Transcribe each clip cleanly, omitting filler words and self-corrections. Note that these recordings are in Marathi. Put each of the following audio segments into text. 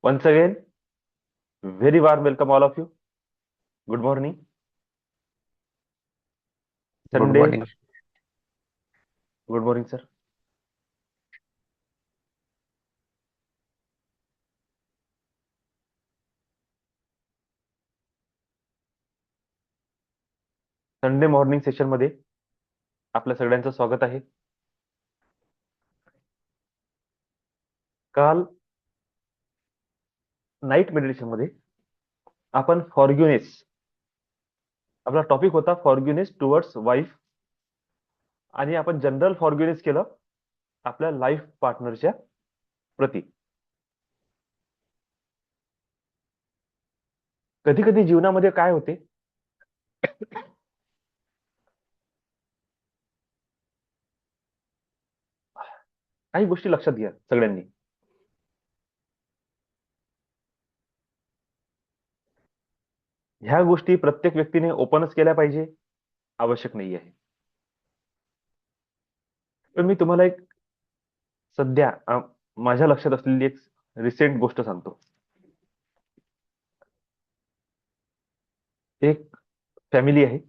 Once again, very warm welcome all of you. Good morning. Good Sunday. Morning. Good morning, sir. Sunday morning session मध्ये आपल्या सगळ्यांचं स्वागत आहे. काल नाईट मेडिटेशन मध्ये आपण फॉरग्युनेस, आपला टॉपिक होता फॉरग्युनेस टुवर्ड्स वाईफ, आणि आपण जनरल फॉरग्युनेस केलं आपल्या लाईफ पार्टनरच्या प्रती. कधी कधी जीवनामध्ये काय होते, काही गोष्टी लक्षात घ्या सगळ्यांनी. ह्या गोष्टी प्रत्येक व्यक्तीने ओपनच केल्या पाहिजे आवश्यक नाही आहे. पण मी तुम्हाला एक सध्या माझ्या लक्षात असलेली एक रिसेंट गोष्ट सांगतो. एक फॅमिली आहे.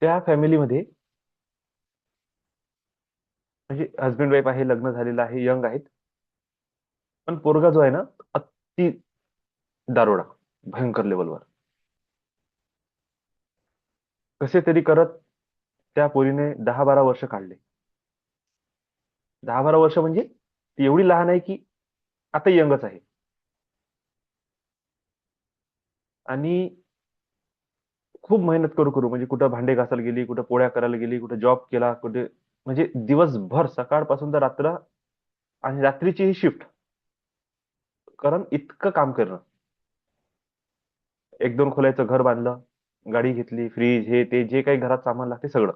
त्या फॅमिलीमध्ये म्हणजे हस्बंड वाईफ आहे, लग्न झालेलं आहे, यंग आहेत. पण पोरगा जो आहे ना, अति दारोडा, भयंकर लेवलवर. कसे तरी करत त्या पोरीने 10-12 वर्ष काढले. 10-12 वर्ष म्हणजे ती एवढी लहान आहे की आता यंगच आहे. आणि खूप मेहनत करू करू, म्हणजे कुठं भांडे घासायला गेली, कुठं पोळ्या करायला गेली, कुठं जॉब केला, कुठे म्हणजे दिवसभर सकाळपासून तर रात्र, आणि रात्रीची ही शिफ्ट, कारण इतकं काम करणं. 1-2 खोल्याचं घर बांधलं, गाडी घेतली, फ्रीज, हे ते जे काही घरात सामान लागते सगळं.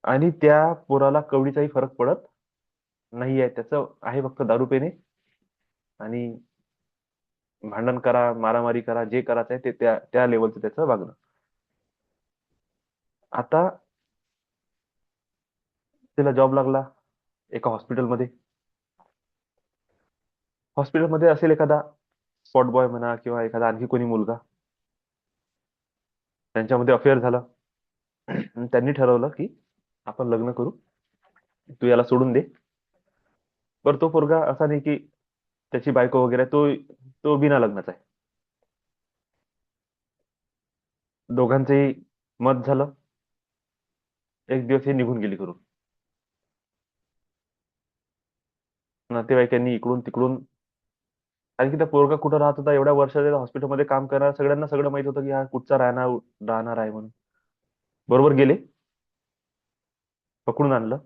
आणि त्या पोराला कवडीचाही फरक पडत नाही आहे. त्याचं आहे फक्त दारू पिणे आणि भांडण करा, मारामारी करा, जे करायचं आहे ते त्या त्या लेवलचं त्याचं वागणं. आता तिला जॉब लागला एका हॉस्पिटलमध्ये. हॉस्पिटलमध्ये असेल एखादा स्पॉट बॉय म्हणा, किंवा एखादा आणखी कोणी मुलगा. त्यांच्यामध्ये अफेअर झालं आणि त्यांनी ठरवलं की आपण लग्न करू, तू याला सोडून दे. पर तो पोरगा असा नाही की त्याची बायको वगैरे, तो तो बिना लग्नाचा आहे. दोघांचंही मत झालं. एक दिवस हे निघून गेली करून. नातेवाईकांनी इकडून तिकडून, कारण की त्या पोरगा कुठं राहत होता, एवढ्या वर्ष हॉस्पिटलमध्ये काम करणार, सगळ्यांना सगळं माहित होतं की हा कुठचा राहणार राहणार आहे म्हणून. बरोबर गेले, पकडून आणलं,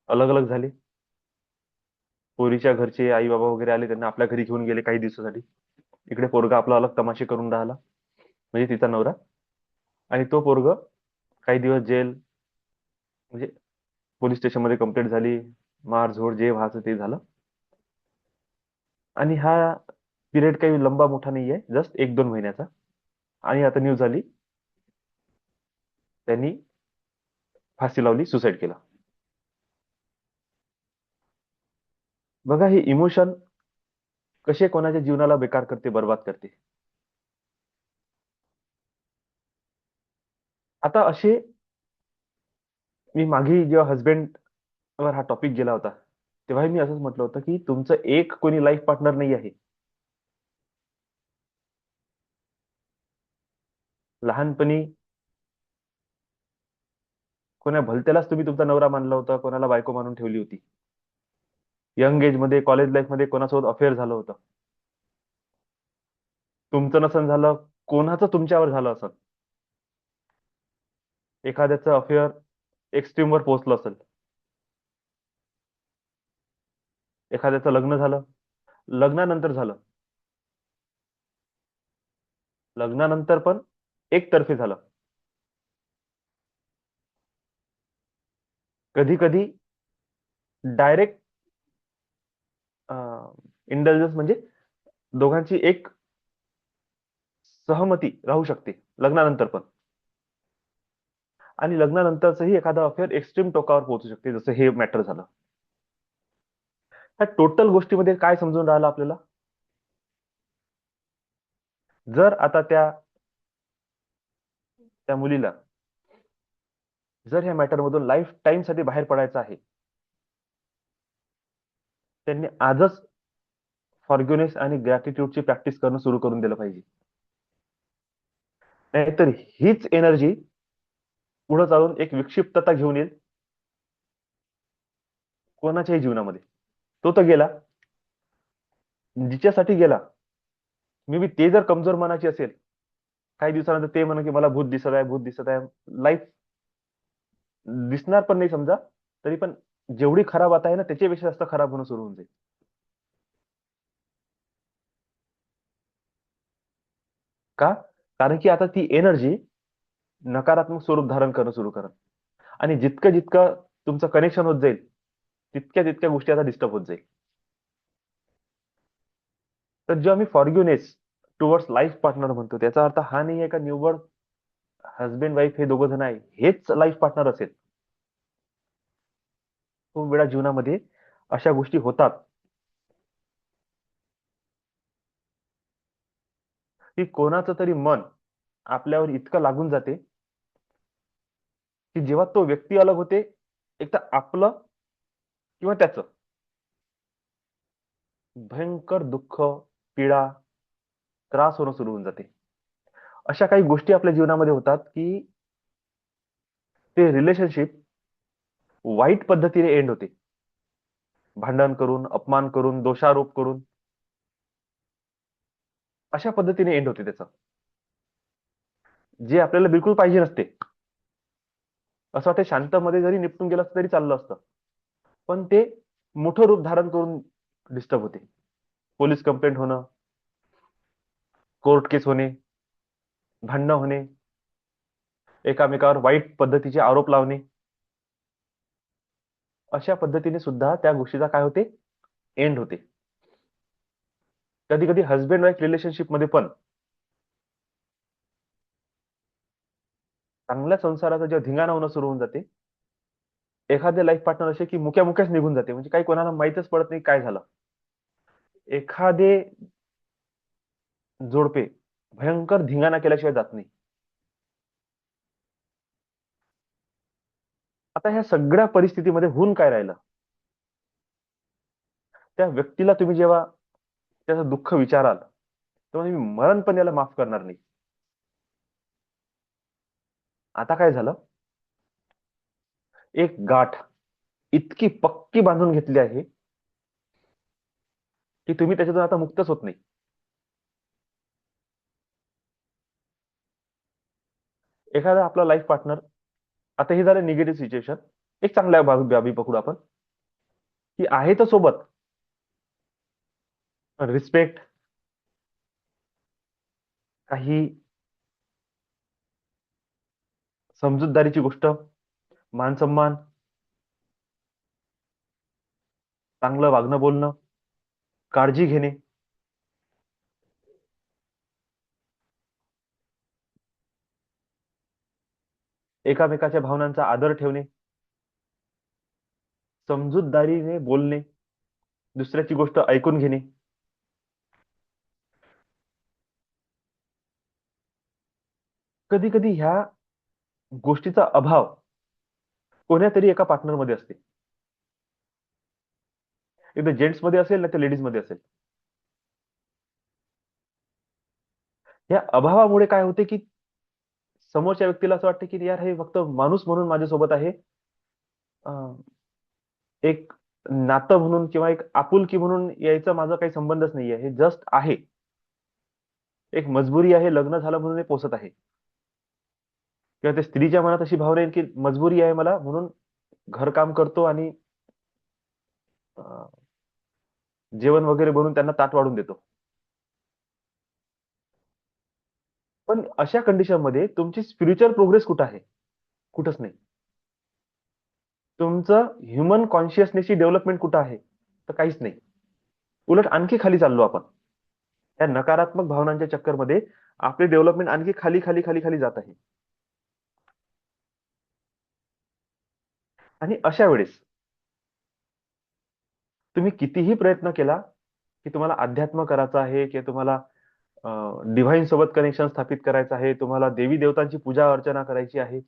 अलग अलग झाले. पोरीच्या घरचे आई बाबा वगैरे आले, त्यांना आपल्या घरी घेऊन गेले काही दिवसासाठी. इकडे पोरगा आपला अलग तमाशे करून राहिला, म्हणजे तिचा नवरा. आणि तो पोरग काही दिवस जेल, म्हणजे पोलीस स्टेशनमध्ये कंप्लेंट झाली, मारझोड, जे व्हायचं ते झालं. आणि हा पिरियड काही लंबा मोठा नाहीये, जस्ट 1-2 महिन्याचा. आणि आता न्यूज आली, त्यांनी फाशी लावली, सुसाईड केला. बघा, हे इमोशन कसे कोणाच्या जीवनाला बेकार करते, बर्बाद करते. आता असे, मी मागे जेव्हा हस्बंड वर हा टॉपिक गेला होता, तेव्हाही मी असंच म्हटलं होतं की तुमचं एक कोणी लाईफ पार्टनर नाही आहे. लहानपणी कोणा भलत्यालाच तुम्ही तुमचा नवरा मानला होता, कोणाला बायको मानून ठेवली होती. यंग एज मध्ये, कॉलेज लाईफ मध्ये कोणासोबत अफेअर झालं होतं. तुमचं नसन झालं, कोणाचं तुमच्यावर झालं असं. एखाद्याचं अफेअर एक्स्ट्रीम वर पोहोचलं असेल. एखाद्याचं लग्न झालं, लग्नानंतर झालं, लग्नानंतर पण एकतर्फी झालं. कधी कधी डायरेक्ट इंडल्जन्स, म्हणजे दोघांची एक सहमती राहू शकते लग्नानंतर पण. आणि लग्नानंतरचंही एखादा अफेअर एक्स्ट्रीम टोकावर पोहोचू शकते, जसं हे मॅटर झालं. ह्या टोटल गोष्टीमध्ये काय समजून राहिलं आपल्याला? जर आता त्या त्या मुलीला जर ह्या मॅटर मधून लाईफ टाइम साठी बाहेर पडायचं आहे, त्यांनी आजच फॉरगिवनेस आणि ग्रॅटिट्यूडची प्रॅक्टिस करणं सुरू करून दिलं पाहिजे. नाहीतर हीच एनर्जी पुढे चालून एक विक्षिप्तता घेऊन येईल कोणाच्याही जीवनामध्ये. तो तर गेला, जिच्यासाठी गेला, मे बी ते जर कमजोर मनाची असेल, काही दिवसानंतर ते म्हणा की मला भूत दिसत आहे, भूत दिसत आहे, लाईफ दिसणार पण नाही समजा, तरी पण जेवढी खराब आता आहे ना त्याच्यापेक्षा जास्त खराब होणं सुरू होऊन जाईल. का? कारण की आता ती एनर्जी नकारात्मक स्वरूप धारण करणं सुरू करत, आणि जितकं जितकं तुमचं कनेक्शन होत जाईल तितक्या तितक्या गोष्टी आता डिस्टर्ब होत जाईल. तर जेव्हा मी फॉरगिवनेस टुवर्ड्स लाईफ पार्टनर म्हणतो, त्याचा अर्थ हा नाही आहे का निव्वळ हस्बंड वाईफ हे दोघं जण आहे हेच लाईफ पार्टनर असेल. खूप वेळा जीवनामध्ये अशा गोष्टी होतात की कोणाचं तरी मन आपल्यावर इतकं लागून जाते की जेव्हा तो व्यक्ती अलग होते, एक तर आपलं किंवा त्याचं भयंकर दुःख, पीडा, त्रास होणं सुरू होऊन जाते. अशा काही गोष्टी आपल्या जीवनामध्ये होतात की ते रिलेशनशिप वाईट पद्धतीने एंड होते. भांडण करून, अपमान करून, दोषारोप करून, अशा पद्धतीने एंड होते त्याचं, जे आपल्याला बिलकुल पाहिजे नसते. असं वाटतं शांतमध्ये जरी निपटून गेलं असतं तरी चाललं असतं, पण ते मोठं रूप धारण करून डिस्टर्ब होते. पोलीस कंप्लेंट होणं, कोर्ट केस होणे, भांडणं होणे, एकामेकावर वाईट पद्धतीचे आरोप लावणे, अशा पद्धतीने सुद्धा त्या गोष्टीचा काय होते, एंड होते. कधी कधी हस्बंड वाईफ रिलेशनशिप मध्ये पण चांगल्या संसाराचा जेव्हा धिंगाणा होणं सुरू होऊन जाते, एखादे लाईफ पार्टनर असे की मुक्या मुक्याच निघून जाते, म्हणजे काही कोणाला माहितच पडत नाही काय झालं. एखादे जोडपे भयंकर धिंगाणा केल्याशिवाय जात नाही. आता ह्या सगळ्या परिस्थितीमध्ये होऊन काय राहिलं, त्या व्यक्तीला तुम्ही जेव्हा त्याचं दुःख विचाराल तेव्हा मी मरण पण याला माफ करणार नाही. आता काय झालं, एक गाठ इतकी पक्की बांधून घेतली आहे की तुम्ही त्याच्यातून आता मुक्तच होत नाही. एखादा आपला लाईफ पार्टनर, आता हे झालं निगेटिव्ह सिच्युएशन. एक चांगल्या बाबी पकडू आपण, की आहे तर सोबत, रिस्पेक्ट, काही समजूतदारीची गोष्ट, मान सन्मान, चांगलं वागणं बोलणं, काळजी घेणे, एकामेकाच्या भावनांचा आदर ठेवणे, समजूतदारीने बोलणे, दुसऱ्याची गोष्ट ऐकून घेणे. कधी कधी ह्या गोष्टीचा अभाव कोण्यातरी एका पार्टनर मध्ये असते. एकदा जेंट्स मध्ये असेल ना तर लेडीज मध्ये असेल. या अभावामुळे काय होते की समोरच्या व्यक्तीला असं वाटतं की यार हे फक्त माणूस म्हणून माझ्यासोबत आहे, अं, एक नातं म्हणून किंवा एक आपुलकी म्हणून यायचा माझा काही संबंधच नाहीये, हे जस्ट आहे, एक मजबुरी आहे, लग्न झालं म्हणून हे पोसत आहे. किंवा त्या स्त्रीच्या मनात अशी भावना येईल की मजबुरी आहे मला म्हणून घरकाम करतो आणि अं, जेवण वगैरे बनवून त्यांना ताट वाढून देतो. पण अशा कंडिशन मध्ये तुमची स्पिरिच्युअल प्रोग्रेस कुठं आहे? कुठंच नाही. तुमचं ह्युमन कॉन्शियसनेसची डेव्हलपमेंट कुठं आहे? तर काहीच नाही. उलट आणखी खाली चाललो आपण. या नकारात्मक भावनांच्या चक्करमध्ये आपले डेव्हलपमेंट आणखी खाली खाली खाली खाली जात आहे. आणि अशा वेळेस तुम्ही कितीही प्रयत्न केला की तुम्हाला अध्यात्म करायचं आहे, की तुम्हाला डिव्हाइन सोबत कनेक्शन स्थापित करायचं आहे, तुम्हाला देवी देवतांची पूजा अर्चना करायची आहे,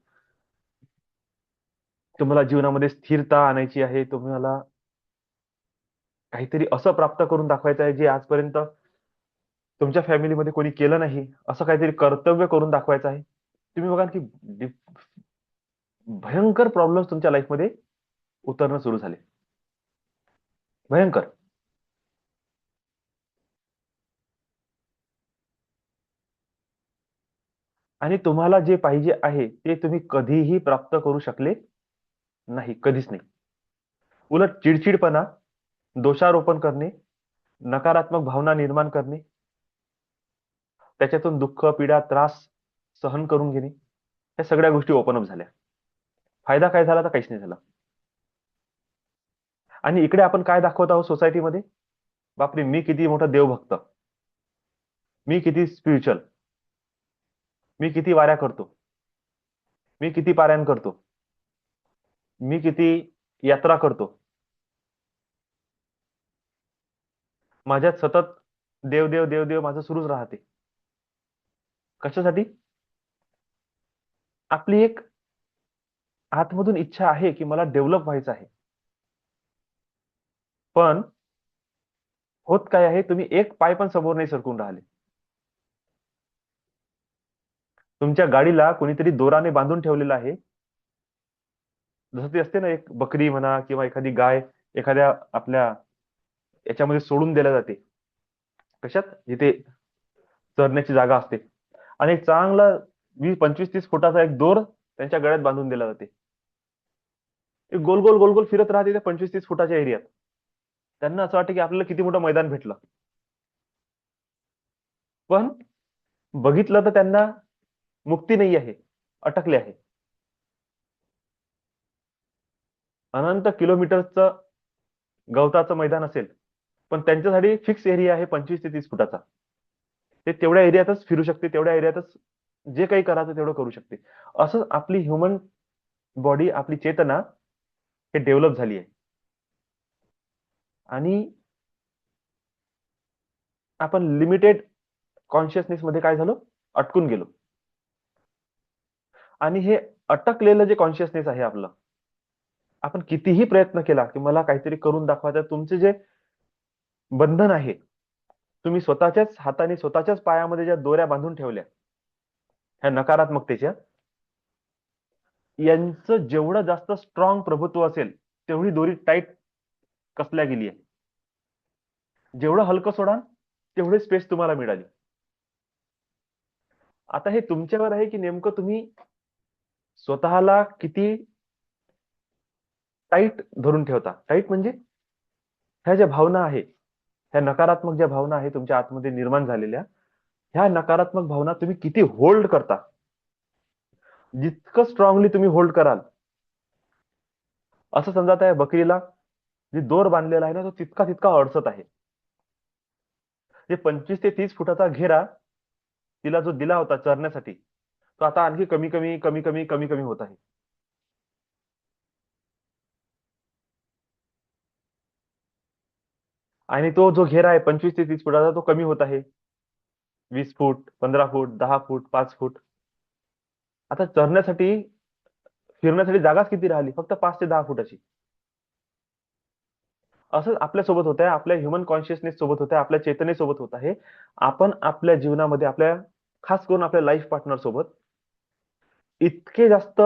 तुम्हाला जीवनामध्ये स्थिरता आणायची आहे, तुम्हाला काहीतरी असं प्राप्त करून दाखवायचं आहे जे आजपर्यंत तुमच्या फॅमिलीमध्ये कोणी केलं नाही, असं काहीतरी कर्तव्य करून दाखवायचं आहे. तुम्ही बघाल की भयंकर प्रॉब्लेम्स तुमच्या लाईफमध्ये उतरणं सुरू झाले. भयंकर. आणि तुम्हाला जे पाहिजे आहे ते तुम्ही कधीही प्राप्त करू शकले नाही, कधीच नाही. उलट चिडचिडपणा, दोषारोपण करणे, नकारात्मक भावना निर्माण करणे, त्याच्यातून दुःख, पीडा, त्रास सहन करून घेणे, या सगळ्या गोष्टी ओपन अप झाल्या. फायदा काय झाला तर काहीच नाही झाला. आणि इकडे आपण काय दाखवत आहोत सोसायटीमध्ये? बापरे, मी किती मोठा देवभक्त, मी किती स्पिरिच्युअल, मी किती वाऱ्या करतो, मी किती पारायण करतो, मी किती यात्रा करतो, माझ्यात सतत देव देव देव देव माझं सुरूच राहते. कशासाठी? आपली एक आतमधून इच्छा आहे की मला डेव्हलप व्हायचं आहे. पण होत काय आहे, तुम्ही एक पाय पण समोर नाही सरकून राहिले. तुमच्या गाडीला कोणीतरी दोराने बांधून ठेवलेलं आहे. जसं ती असते ना, एक बकरी म्हणा किंवा एखादी गाय एखाद्या आपल्या याच्यामध्ये सोडून दिल्या जाते. कशात? जिथे चरण्याची जागा असते. आणि एक चांगला 20-25-30 फुटाचा एक दोर त्यांच्या गळ्यात बांधून दिला जाते. एक गोल गोल गोल गोल फिरत राहते त्या 25-30 फुटाच्या एरियात. त्यांना असं वाटतं की आपल्याला किती मोठं मैदान भेटलं. पण बघितलं तर त्यांना मुक्ती नाही आहे, अटकले आहे. अनंत किलोमीटरचं गवताचं मैदान असेल, पण त्यांच्यासाठी फिक्स एरिया आहे 25 ते 30 फुटाचा. ते तेवढ्या एरियातच फिरू शकते, तेवढ्या एरियातच जे काही करायचं तेवढं करू शकते. असं आपली ह्युमन बॉडी, आपली चेतना हे डेव्हलप झाली आहे. आणि आपण लिमिटेड कॉन्शियसनेस मध्ये काय झालो? अटकून गेलो. आणि हे अटकलेलं जे कॉन्शियसनेस आहे आपलं, आपण कितीही प्रयत्न केला की मला काहीतरी करून दाखवायचं, तुमचे जे बंधन आहे, तुम्ही स्वतःच्याच हाताने स्वतःच्याच पायामध्ये ज्या दोऱ्या बांधून ठेवल्या, ह्या नकारात्मकतेच्या, यांचं जेवढं जास्त स्ट्रॉंग प्रभुत्व असेल तेवढी दोरी टाईट कसल्या गेली आहे. जेवढं हलकं सोडाल तेवढी स्पेस तुम्हाला मिळाली. आता हे तुमच्यावर आहे की नेमकं तुम्ही स्वतःला किती टाईट धरून ठेवता. टाईट म्हणजे ह्या ज्या भावना आहे, ह्या नकारात्मक ज्या भावना आहे तुमच्या आतमध्ये निर्माण झालेल्या, ह्या नकारात्मक भावना तुम्ही किती होल्ड करता. जितकं स्ट्रॉंगली तुम्ही होल्ड कराल, असं समजा त्या बकरीला जे दोर बांधलेला आहे ना, तो तितका तितका अडचत आहे. जे 25 ते 30 फुटाचा घेरा तिला जो दिला होता चरण्यासाठी, तो आता आणखी कमी कमी कमी कमी कमी कमी होत आहे. आणि तो जो घेरा आहे 25 ते 30 फुटाचा, तो कमी होत आहे. 20 फूट, 15 फूट, 10 फूट, 5 फूट. आता चरण्यासाठी, फिरण्यासाठी जागाच किती राहिली? फक्त 5 ते 10 फुटाची. असंच आपल्यासोबत होत आहे, आपल्या ह्युमन कॉन्शियसनेस सोबत होत आहे, आपल्या चेतनेसोबत होत आहे. आपण आपल्या जीवनामध्ये, आपल्या खास करून आपल्या लाईफ पार्टनर सोबत इतके जास्त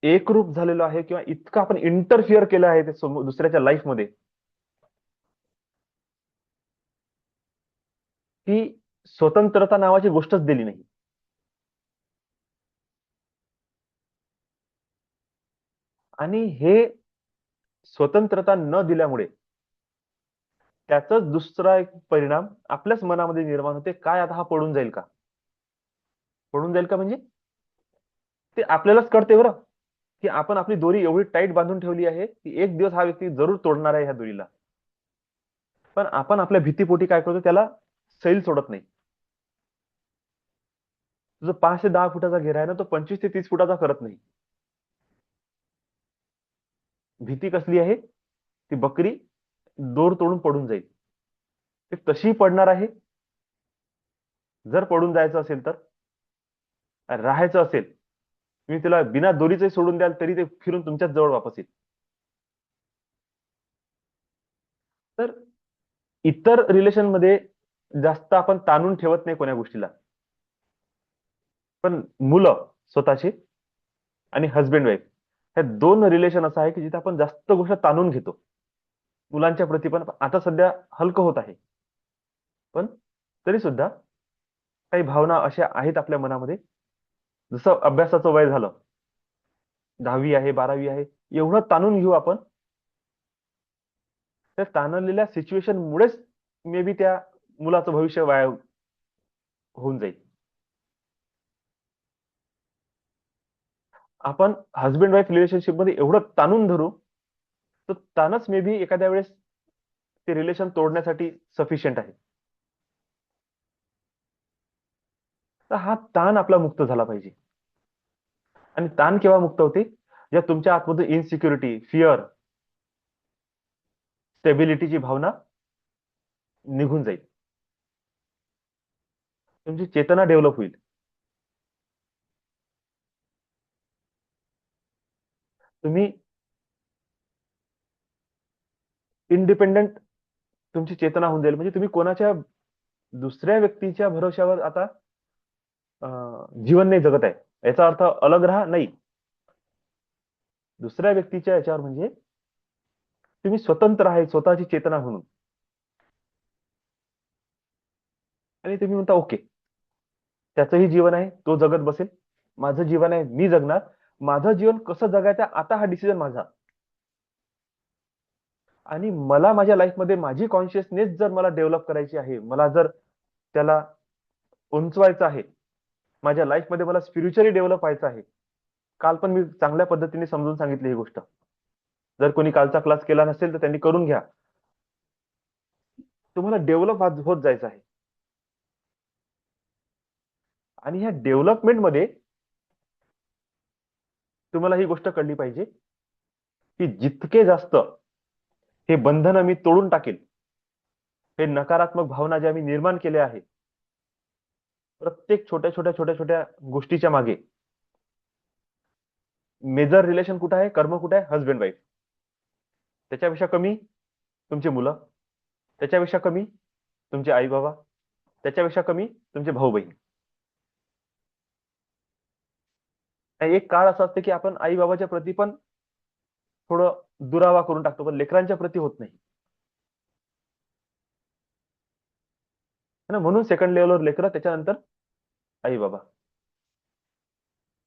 एकरूप झालेलो आहे, किंवा इतकं आपण इंटरफिअर केलं आहे ते दुसऱ्याच्या लाईफमध्ये, की स्वतंत्रता नावाची गोष्टच दिली नाही. आणि हे स्वतंत्रता न दिल्यामुळे त्याचाच दुसरा एक परिणाम आपल्याच मनामध्ये निर्माण होते. काय आता हा पडून जाईल का? पडून जाईल का म्हणजे ते आपल्यालाच कळते बरं, की आपण आपली दोरी एवढी टाईट बांधून ठेवली आहे की एक दिवस हा व्यक्ती जरूर तोडणार आहे ह्या दोरीला. पण आपण आपल्या भीतीपोटी काय करतो, त्याला सैल सोडत नाही. जो 5 ते 10 फुटाचा घेरा आहे ना, तो 25 ते 30 फुटाचा करत नाही. भीती कसली आहे? ती बकरी दोर तोडून पडून जाईल. ते तशी पडणार आहे. जर पडून जायचं असेल तर, राहायचं असेल, तुम्ही तिला बिना दोरीचे सोडून द्याल तरी ते फिरून तुमच्याच जवळ वापस येईल. तर इतर रिलेशन मध्ये जास्त आपण ताणून ठेवत नाही कोण्या गोष्टीला. पण मुलं स्वतःची आणि हस्बंड वाईफ, हे दोन रिलेशन असं आहे की जिथे आपण जास्त गोष्ट ताणून घेतो. मुलांच्या प्रती पण आता सध्या हलकं होत आहे, पण तरी सुद्धा काही भावना अशा आहेत आपल्या मनामध्ये. जसं अभ्यासाचं वय झालं, 10वी आहे, 12वी आहे, एवढं ताणून घेऊ आपण, त्या ताणलेल्या सिच्युएशन मुळेच मे बी त्या मुलाचं भविष्य वाया होऊन जाईल. आपण हस्बंड वाईफ रिलेशनशिप मध्ये एवढं ताणून धरू, तर ताणच मे बी एखाद्या वेळेस ते रिलेशन तोडण्यासाठी सफिशियंट आहे. तर हा ताण आपला मुक्त झाला पाहिजे. आणि ताण केव्हा मुक्त होते? जेव्हा तुमच्या आतमधून इनसिक्युरिटी, फिअर, स्टेबिलिटीची भावना निघून जाईल. तुमची चेतना डेव्हलप होईल. तुम्ही इंडिपेंडंट, तुमची चेतना होऊन जाईल. म्हणजे तुम्ही कोणाच्या दुसऱ्या व्यक्तीच्या भरोश्यावर आता जीवन नाही जगत आहे. याचा अर्थ अलग राहा नाही. दुसऱ्या व्यक्तीच्या याच्यावर म्हणजे तुम्ही स्वतंत्र आहे स्वतःची चेतना म्हणून. आणि तुम्ही म्हणता ओके, त्याचंही जीवन आहे, तो जगत बसेल. माझं जीवन आहे, मी जगणार. माझं जीवन कसं जगायचं आता हा डिसिजन माझा. आणि मला माझ्या लाईफमध्ये माझी कॉन्शियसनेस जर मला डेव्हलप करायची आहे, मला जर त्याला उंचवायचं आहे, माझ्या लाईफमध्ये मला स्पिरिच्युअली डेव्हलप व्हायचं आहे. काल पण मी चांगल्या पद्धतीने समजून सांगितली ही गोष्ट. जर कोणी कालचा क्लास केला नसेल तर त्यांनी करून घ्या. तुम्हाला डेव्हलप होत जायचं आहे. आणि ह्या डेव्हलपमेंटमध्ये तुम्हाला ही गोष्ट कळली पाहिजे की जितके जास्त हे बंधन मी तोडून टाकेल, हे नकारात्मक भावना ज्या मी निर्माण केल्या आहेत, प्रत्येक छोट्या छोट्या छोट्या छोट्या गोष्टीच्या मागे मेजर रिलेशन कुठं आहे, कर्म कुठं आहे? Husband wife. त्याच्यापेक्षा कमी तुमची मुलं, त्याच्यापेक्षा कमी तुमचे आई बाबा, त्याच्यापेक्षा कमी तुमचे भाऊ बहीण. एक काळ असा असते की आपण आई बाबाच्या प्रती पण थोडं दुरावा करून टाकतो, पण लेकरांच्या प्रती होत नाही. है ना? म्हणून सेकंड लेवलवर लेकरं, त्याच्यानंतर आई बाबा,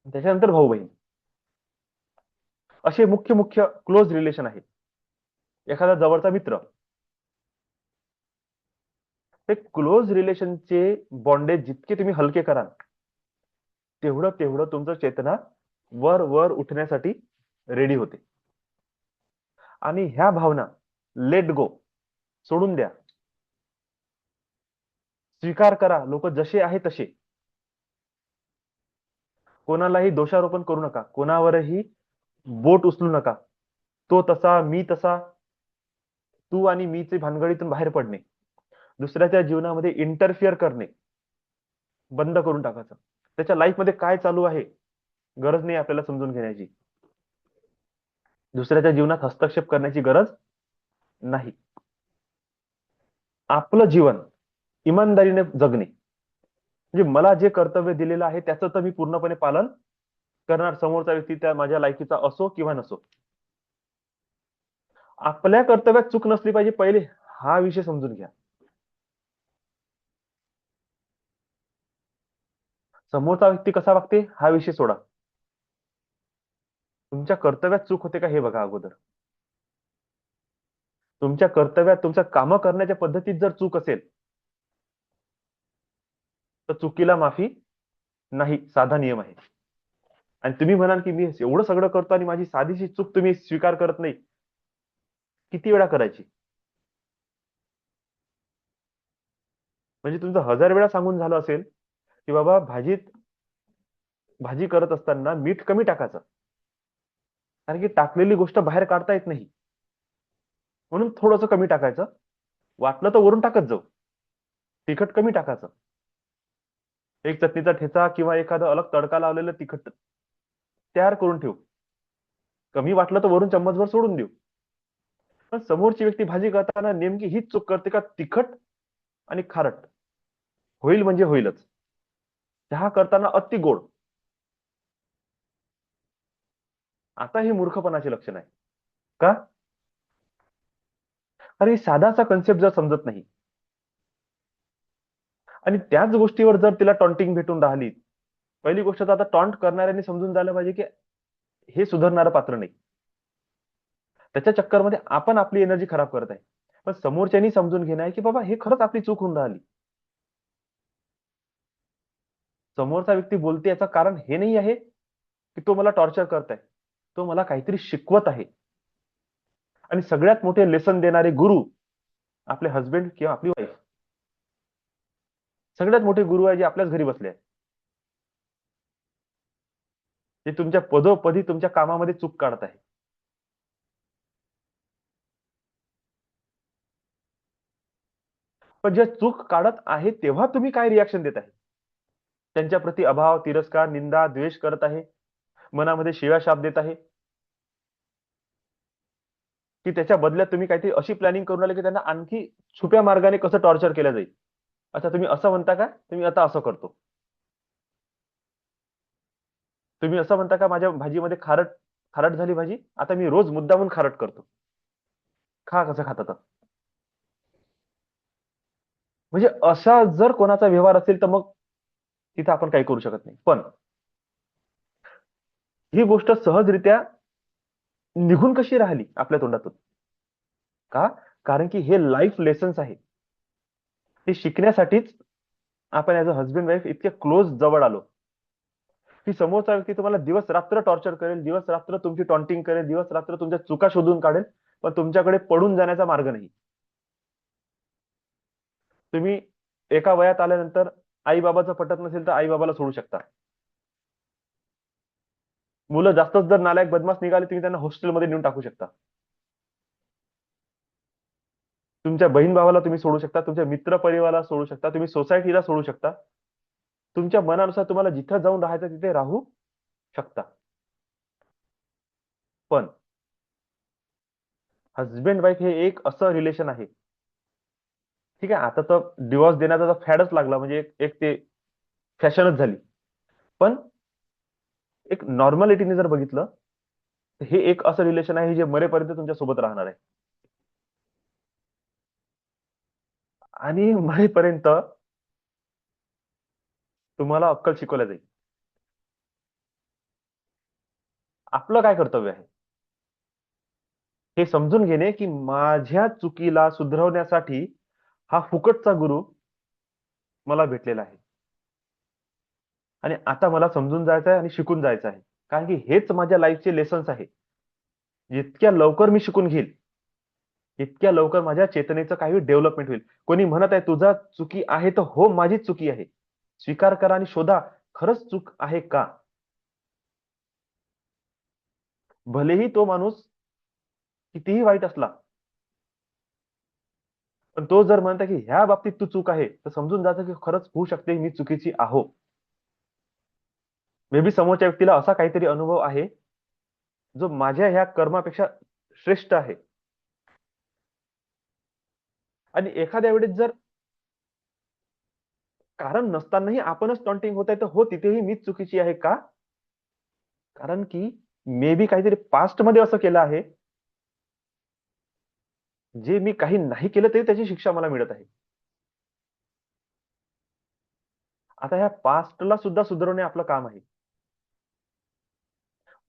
त्याच्यानंतर भाऊ बहीण, असे मुख्य मुख्य क्लोज रिलेशन आहेत. एखादा जवळचा मित्र, ते क्लोज रिलेशनचे बॉन्डेज जितके तुम्ही हलके कराल, तेवढं तेवढं तुमचं चेतना वर वर उठण्यासाठी रेडी होते. आणि ह्या भावना लेट गो, सोडून द्या, स्वीकार करा. लोक जसे आहे तसे. कोणालाही दोषारोपण करू नका, कोणावरही बोट उचलू नका. तो तसा, मी तसा, तू आणि मीचे भानगडीतून बाहेर पडणे, दुसऱ्याच्या जीवनामध्ये इंटरफिअर करणे बंद करून टाकायचं. त्याच्या लाईफ मध्ये काय चालू आहे गरज नाही आपल्याला समजून घेण्याची. दुसऱ्याच्या जीवनात हस्तक्षेप करण्याची गरज नाही. आपलं जीवन इमानदारीने जगणे, म्हणजे मला जे कर्तव्य दिलेलं आहे त्याचं तर मी पूर्णपणे पालन करणार. समोरचा व्यक्ती त्या माझ्या लायकीचा असो किंवा नसो. आपल्या कर्तव्यात चूक नसली पाहिजे पहिले, हा विषय समजून घ्या. समोरचा व्यक्ती कसा वागते हा विषय सोडा. तुमच्या कर्तव्यात चूक होते का हे बघा अगोदर. तुमच्या कर्तव्यात, तुमच्या कामं करण्याच्या पद्धतीत जर चूक असेल तर चुकीला माफी नाही, साधा नियम आहे. आणि तुम्ही म्हणाल की मी एवढं सगळं करतो आणि माझी साधीशी चूक तुम्ही स्वीकार करत नाही, किती वेळा करायची? म्हणजे तुमचं 1000 वेळा सांगून झालं असेल की बाबा भाजी करत असताना मीठ कमी टाकायचं, कारण की टाकलेली गोष्ट बाहेर काढता येत नाही, म्हणून थोडंसं कमी टाकायचं. वाटलं तर वरून टाकत जाऊ. तिखट कमी टाकायचं. एक चटणीचा ठेचा किंवा एखादं अलग तडका लावलेलं तिखट तयार करून ठेवू. कमी वाटलं तर वरून चम्मचभर सोडून देऊ. पण समोरची व्यक्ती भाजी करताना नेमकी हीच चूक करते का, तिखट आणि खारट होईल म्हणजे होईलच. चहा करताना अति गोड, आता ही मूर्खपणाचे लक्षण आहे. का? अरे साधाचा कन्सेप्ट जर समजत नाही आणि त्याच गोष्टीवर जर तिला टॉन्टिंग भेटून राहिली, पहिली गोष्ट तर आता टॉन्ट करणाऱ्यांनी समजून जायला पाहिजे की हे सुधारणारं पात्र नाही. त्याच्या चक्करमध्ये आपण आपली एनर्जी खराब करत आहे. पण समोरच्यानी समजून घेणं आहे की बाबा हे खरंच आपली चूक होऊन राहिली. समोरचा व्यक्ती बोलते याचं कारण हे नाही आहे की तो मला टॉर्चर करत आहे, तो मला काहीतरी शिकवत आहे. आणि सगळ्यात मोठे लेसन देणारे गुरु आपले हस्बंड किंवा आपली वाईफ. सगळ्यात मोठे गुरु आहे जे आपल्याच घरी बसले आहे, जे तुमच्या पदोपदी तुमच्या कामामध्ये चूक काढत आहे. पण जे चूक काढत आहे तेव्हा तुम्ही काय रिॲक्शन देत आहे? त्यांच्या प्रती अभाव, तिरस्कार, निंदा, द्वेष करत आहे, मनामध्ये शिव्या शाप देत आहे, की त्याच्या बदल्यात तुम्ही काहीतरी अशी प्लॅनिंग करून आले की त्यांना आणखी छुप्या मार्गाने कसं टॉर्चर केलं जाईल. अच्छा, तुम्ही असं म्हणता का, तुम्ही आता असं करतो. तुम्ही असं म्हणता का, माझ्या भाजीमध्ये खारट खारट झाली भाजी, आता मी रोज मुद्दामून खारट करतो. खा कसं खाता तर. म्हणजे असा जर कोणाचा व्यवहार असेल तर मग तिथे आपण काही करू शकत नाही. पण ही गोष्ट सहजरित्या निघून कशी राहिली आपल्या तोंडातून? का? कारण की हे लाईफ लेसन्स आहे. ते शिकण्यासाठीच आपण ऍज अ हजबंड वाईफ इतके क्लोज जवळ आलो, की समोरचा व्यक्ती तुम्हाला दिवस रात्र टॉर्चर करेल, दिवस रात्र तुमची टॉन्टिंग करेल, दिवस रात्र तुमच्या चुका शोधून काढेल, पण तुमच्याकडे पडून जाण्याचा मार्ग नाही. तुम्ही एका वयात आल्यानंतर आई बाबाचं पटत नसेल तर आई बाबाला सोडू शकता. मुलं जास्तच जर नालायक बदमाश निघाले, तुम्ही त्यांना हॉस्टेलमध्ये नेऊन टाकू शकता. तुमच्या बहीण भावाला तुम्ही सोडू शकता, तुमच्या मित्र परिवाराला सोडू शकता, तुम्ही सोसायटीला सोडू शकता. तुमच्या मनानुसार तुम्हाला जिथं जाऊन राहायचं तिथे राहू शकता. पण हजबंड वाईफ हे एक असं रिलेशन आहे, ठीक आहे, आता तर डिवोर्स देण्याचा तर फॅडच लागला, म्हणजे एक एक ते फॅशनच झाली. पण एक नॉर्मॅलिटीने जर बघितलं तर हे एक असं रिलेशन आहे जे मरेपर्यंत तुमच्या सोबत राहणार आहे. आणि मरेपर्यंत तुम्हाला अक्कल शिकवल्या जाईल. आपलं काय कर्तव्य आहे हे समजून घेणे, की माझ्या चुकीला सुधरवण्यासाठी हा फुकटचा गुरु मला भेटलेला आहे. आणि आता मला समजून जायचं आहे आणि शिकून जायचं आहे. कारण की हेच माझ्या लाईफचे लेसन्स आहे. जितक्या लवकर मी शिकून घेईल, तितक्या लवकर माझ्या चेतनेचं काही डेव्हलपमेंट होईल. कोणी म्हणत आहे तुझा चुकी आहे, तर हो माझीच चुकी आहे. स्वीकार करा आणि शोधा, खरंच चूक आहे का? भलेही तो माणूस कितीही वाईट असला, पण तो जर म्हणता की ह्या बाबतीत तू चूक आहे, तर समजून जायचं की खरंच होऊ शकते मी चुकीची आहो. मे बी समोरच्या व्यक्तीला असा काहीतरी अनुभव आहे जो माझ्या ह्या कर्मापेक्षा श्रेष्ठ आहे. आणि एखाद्या वेळेस जर कारण नसतानाही आपणच टॉन्टिंग होत आहे, तर हो तिथेही मीच चुकीची आहे का? कारण की मे बी काहीतरी पास्ट मध्ये असं केलं आहे, जे मी काही नाही केलं तरी त्याची शिक्षा मला मिळत आहे. आता ह्या पास्टला सुद्धा सुधारवणे आपलं काम आहे.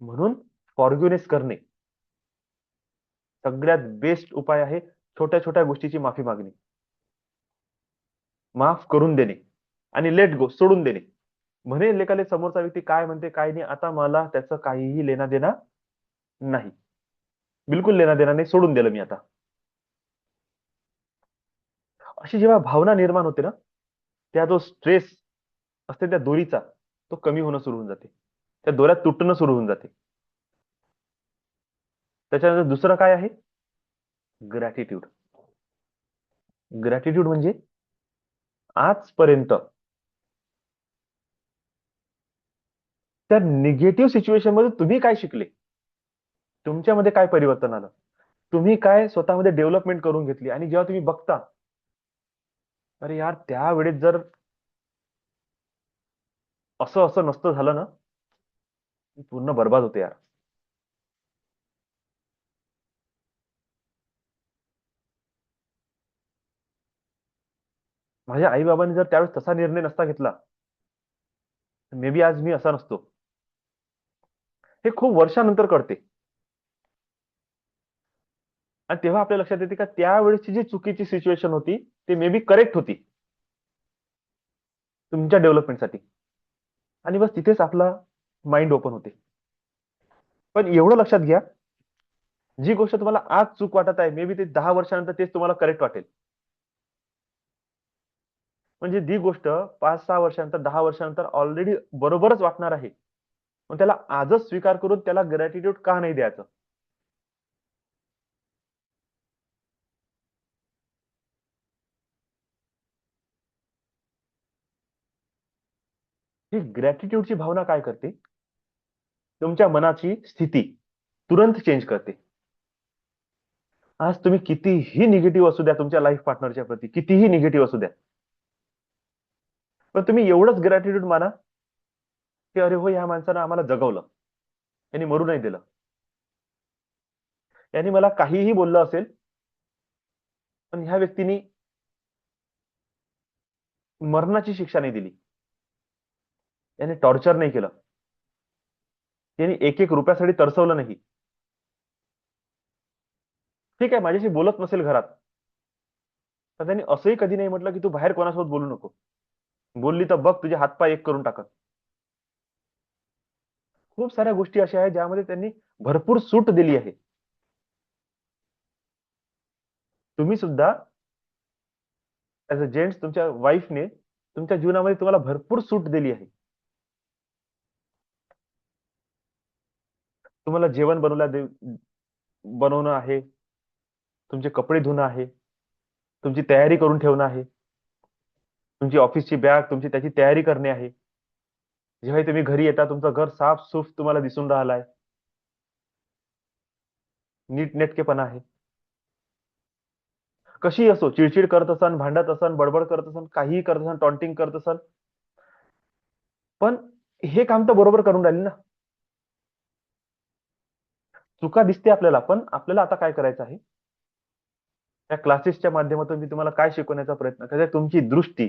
म्हणून फॉरगिव्हनेस करणे सगळ्यात बेस्ट उपाय आहे. छोट्या छोट्या गोष्टीची माफी मागणे, माफ करून देणे आणि लेट गो, सोडून देणे. म्हणे लेखाले समोरचा व्यक्ती काय म्हणते काय नाही, आता मला त्याचं काहीही लेना देना नाही. बिलकुल लेना देना नाही, सोडून दिलं मी आता. अशी जेव्हा भावना निर्माण होते ना, त्या जो स्ट्रेस असते त्या दोरीचा, तो कमी होणं सुरू होऊन जाते. त्या दोऱ्यात तुटणं सुरू होऊन जाते. त्याच्यानंतर दुसरं काय आहे? ग्रॅटिट्यूड. ग्रॅटिट्यूड म्हणजे आजपर्यंत त्या निगेटिव्ह सिच्युएशन मध्ये तुम्ही काय शिकले, तुमच्यामध्ये काय परिवर्तन आलं, तुम्ही काय स्वतःमध्ये डेव्हलपमेंट करून घेतली, आणि जेव्हा तुम्ही बघता, अरे यार त्यावेळेस जर असं असं नसतं झालं ना, पूर्ण बर्बाद होते यार. माझ्या आई बाबांनी जर त्यावेळेस तसा निर्णय नसता घेतला, मे बी आज मी असा नसतो. हे खूप वर्षानंतर कळते, आणि तेव्हा आपल्या लक्षात येते का त्यावेळेसची जी चुकीची सिच्युएशन होती ती मे बी करेक्ट होती तुमच्या डेव्हलपमेंटसाठी. आणि बस तिथेच आपला माइंड ओपन होते. पण एवढं लक्षात घ्या, जी गोष्ट तुम्हाला आज चूक वाटत आहे, मे बी ते 10 वर्षानंतर तेच तुम्हाला करेक्ट वाटेल. म्हणजे ती गोष्ट 5-6 वर्षानंतर, 10 वर्षानंतर ऑलरेडी बरोबरच वाटणार आहे. मग त्याला आजच स्वीकार करून त्याला ग्रॅटिट्यूड का नाही द्यायचं? ही ग्रॅटिट्यूडची भावना काय करते? तुमच्या मनाची स्थिती तुरंत चेंज करते. आज तुम्ही कितीही निगेटिव्ह असू द्या तुमच्या लाईफ पार्टनरच्या प्रती, कितीही निगेटिव्ह असू द्या, पण तुम्ही एवढंच ग्रॅटिट्यूड माना की अरे हो, या माणसानं आम्हाला जगवलं, यांनी मरू नाही दिलं, यांनी मला काहीही बोललं असेल, पण ह्या व्यक्तीने मरणाची शिक्षा नाही दिली, याने टॉर्चर नाही केलं, यांनी एक एक रुपयासाठी तरसवलं नाही. ठीक आहे, माझ्याशी बोलत नसेल घरात, तर त्यांनी असंही कधी नाही म्हटलं की तू बाहेर कोणासोबत बोलू नको, बोलली तर बघ तुझे हातपाय एक करून टाकत. खूप साऱ्या गोष्टी अशा आहेत ज्यामध्ये त्यांनी भरपूर सूट दिली आहे. तुम्ही सुद्धा ऍज अ जेंट्स तुमच्या वाईफने तुमच्या जीवनामध्ये तुम्हाला भरपूर सूट दिली आहे. तुम्हाला जेवण बनवणं आहे, तुमचे कपडे धुणं आहे, तुमची तयारी करून ठेवणं आहे, तुमची ऑफिसची बॅग तुमची त्याची तयारी करणे आहे. जेव्हा तुम्ही घरी येता तुमचं घर साफ सूफ तुम्हाला दिसून राहिलाय, नीटनेटकेपणा आहे. कशी असो, चिडचिड करत असन, भांडत असन, बडबड करत असन, काहीही करत असन, टॉन्टिंग करत असन, पण हे काम तर बरोबर करून राहिली ना. चुका दिसते आपल्याला, पण आपल्याला आता काय करायचं आहे, त्या क्लासेसच्या माध्यमातून मी तुम्हाला काय शिकवण्याचा प्रयत्न करते, तुमची दृष्टी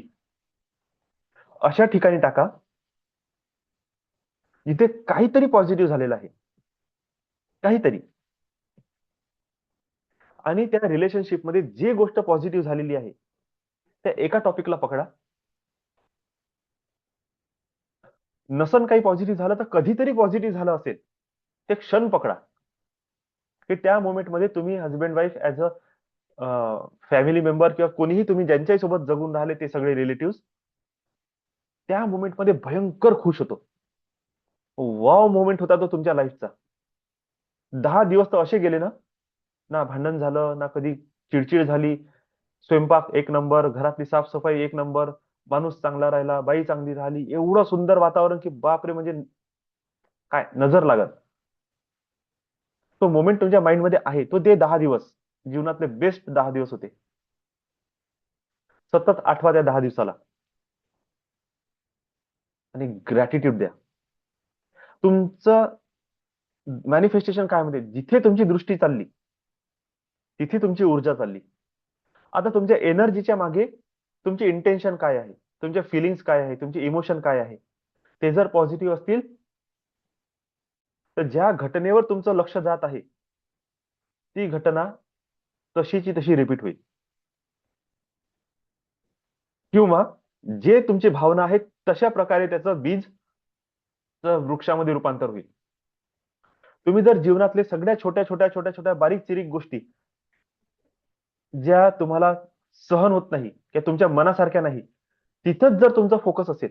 अशा ठिकाणी टाका जिथे काहीतरी पॉझिटिव्ह झालेलं आहे, काहीतरी. आणि त्या रिलेशनशिपमध्ये जे गोष्ट पॉझिटिव्ह झालेली आहे त्या एका टॉपिकला पकडा. नसन काही पॉझिटिव्ह झालं तर कधीतरी पॉझिटिव्ह झालं असेल, ते क्षण पकडा की त्या मोमेंटमध्ये तुम्ही husband wife as a family member किंवा कोणीही तुम्ही ज्यांच्याही सोबत जगून राहिले ते सगळे रिलेटिव्ह त्या मोमेंटमध्ये भयंकर खुश होतो. वाव मोमेंट होता तो तुमच्या लाईफचा. 10 दिवस तर असे गेले ना, ना भांडण झालं, ना कधी चिडचिड झाली, स्वयंपाक एक नंबर, घरातली साफसफाई एक नंबर, माणूस चांगला राहिला, बाई चांगली राहिली, एवढं सुंदर वातावरण की बापरे, म्हणजे काय नजर लागत. तो मोमेंट तुमच्या माइंडमध्ये आहे, तो ते 10 दिवस जीवनातले बेस्ट 10 दिवस होते. सतत आठवा त्या 10 दिवसाला, आणि ग्रॅटिट्यूड द्या. तुमचं मॅनिफेस्टेशन काय म्हणते, जिथे तुमची दृष्टी चालली तिथे तुमची ऊर्जा चालली. आता तुमच्या एनर्जीच्या मागे तुमचे इंटेन्शन काय आहे, तुमच्या फिलिंग्स काय आहे, तुमचे इमोशन काय आहे, ते जर पॉझिटिव्ह असतील तर ज्या घटनेवर तुमचं लक्ष जात आहे ती घटना तशीची तशी रिपीट होईल, किंवा जे तुमची भावना आहेत तशा प्रकारे त्याचं बीज वृक्षामध्ये रूपांतर होईल. तुम्ही जर जीवनातले सगळ्या छोट्या छोट्या छोट्या छोट्या बारीक चिरीक गोष्टी ज्या तुम्हाला सहन होत नाही किंवा तुमच्या मनासारख्या नाही, तिथंच जर तुमचा फोकस असेल,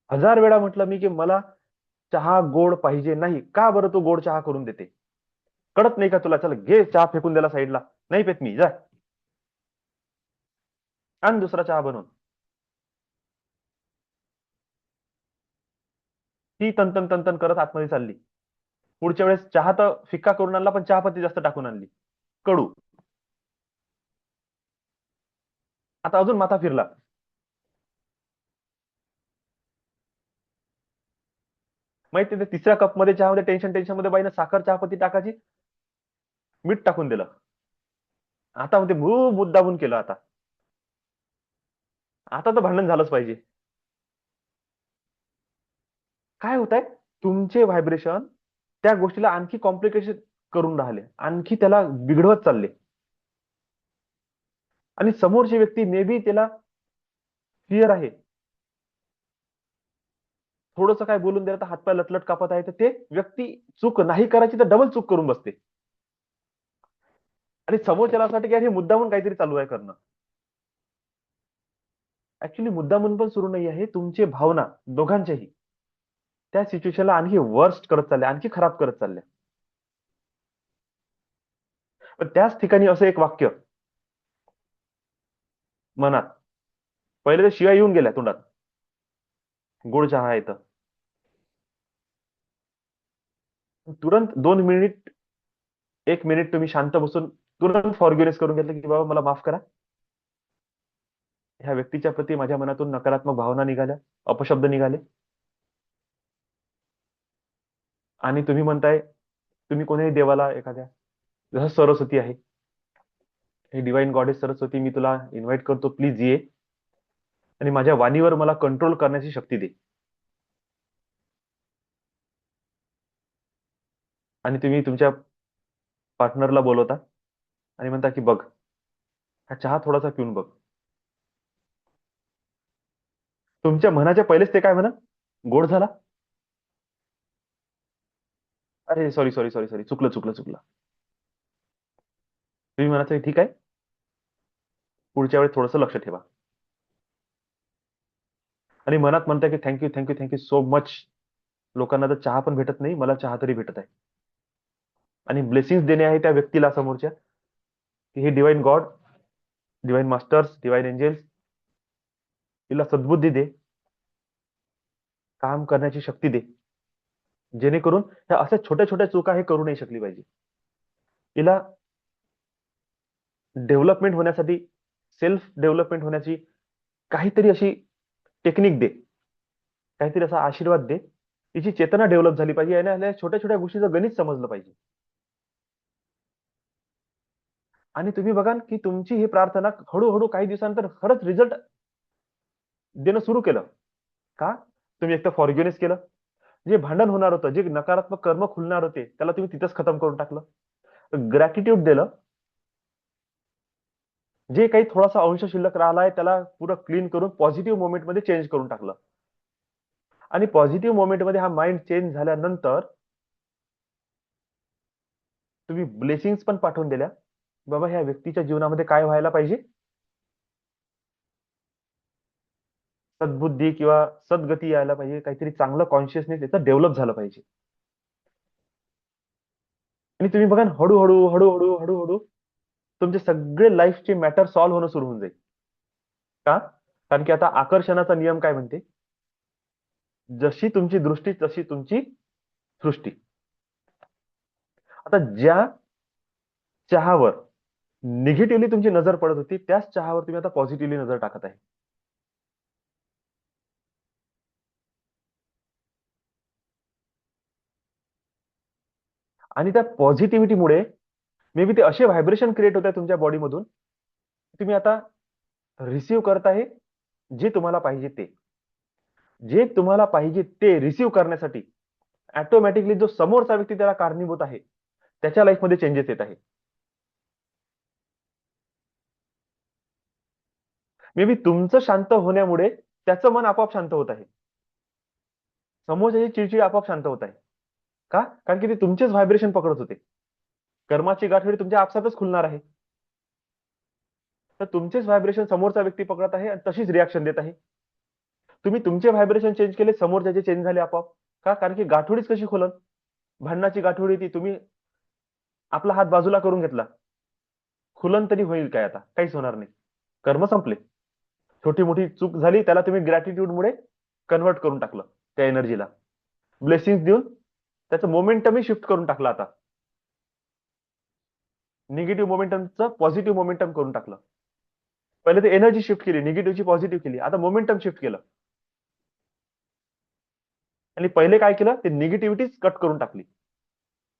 1000 वेळा म्हटलं मी की मला चहा गोड पाहिजे नाही, का बरं तो गोड चहा करून देते? कळत नाही का तुला? चल घे चहा, फेकून दिला साईडला, नाही पेत मी, जा आण दुसरा चहा बनवून. ती तंतन तंतन करत आतमध्ये चालली. पुढच्या वेळेस चहा तर फिक्का करून आणला, पण चहापत्ती जास्त टाकून आणली, कडू. आता अजून माथा फिरला. माहिती ते तिसऱ्या कप मध्ये चहामध्ये टेन्शन टेन्शन मध्ये बाईनं साखर चहापत्ती टाकायची, मीठ टाकून दिलं. आता म्हणते मुद्दामून केलं. आता आता तर भांडण झालंच पाहिजे. काय होत आहे, तुमचे व्हायब्रेशन त्या गोष्टीला आणखी कॉम्प्लिकेशन करून राहिले, आणखी त्याला बिघडवत चालले. आणि समोरची व्यक्ती मे बी त्याला फिअर आहे, थोडंसं काय बोलून दिलं तर हातपाय लटलट कापत आहे, तर ते व्यक्ती चूक नाही करायची तर डबल चूक करून बसते. आणि समोरच्याला असं वाटतं की अरे मुद्दामून काहीतरी चालू आहे करणं. ऍक्च्युली मुद्दामून पण सुरू नाही आहे, तुमचे भावना दोघांच्याही त्या सिच्युएशनला आणखी वर्स्ट करत चालल्या, आणखी खराब करत चालल्या. पण त्याच ठिकाणी असं एक वाक्य मनात, पहिले तर शिवाय येऊन गेल्या तोंडात, गोड चहा येतं. तुरंत 2 मिनिट, 1 मिनिट तुम्ही शांत बसून तुरंत फॉरगिव्हनेस करून घेतलं की बाबा मला माफ करा, ह्या व्यक्तीच्या प्रती माझ्या मनातून नकारात्मक भावना निघाल्या, अपशब्द निघाले. आणि तुम्ही म्हणताय, तुम्ही कोणीही देवाला एखाद्या, जसं सरस्वती आहे, हे डिवाइन गॉडेस सरस्वती, मी तुला इन्व्हाइट करतो, प्लीज ये आणि माझ्या वाणीवर मला कंट्रोल करण्याची शक्ती दे. आणि तुम्ही तुमच्या पार्टनरला बोलवता आणि म्हणता की बघ, हा चहा थोडासा पिऊन बघ. तुमच्या मनाच्या पहिलेच ते काय म्हणा, गोड झाला, अरे सॉरी सॉरी सॉरी सॉरी, चुकलं चुकलं चुकलं. तुम्ही म्हणायचं ठीक आहे, पुढच्या वेळेस थोडंसं लक्ष ठेवा. आणि मनात म्हणताय की thank you thank you thank you so much, लोकांना तर चहा पण भेटत नाही, मला चहा तरी भेटत आहे. आणि ब्लेसिंग्स देणे आहे त्या व्यक्तीला समोरच्या, की हे divine God, divine masters, divine angels, तिला सद्बुद्धी दे, काम करण्याची शक्ती दे, जेणेकरून ह्या अशा छोट्या छोट्या चुका हे करू नाही शकली पाहिजे. तिला डेव्हलपमेंट होण्यासाठी, सेल्फ डेव्हलपमेंट होण्याची काहीतरी अशी टेक्निक दे, काहीतरी असा आशीर्वाद दे, तिची चेतना डेव्हलप झाली पाहिजे आणि ह्या छोट्या छोट्या गोष्टीचं गणित समजलं पाहिजे. आणि तुम्ही बघाल की तुमची ही प्रार्थना हळूहळू काही दिवसानंतर खरंच रिझल्ट देणं सुरू केलं. का? तुम्ही एक तर फॉरगिव्हनेस केलं, जे भांडण होणार होतं, जे नकारात्मक कर्म खुलणार होते, त्याला तुम्ही तिथंच खतम करून टाकलं. ग्रॅटिट्यूड दिलं, जे काही थोडासा अंश शिल्लक राहिलाय त्याला पुरं क्लीन करून पॉझिटिव्ह मोमेंट मध्ये चेंज करून टाकलं. आणि पॉझिटिव्ह मोमेंट मध्ये हा माइंड चेंज झाल्यानंतर तुम्ही ब्लेसिंग्स पण पाठवून दिल्या, बाबा ह्या व्यक्तीच्या जीवनामध्ये काय व्हायला पाहिजे, सद्बुद्धी किंवा सद्गती यायला पाहिजे, काहीतरी चांगलं कॉन्शियसनेस याचं डेव्हलप झालं पाहिजे. आणि तुम्ही बघा ना, हळूहळू हळूहळू हळूहळू तुमचे सगळे लाईफचे मॅटर सॉल्व्ह होणं सुरू होऊन जाईल. का? कारण की आता आकर्षणाचा नियम काय म्हणते, जशी तुमची दृष्टी तशी तुमची सृष्टी. आता ज्या चहावर निगेटिव्हली तुमची नजर पडत होती, त्याच चहावर तुम्ही आता पॉझिटिव्हली नजर टाकत आहे. आणि त्या पॉझिटिव्हिटीमुळे मे बी ते असे व्हायब्रेशन क्रिएट होत आहे तुमच्या बॉडीमधून, तुम्ही आता रिसिव्ह करत आहे जे तुम्हाला पाहिजे ते, जे तुम्हाला पाहिजे ते रिसिव्ह करण्यासाठी ऑटोमॅटिकली जो समोरचा व्यक्ती त्याला कारणीभूत आहे, त्याच्या लाईफमध्ये चेंजेस येत आहे. मे बी तुमचं शांत होण्यामुळे त्याचं मन आपोआप शांत होत आहे, समोरच्याची चिडचिड आपोआप शांत होत आहे. का? कारण की ते तुमचेच व्हायब्रेशन पकडत होते. कर्माची गाठोडी तुमच्या आपसातच खुलणार आहे. तर तुमचेच व्हायब्रेशन समोरचा व्यक्ती पकडत आहे आणि तशीच रिॲक्शन देत आहे. तुम्ही तुमचे व्हायब्रेशन चेंज केले, समोरच्याचे चेंज झाले आपोआप. का? कारण की गाठोडीच कशी खुलन? भांडणाची गाठोडी ती तुम्ही आपला हात बाजूला करून घेतला, खुलन तरी होईल काय? आता काहीच होणार नाही. कर्म संपले. छोटी मोठी चूक झाली, त्याला तुम्ही ग्रॅटिट्यूड मुळे कन्व्हर्ट करून टाकलं, त्या एनर्जीला ब्लेसिंग देऊन त्याचं मोमेंटमही शिफ्ट करून टाकलं. आता निगेटिव्ह मोमेंटमचं पॉझिटिव्ह मोमेंटम करून टाकलं. पहिले ते एनर्जी शिफ्ट केली, निगेटिव्हची पॉझिटिव्ह केली, आता मोमेंटम शिफ्ट केलं. आणि पहिले काय केलं, ते निगेटिव्हिटीच कट करून टाकली.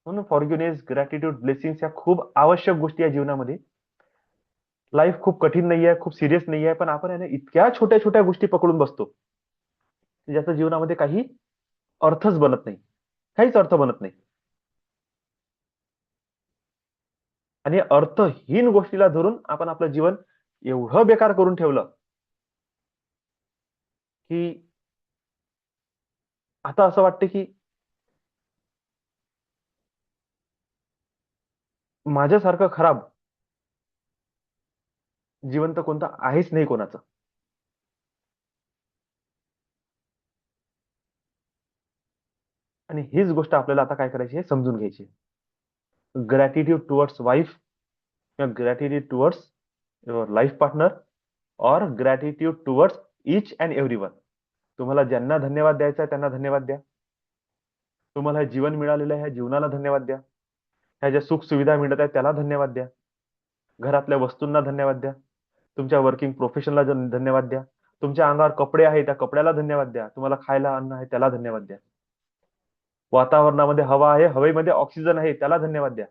म्हणून फॉरगिव्हनेस, ग्रॅटिट्यूड, ब्लेसिंग्स या खूप आवश्यक गोष्टी आहे जीवनामध्ये. लाईफ खूप कठीण नाहीये, खूप सिरियस नाहीये, पण आपण आहे ना इतक्या छोट्या छोट्या गोष्टी पकडून बसतो की ज्याचा जीवनामध्ये काही अर्थच बनत नाही, काहीच अर्थ बनत नाही. आणि अर्थहीन गोष्टीला धरून आपण आपलं जीवन एवढं बेकार करून ठेवलं की आता असं वाटतं की माझ्यासारखं खराब जिवंत कोणतं आहेच नाही कोणाचं. आणि हीच गोष्ट आपल्याला आता काय करायची आहे, समजून घ्यायची. ग्रॅटिट्यूड टुवर्ड्स वाईफ, किंवा gratitude towards your life partner, और gratitude towards each and everyone. तुम्हाला ज्यांना धन्यवाद द्यायचा आहे त्यांना धन्यवाद द्या. तुम्हाला हे जीवन मिळालेलं आहे, ह्या जीवनाला धन्यवाद द्या. ह्या ज्या सुख सुविधा मिळत आहेत त्याला धन्यवाद द्या. घरातल्या वस्तूंना धन्यवाद द्या. तुमच्या वर्किंग प्रोफेशनला धन्यवाद द्या. तुमच्या अंगावर कपडे आहे त्या कपड्याला धन्यवाद द्या. तुम्हाला खायला अन्न आहे त्याला धन्यवाद द्या. वातावरणामध्ये हवा आहे, हवेमध्ये ऑक्सिजन आहे त्याला धन्यवाद द्या.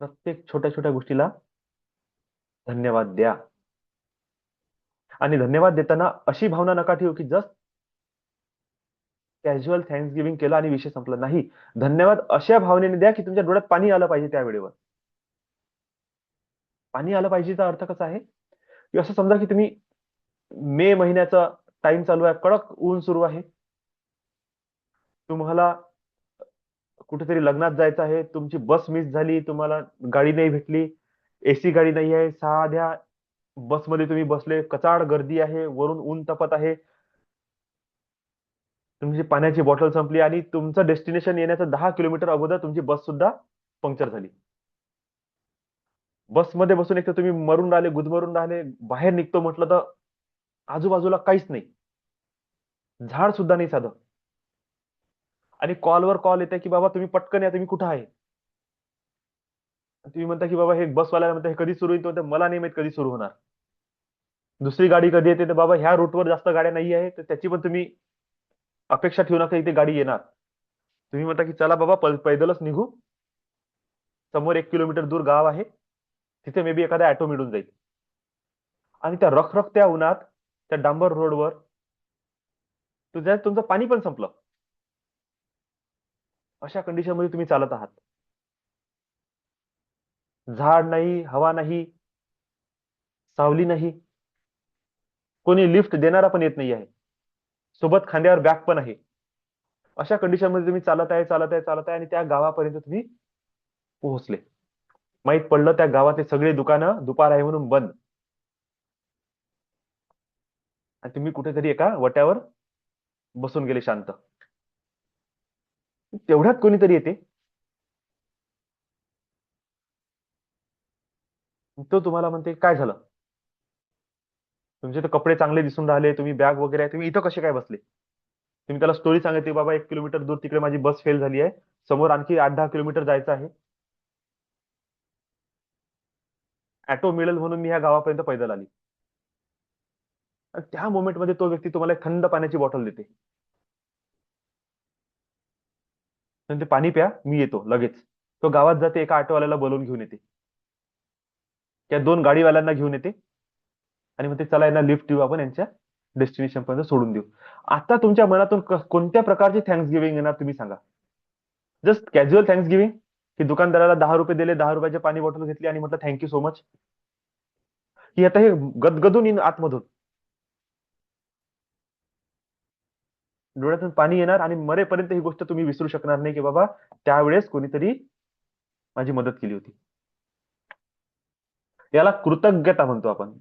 प्रत्येक छोट्या छोट्या गोष्टीला धन्यवाद द्या. आणि धन्यवाद देताना अशी भावना नका ठेवू की जस्ट कॅज्युअल थँक्स गिव्हिंग केलं आणि विषय संपला. नाही, धन्यवाद अशा भावनेने द्या की तुमच्या डोळ्यात पाणी आलं पाहिजे त्या वेळेवर. पाणी आलं पाहिजेचा अर्थ कसा आहे, की असं समजा की तुम्ही मे महिन्याचा टाइम चालू आहे, कडक ऊन सुरू आहे, तुम्हाला कुठेतरी लग्नात जायचं आहे, तुमची बस मिस झाली, तुम्हाला गाडी नाही भेटली, एसी गाडी नाही आहे, साध्या बसमध्ये तुम्ही बसले, कचाड गर्दी आहे, वरून ऊन तपत आहे, तुमची पाण्याची बॉटल संपली आणि तुमचं डेस्टिनेशन येण्याचं 10 किलोमीटर अगोदर तुमची बस सुद्धा पंक्चर झाली. बसमध्ये बसून एक तर तुम्ही मरून राहिले, गुदमरून राहिले, बाहेर निघतो म्हटलं तर आजूबाजूला काहीच नाही, झाड सुद्धा नाही साधं. आणि कॉलवर कॉल येते की बाबा तुम्ही पटकन या, तुम्ही कुठं आहे? तुम्ही म्हणता की बाबा हे बसवाल्याला म्हणता हे कधी सुरू होईल, तो म्हणतो, मला नाही माहित कधी सुरू होणार. दुसरी गाडी कधी येते, तर बाबा ह्या रूटवर जास्त गाड्या नाही आहे, तर त्याची पण तुम्ही अपेक्षा ठेवू नका इथे गाडी येणार. तुम्ही म्हणता की चला बाबा पैदलच निघू, समोर 1 किलोमीटर दूर गाव आहे, तिथे मे बी एखादा ऑटो मिळून जाईल. आणि त्या रखरखत्या उन्हात, त्या डांबर रोडवर तुझ्या तुमचं पाणी पण संपलं, अशा कंडिशन मध्ये तुम्ही चालत आहात. झाड नाही, हवा नाही, सावली नाही, कोणी लिफ्ट देणारा पण येत नाही आहे, सोबत खांद्यावर बॅग पण आहे. अशा कंडिशन मध्ये तुम्ही चालत आहे, चालत आहे, चालत आहे, आणि त्या गावापर्यंत तुम्ही पोहोचले. माहित पडलं त्या गावातले सगळे दुकानं दुपार आहे म्हणून बंद, आणि तुम्ही कुठेतरी एका वट्यावर बसून गेले शांत. तेवढ्यात कोणीतरी येते, तो तुम्हाला म्हणते काय झालं, तुमचे तर कपडे चांगले दिसून राहिले, तुम्ही बॅग वगैरे आहे, तुम्ही इथं कसे काय बसले? तुम्ही त्याला स्टोरी सांगितली, बाबा 1 किलोमीटर दूर तिकडे माझी बस फेल झाली आहे, समोर आणखी 8-10 किलोमीटर जायचं आहे, ऑटो मिळेल म्हणून मी ह्या गावापर्यंत पैदल आली. आणि त्या मोमेंटमध्ये तो व्यक्ती तुम्हाला एक थंड पाण्याची बॉटल देते, म्हणजे पाणी प्या, मी येतो लगेच. तो गावात जाते, एका ऑटोवाल्याला बोलवून घेऊन येते, त्या 2 गाडीवाल्यांना घेऊन येते, आणि मग ते चला यांना लिफ्ट देऊ, आपण यांच्या डेस्टिनेशन पर्यंत सोडून देऊ. आता तुमच्या मनातून कोणत्या प्रकारची थँक्स गिव्हिंग येणार तुम्ही सांगा? जस्ट कॅज्युअल थँक्स गिव्हिंग, की दुकानदाराला 10 रुपये दिले, 10 रुपयाची पाणी बॉटल घेतली आणि म्हटलं थँक्यू सो मच, की आता हे गदगदून येईन आतमधून, डोळ्यातून पाणी येणार, आणि मरेपर्यंत ही गोष्ट तुम्ही विसरू शकणार नाही की बाबा त्यावेळेस कोणीतरी माझी मदत केली होती. याला कृतज्ञता म्हणतो आपण.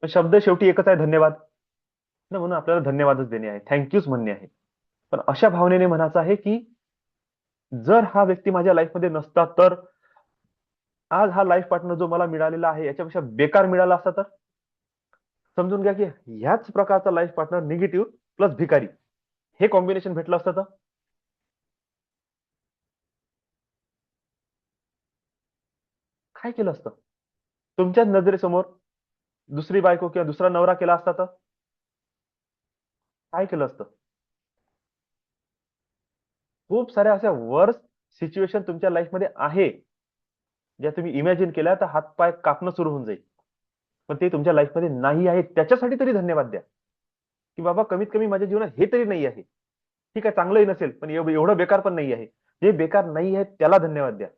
शब्द शेवटी एकच आहे, धन्यवाद. ना, म्हणून आपल्याला धन्यवादच देणे आहे, थँक्यूच म्हणणे आहे. पण अशा भावनेने म्हणायचं आहे की जर हा व्यक्ती माझ्या लाईफमध्ये नसता तर आज हा लाईफ पार्टनर जो मला मिळालेला आहे याच्यापेक्षा बेकार मिळाला असता तर समजून घ्या की ह्याच प्रकारचा लाईफ पार्टनर निगेटिव्ह प्लस भिकारी हे कॉम्बिनेशन भेटलं असतं तर काय केलं असतं? तुमच्याच नजरेसमोर दुसरी बायको किंवा दुसरा नवरा केला असता तर काय केलं असतं? खूप साऱ्या अशा वर्स सिच्युएशन तुमच्या लाईफमध्ये आहे, ज्या तुम्ही इमॅजिन केल्या तर हातपाय कापणं सुरू होऊन जाईल. पण ते तुमच्या लाईफमध्ये नाही आहे त्याच्यासाठी तरी धन्यवाद द्या, की बाबा कमीत कमी माझ्या जीवनात हे तरी नाही आहे. ठीक आहे, चांगलंही नसेल, पण एवढं बेकार पण नाही आहे. जे बेकार नाही आहे त्याला धन्यवाद द्या.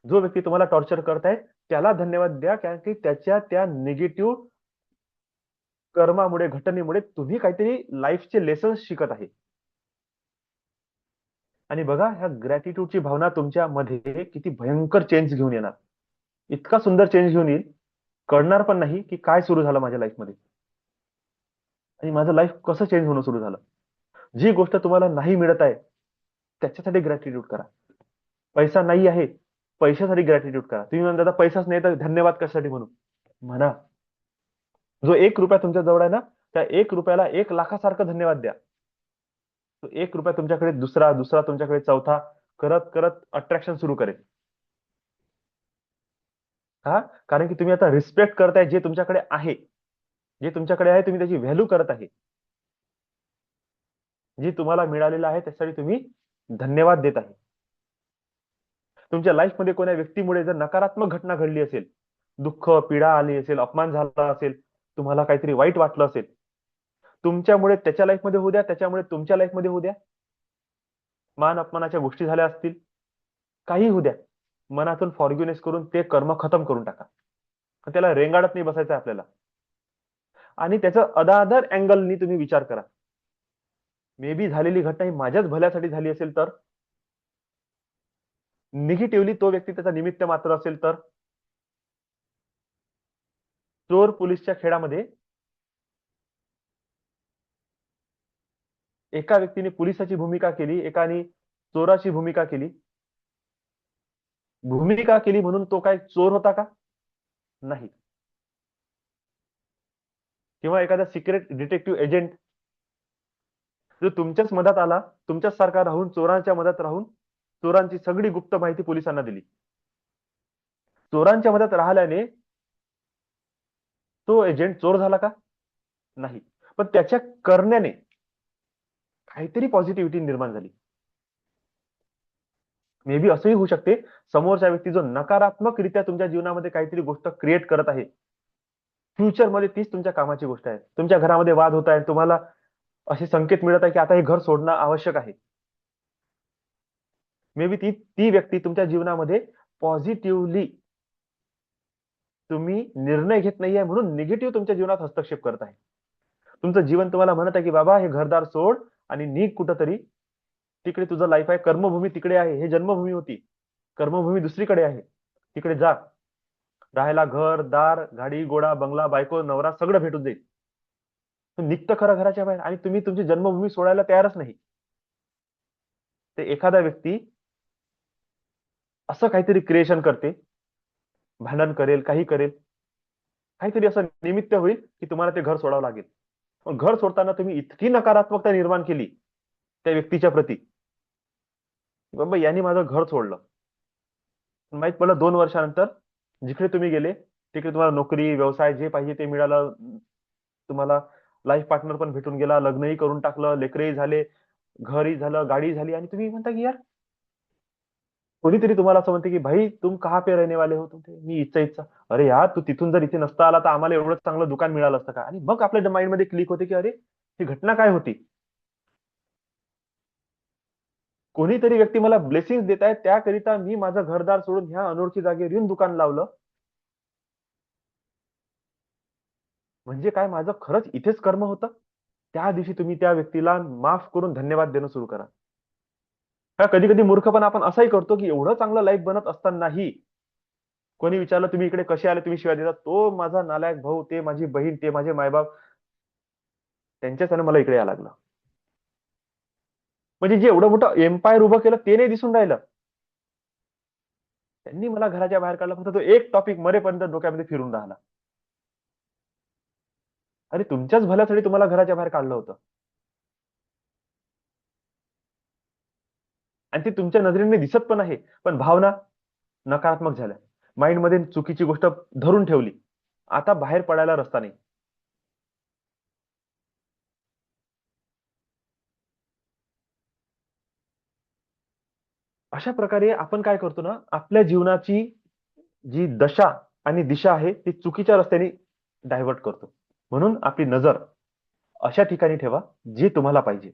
जो व्यक्ती तुम्हाला टॉर्चर करताय त्याला धन्यवाद द्या, कारण की त्याच्या त्या निगेटिव्ह कर्मामुळे, घटनेमुळे तुम्ही काहीतरी लाईफचे लेसन्स शिकत आहे. आणि बघा ह्या ग्रॅटिट्यूडची भावना तुमच्यामध्ये किती भयंकर चेंज घेऊन येणार. इतका सुंदर चेंज घेऊन येईल, कळणार पण नाही की काय सुरू झालं माझ्या लाईफमध्ये आणि माझं लाईफ कसं चेंज होणं सुरू झालं. जी गोष्ट तुम्हाला नाही मिळत आहे त्याच्यासाठी ग्रॅटिट्यूड करा. पैसा नाही आहे, पैशासाठी ग्रॅटिट्यूड करा. तुम्ही म्हणता दादा पैसाच नाही तर धन्यवाद कशासाठी म्हणू? म्हणा. जो 1 रुपया तुमच्या जवळ आहे ना, त्या 1 रुपयाला 1 लाखासारखं धन्यवाद द्या. तो 1 रुपया तुमच्याकडे दुसरा, दुसरा तुमच्याकडे चौथा करत करत अट्रॅक्शन सुरू करेल. का? कारण की तुम्ही आता रिस्पेक्ट करताय जे तुमच्याकडे आहे. जे तुमच्याकडे आहे तुम्ही त्याची व्हॅल्यू करत आहे. जे तुम्हाला मिळालेलं आहे त्यासाठी तुम्ही धन्यवाद देत आहे. तुमच्या लाईफमध्ये कोणा व्यक्तीमुळे जर नकारात्मक घटना घडली असेल, दुःख, पीडा आली असेल, अपमान झाला असेल, तुम्हाला काहीतरी वाईट वाटलं असेल, तुमच्यामुळे त्याच्या लाईफमध्ये होऊ द्या, त्याच्यामुळे तुमच्या लाईफमध्ये होऊ द्या, मान अपमानाच्या गोष्टी झाल्या असतील, काही होऊ द्या. मनातून फॉरगिव्हनेस करून ते कर्म खतम करून टाका. त्याला रेंगाळत नाही बसायचं आपल्याला. आणि त्याचं अदादर अँगलनी तुम्ही विचार करा. मे बी झालेली घटना ही माझ्याच भल्यासाठी झाली असेल तर निगेटिव्हली तो व्यक्ती त्याचा निमित्त मात्र असेल तर चोर पोलीसच्या खेळामध्ये एका व्यक्तीने पोलिसाची भूमिका केली, एकाने चोराची भूमिका केली. भूमिका केली म्हणून तो काय चोर होता का? नाही. किंवा एखादा सिक्रेट डिटेक्टिव्ह एजंट जो तुमच्याच मदत आला, तुमच्याच सारखा राहून चोरांच्या मदत राहून चोरांची सगळी गुप्त माहिती पोलिसांना दिली. चोरांच्या मदत राहिल्याने तो एजंट चोर झाला का? नाही. पण त्याच्या करण्याने काहीतरी पॉझिटिव्हिटी निर्माण झाली. मे बी असंही होऊ शकते, समोरचा व्यक्ती जो नकारात्मकरित्या तुमच्या जीवनामध्ये काहीतरी गोष्ट क्रिएट करत आहे, फ्युचरमध्ये तीच तुमच्या कामाची गोष्ट आहे. तुमच्या घरामध्ये वाद होत आहे, तुम्हाला असे संकेत मिळत आहे की आता हे घर सोडणं आवश्यक आहे. मे बी ती ती व्यक्ती तुमच्या जीवनामध्ये पॉझिटिव्हली तुम्ही निर्णय घेत नाहीये म्हणून निगेटिव्ह तुमच्या जीवनात हस्तक्षेप करत आहे. तुमचं जीवन तुम्हाला म्हणत आहे की बाबा हे घरदार सोड आणि निघ कुठंतरी. तिकडे तुझं लाईफ आहे, कर्मभूमी तिकडे आहे. हे जन्मभूमी होती, कर्मभूमी दुसरीकडे आहे. तिकडे जा. राहायला घर दार, गाडी घोडा, बंगला, बायको, नवरा सगळं भेटून जाईल. तो निघतं खरं घराच्या बाहेर आणि तुम्ही तुमची जन्मभूमी सोडायला तयारच नाही. ते एखादा व्यक्ती असं काहीतरी क्रिएशन करते, भांडण करेल, काही करेल, काहीतरी असं निमित्त होईल की तुम्हाला ते घर सोडावं लागेल. पण घर सोडताना तुम्ही इतकी नकारात्मकता निर्माण केली त्या व्यक्तीच्या प्रती, बाबा यांनी माझं घर सोडलं. माहित पडलं 2 वर्षानंतर जिकडे तुम्ही गेले तिकडे तुम्हाला नोकरी, व्यवसाय जे पाहिजे ते मिळालं. तुम्हाला लाईफ पार्टनर पण भेटून गेला, लग्नही करून टाकलं, लेकरही झाले, घरही झालं, गाडी झाली आणि तुम्ही म्हणता की यार कोणीतरी तुम्हाला असं म्हणते की भाई तुम कहाँ पे रहने वाले हो? तुमचे मी इथचा इथचा. अरे यार तू तिथून जर इथे नसता आला तर आम्हाला एवढं चांगलं दुकान मिळालं असतं का? आणि मग आपल्या माइंडमध्ये क्लिक होते की अरे ही घटना काय होती? कोणीतरी व्यक्ती मला ब्लेसिंग देत आहे त्याकरिता मी माझं घरदार सोडून ह्या अनोळखी जागेवर येऊन दुकान लावलं. म्हणजे काय माझं खरंच इथेच कर्म होतं? त्या दिवशी तुम्ही त्या व्यक्तीला माफ करून धन्यवाद देणं सुरू करा. का कधी-कधी मूर्खपणा आपण असाही करतो, की एवढं चांगलं लाईफ बनत असतानाही कोणी विचारलं, "तुम्ही इकडे कसे आले?" तुम्ही शिव्या देतात. "तो माझा नालायक भाऊ, ते माझी बहीण, ते माझे मायबाप." त्यांच्याच मला इकडे यायला लागलं. म्हणजे जे एवढं मोठं एम्पायर उभं केलं ते नाही दिसून राहिलं. त्यांनी मला घराच्या बाहेर काढलं, फक्त तो एक टॉपिक मरेपर्यंत डोक्यामध्ये फिरून राहिला. अरे तुमच्याच भल्यासाठी तुम्हाला घराच्या बाहेर काढलं होतं, आणि ते तुमच्या नजरेने दिसत पण आहे, पण भावना नकारात्मक झाल्या. माइंडमध्ये चुकीची गोष्ट धरून ठेवली. आता बाहेर पडायला रस्ता नाही. अशा प्रकारे आपण काय करतो ना, आपल्या जीवनाची जी दशा आणि दिशा आहे ती चुकीच्या रस्त्याने डायव्हर्ट करतो. म्हणून आपली नजर अशा ठिकाणी ठेवा जे तुम्हाला पाहिजे.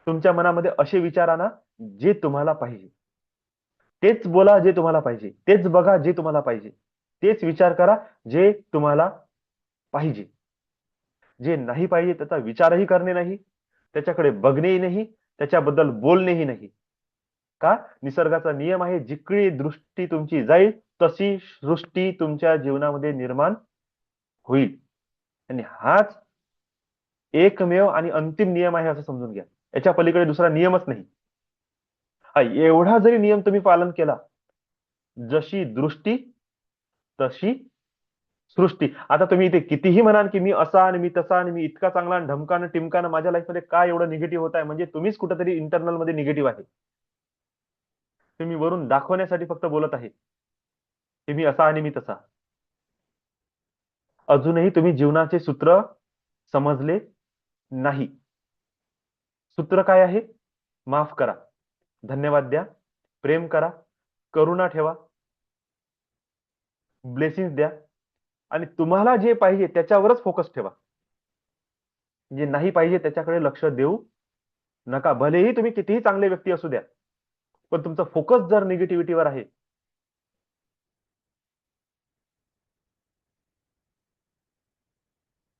तुमच्या मनामध्ये असे विचार आणा जे तुम्हाला पाहिजे. तेच बोला जे तुम्हाला पाहिजे. तेच बघा जे तुम्हाला पाहिजे. तेच विचार करा जे तुम्हाला पाहिजे. जे नाही पाहिजे त्याचा विचारही करणे नाही, त्याच्याकडे बघणेही नाही, त्याच्याबद्दल बोलणेही नाही. का? निसर्गाचा नियम आहे, जिकडे दृष्टी तुमची जाईल तशी सृष्टी तुमच्या जीवनामध्ये निर्माण होईल. आणि हाच एकमेव आणि अंतिम नियम आहे असं समजून घ्या. याच्या पलीकडे दुसरा नियमच नाही. हा एवढा जरी नियम तुम्ही पालन केला, जशी दृष्टी तशी सृष्टी. आता तुम्ही इथे कितीही म्हणाल की मी असा आणि मी तसा आणि मी इतका चांगला आणि ढमकानं टिमकानं माझ्या लाईफमध्ये काय एवढं निगेटिव्ह होत आहे, म्हणजे तुम्हीच कुठेतरी इंटरनल मध्ये निगेटिव्ह आहे. तुम्ही वरून दाखवण्यासाठी फक्त बोलत आहे की मी असा आणि मी तसा. अजूनही तुम्ही जीवनाचे सूत्र समजले नाही. सूत्र काय आहे? माफ करा, धन्यवाद द्या, प्रेम करा, करुणा ठेवा, ब्लेसिंग द्या, आणि तुम्हाला जे पाहिजे त्याच्यावरच फोकस ठेवा. जे नाही पाहिजे त्याच्याकडे लक्ष देऊ नका. भलेही तुम्ही कितीही चांगले व्यक्ती असू द्या, पण तुमचा फोकस जर निगेटिव्हिटीवर आहे,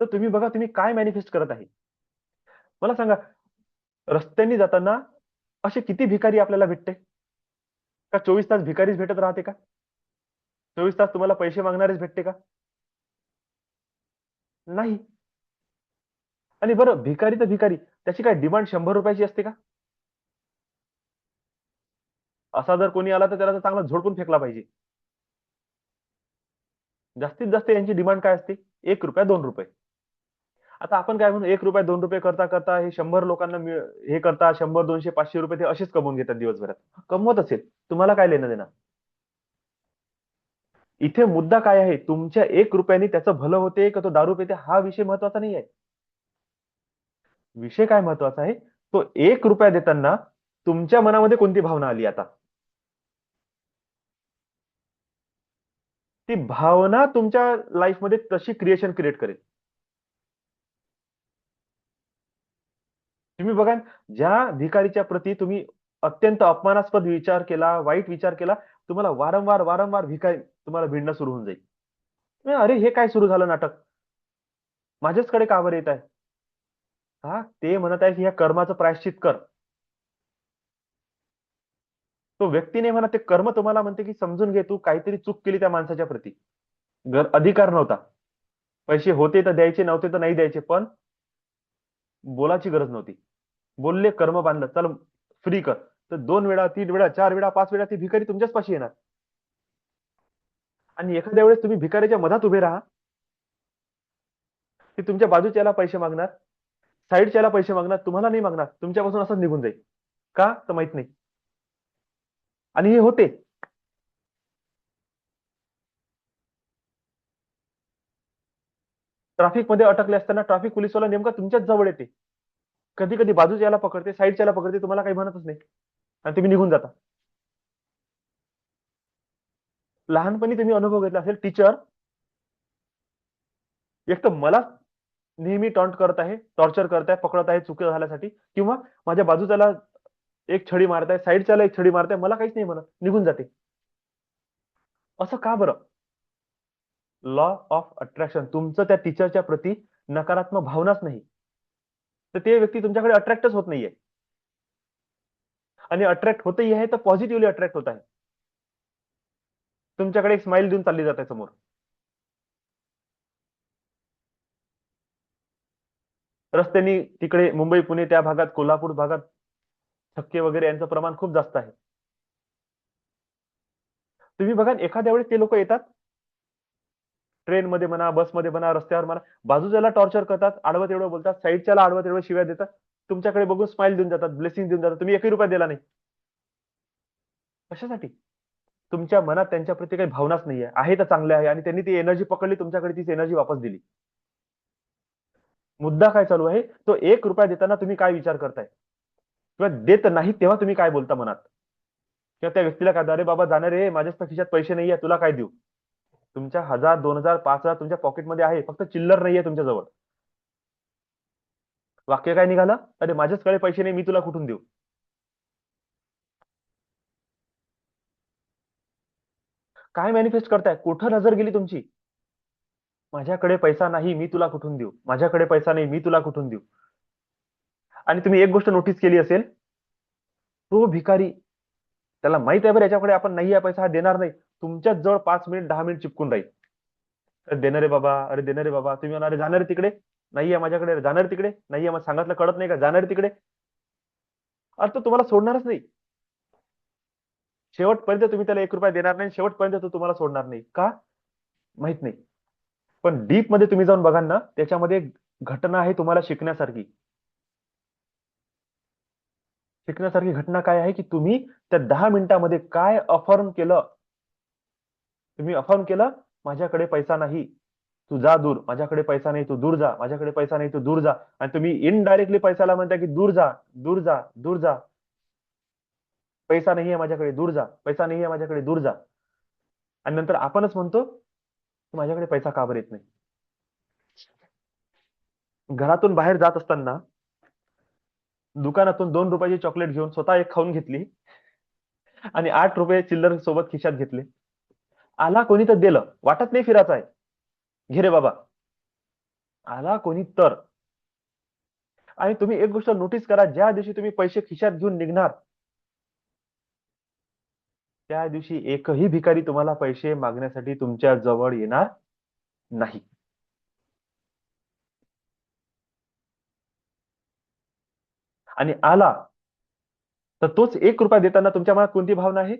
तर तुम्ही बघा तुम्ही काय मॅनिफेस्ट करत आहे. मला सांगा, रस्त्याने जाताना असे किती भिकारी आपल्याला भेटते? का 24 तास भिकारीच भेटत राहते का? 24 तास तुम्हाला पैसे मागणारेच भेटते का? नाही. आणि बरं, भिकारी तर भिकारी, त्याची काय डिमांड 100 रुपयाची असते का? असा जर कोणी आला तर त्याला तर चांगला झोडपून फेकला पाहिजे. जास्तीत जास्त यांची डिमांड काय असते? 1 रुपया, 2 रुपये. आता आपण काय म्हणू, 1 रुपया 2 रुपये करता करता हे 100 लोकांना हे करता, 100, 200, 500 रुपये ते असेच कमवून घेतात दिवसभरात. कमवत असेल, तुम्हाला काय लेणं देणं? इथे मुद्दा काय आहे? तुमच्या 1 रुपयाने त्याचं भलं होते का तो दारू पिते, हा विषय महत्वाचा नाही आहे. विषय काय महत्वाचा आहे? तो 1 रुपया देताना तुमच्या मनामध्ये कोणती भावना आली? आता ती भावना तुमच्या लाईफमध्ये तशी क्रिएशन क्रिएट करेल. तुम्ही बघा, ज्या भिकारीच्या प्रती तुम्ही अत्यंत अपमानास्पद विचार केला, वाईट विचार केला, तुम्हाला वारंवार वारंवार भिकारी तुम्हाला भिडणं सुरू होऊन जाईल. अरे हे काय सुरू झालं नाटक? माझ्याचकडे का बरं येत आहे? हा, ते म्हणत आहे की या कर्माचं प्रायश्चित कर. तो व्यक्ती नाही म्हणत, ते कर्म तुम्हाला म्हणते की समजून घे, तू काहीतरी चूक केली त्या माणसाच्या प्रती. अधिकार नव्हता. पैसे होते तर द्यायचे, नव्हते तर नाही द्यायचे, पण बोलाची गरज नव्हती. बोलले, कर्म बांधलं, चल फ्री कर. तर 2 वेळा, 3 वेळा, 4 वेळा, 5 वेळा ती भिकारी तुमच्याच पाशी येणार. आणि एखाद्या वेळेस तुम्ही भिकारीच्या मधात उभे राहा, ती तुमच्या बाजूच्याला पैसे मागणार, साईडच्याला पैसे मागणार, तुम्हाला नाही मागणार, तुमच्यापासून असंच निघून जाईल. का तर माहित नाही. आणि हे होते. ट्रॅफिक मध्ये अटकले असताना ट्रॅफिक पोलिसवाला नेमका तुमच्याच जवळ येते. कधी कधी बाजूच्याला पकडते, साईडच्याला पकडते, तुम्हाला काही म्हणतच नाही, आणि तुम्ही निघून जाता. लहानपणी तुम्ही अनुभव घेतला असेल, टीचर एक तर मला नेहमी टॉन्ट करत आहे, टॉर्चर करत आहे, पकडत आहे चुकी झाल्यासाठी, किंवा माझ्या बाजूच्याला एक छडी मारत आहे, साईडच्याला एक छडी मारत आहे, मला काहीच नाही म्हणत, निघून जाते. असं का बरं? Law of attraction. तुमचं त्या टीचरच्या प्रती नकारात्मक भावनाच नाही, तर ते व्यक्ती तुमच्याकडे अट्रॅक्टच होत नाहीये. आणि अट्रॅक्ट होतही आहे तर पॉझिटिव्हली अट्रॅक्ट होत आहे. तुमच्याकडे एक स्माइल देऊन चालली जात आहे समोर. रस्त्यांनी तिकडे मुंबई पुणे त्या भागात, कोल्हापूर भागात थक्के वगैरे यांचं प्रमाण खूप जास्त आहे. तुम्ही बघा एखाद्या वेळेस ते लोक येतात ट्रेनमध्ये म्हणा, बसमध्ये म्हणा, रस्त्यावर म्हणा, बाजूच्याला टॉर्चर करतात, आडवं तेवढं बोलतात, साईडच्याला आडवं तेवढं शिव्या देतात, तुमच्याकडे बघून स्माइल देऊन जातात, ब्लेसिंग देऊन जातात, तुम्ही 1 रुपया दिला नाही. कशासाठी? तुमच्या मनात त्यांच्या प्रती काही भावनाच नाहीये. आहे तर चांगले आहे आणि त्यांनी ती एनर्जी पकडली, तुमच्याकडे तीच एनर्जी वापस दिली. मुद्दा काय चालू आहे? तो 1 रुपया देताना तुम्ही काय विचार करताय किंवा देत नाही तेव्हा तुम्ही काय बोलता मनात, किंवा त्या व्यक्तीला काय, अरे बाबा जाणार रे, माझ्या खिशात पैसे नाहीये, तुला काय देऊ? तुमच्या 1000, 2000, 5000 तुमच्या पॉकेटमध्ये आहे, फक्त चिल्लर नाहीये तुमच्याजवळ. वाक्य काय निघालं? अरे माझ्याचकडे पैसे नाही, मी तुला कुठून देऊ? काय मॅनिफेस्ट करताय? कुठं नजर गेली तुमची? माझ्याकडे पैसा नाही, मी तुला कुठून देऊ? माझ्याकडे पैसा नाही, मी तुला कुठून देऊ? आणि तुम्ही एक गोष्ट नोटीस केली असेल, तो भिकारी, त्याला माहित आहे बरं याच्याकडे आपण नाही आहे पैसा, हा देणार नाही, तुमच्याच जवळ 5 मिनिट 10 मिनिट चिपकून राहील. अरे देणार रे बाबा, अरे देणार रे बाबा, तुम्ही म्हणा, अरे जाणार तिकडे, नाहीये माझ्याकडे, जाणार तिकडे, नाहीये, मग सांगितलं कळत नाही का, जाणार तिकडे. अरे तो तुम्हाला सोडणारच नाही. शेवटपर्यंत तुम्ही त्याला 1 रुपया देणार नाही, शेवटपर्यंत तो तुम्हाला सोडणार नाही. का? माहित नाही. पण डीप मध्ये तुम्ही जाऊन बघाल ना, त्याच्यामध्ये घटना आहे तुम्हाला शिकण्यासारखी. शिकण्यासारखी घटना काय आहे की तुम्ही त्या 10 मिनिटामध्ये काय अफर्म केलं. तुम्ही अफर्म केलं, माझ्याकडे पैसा नाही, तू जा दूर, माझ्याकडे पैसा नाही, तू दूर जा, माझ्याकडे पैसा नाही, तू दूर जा. आणि तुम्ही इनडायरेक्टली पैशाला म्हणता की दूर जा, दूर जा, दूर जा, पैसा नाहीये माझ्याकडे, दूर जा, पैसा नाहीये माझ्याकडे, दूर जा. आणि नंतर आपणच म्हणतो माझ्याकडे पैसा का बरं येत नाही. घरातून बाहेर जात असताना दुकानातून 2 रुपयाची चॉकलेट घेऊन स्वतः एक खाऊन घेतली आणि 8 रुपये चिल्लर सोबत खिशात घेतले. आला कोणी तर दिलं, वाटत नाही फिरायचं आहे, घे रे बाबा. आला कोणी तर. आणि तुम्ही एक गोष्ट नोटीस करा, ज्या दिवशी तुम्ही पैसे खिशात घेऊन निघणार, त्या दिवशी एकही भिकारी तुम्हाला पैसे मागण्यासाठी तुमच्या जवळ येणार नाही. आणि आला तर तोच 1 रुपया देताना तुमच्या मनात कोणती भावना आहे?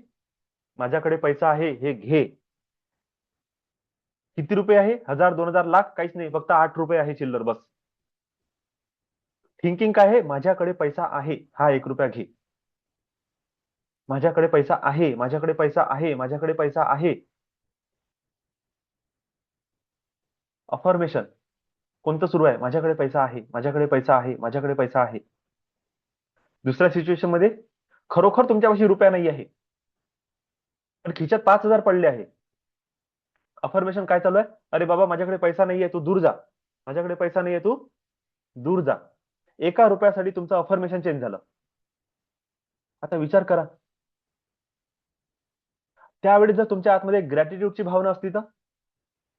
माझ्याकडे पैसा आहे, हे घे. किती रुपये आहे? 1000, 2000, लाख? काहीच नाही, फक्त 8 रुपये आहे चिल्लर, बस. थिंकिंग काय आहे? माझ्याकडे पैसा आहे, हा 1 रुपया घे. माझ्याकडे पैसा आहे, माझ्याकडे पैसा आहे, माझ्याकडे पैसा आहे. अफर्मेशन कोणतं सुरू आहे? माझ्याकडे पैसा आहे, माझ्याकडे पैसा आहे, माझ्याकडे पैसा आहे. दुसऱ्या सिच्युएशन मध्ये खरोखर तुमच्यापाशी रुपया नाही आहे, पण खिशात 5000 पडले आहे. अफर्मेशन काय चालू आहे? अरे बाबा माझ्याकडे पैसा नाहीये, तू दूर जा, माझ्याकडे पैसा नाहीये, तू दूर जा. 1 रुपयासाठी तुमचं अफर्मेशन चेंज झालं. आता विचार करा, त्यावेळी जर तुमच्या आतमध्ये ग्रॅटिट्यूडची भावना असती तर,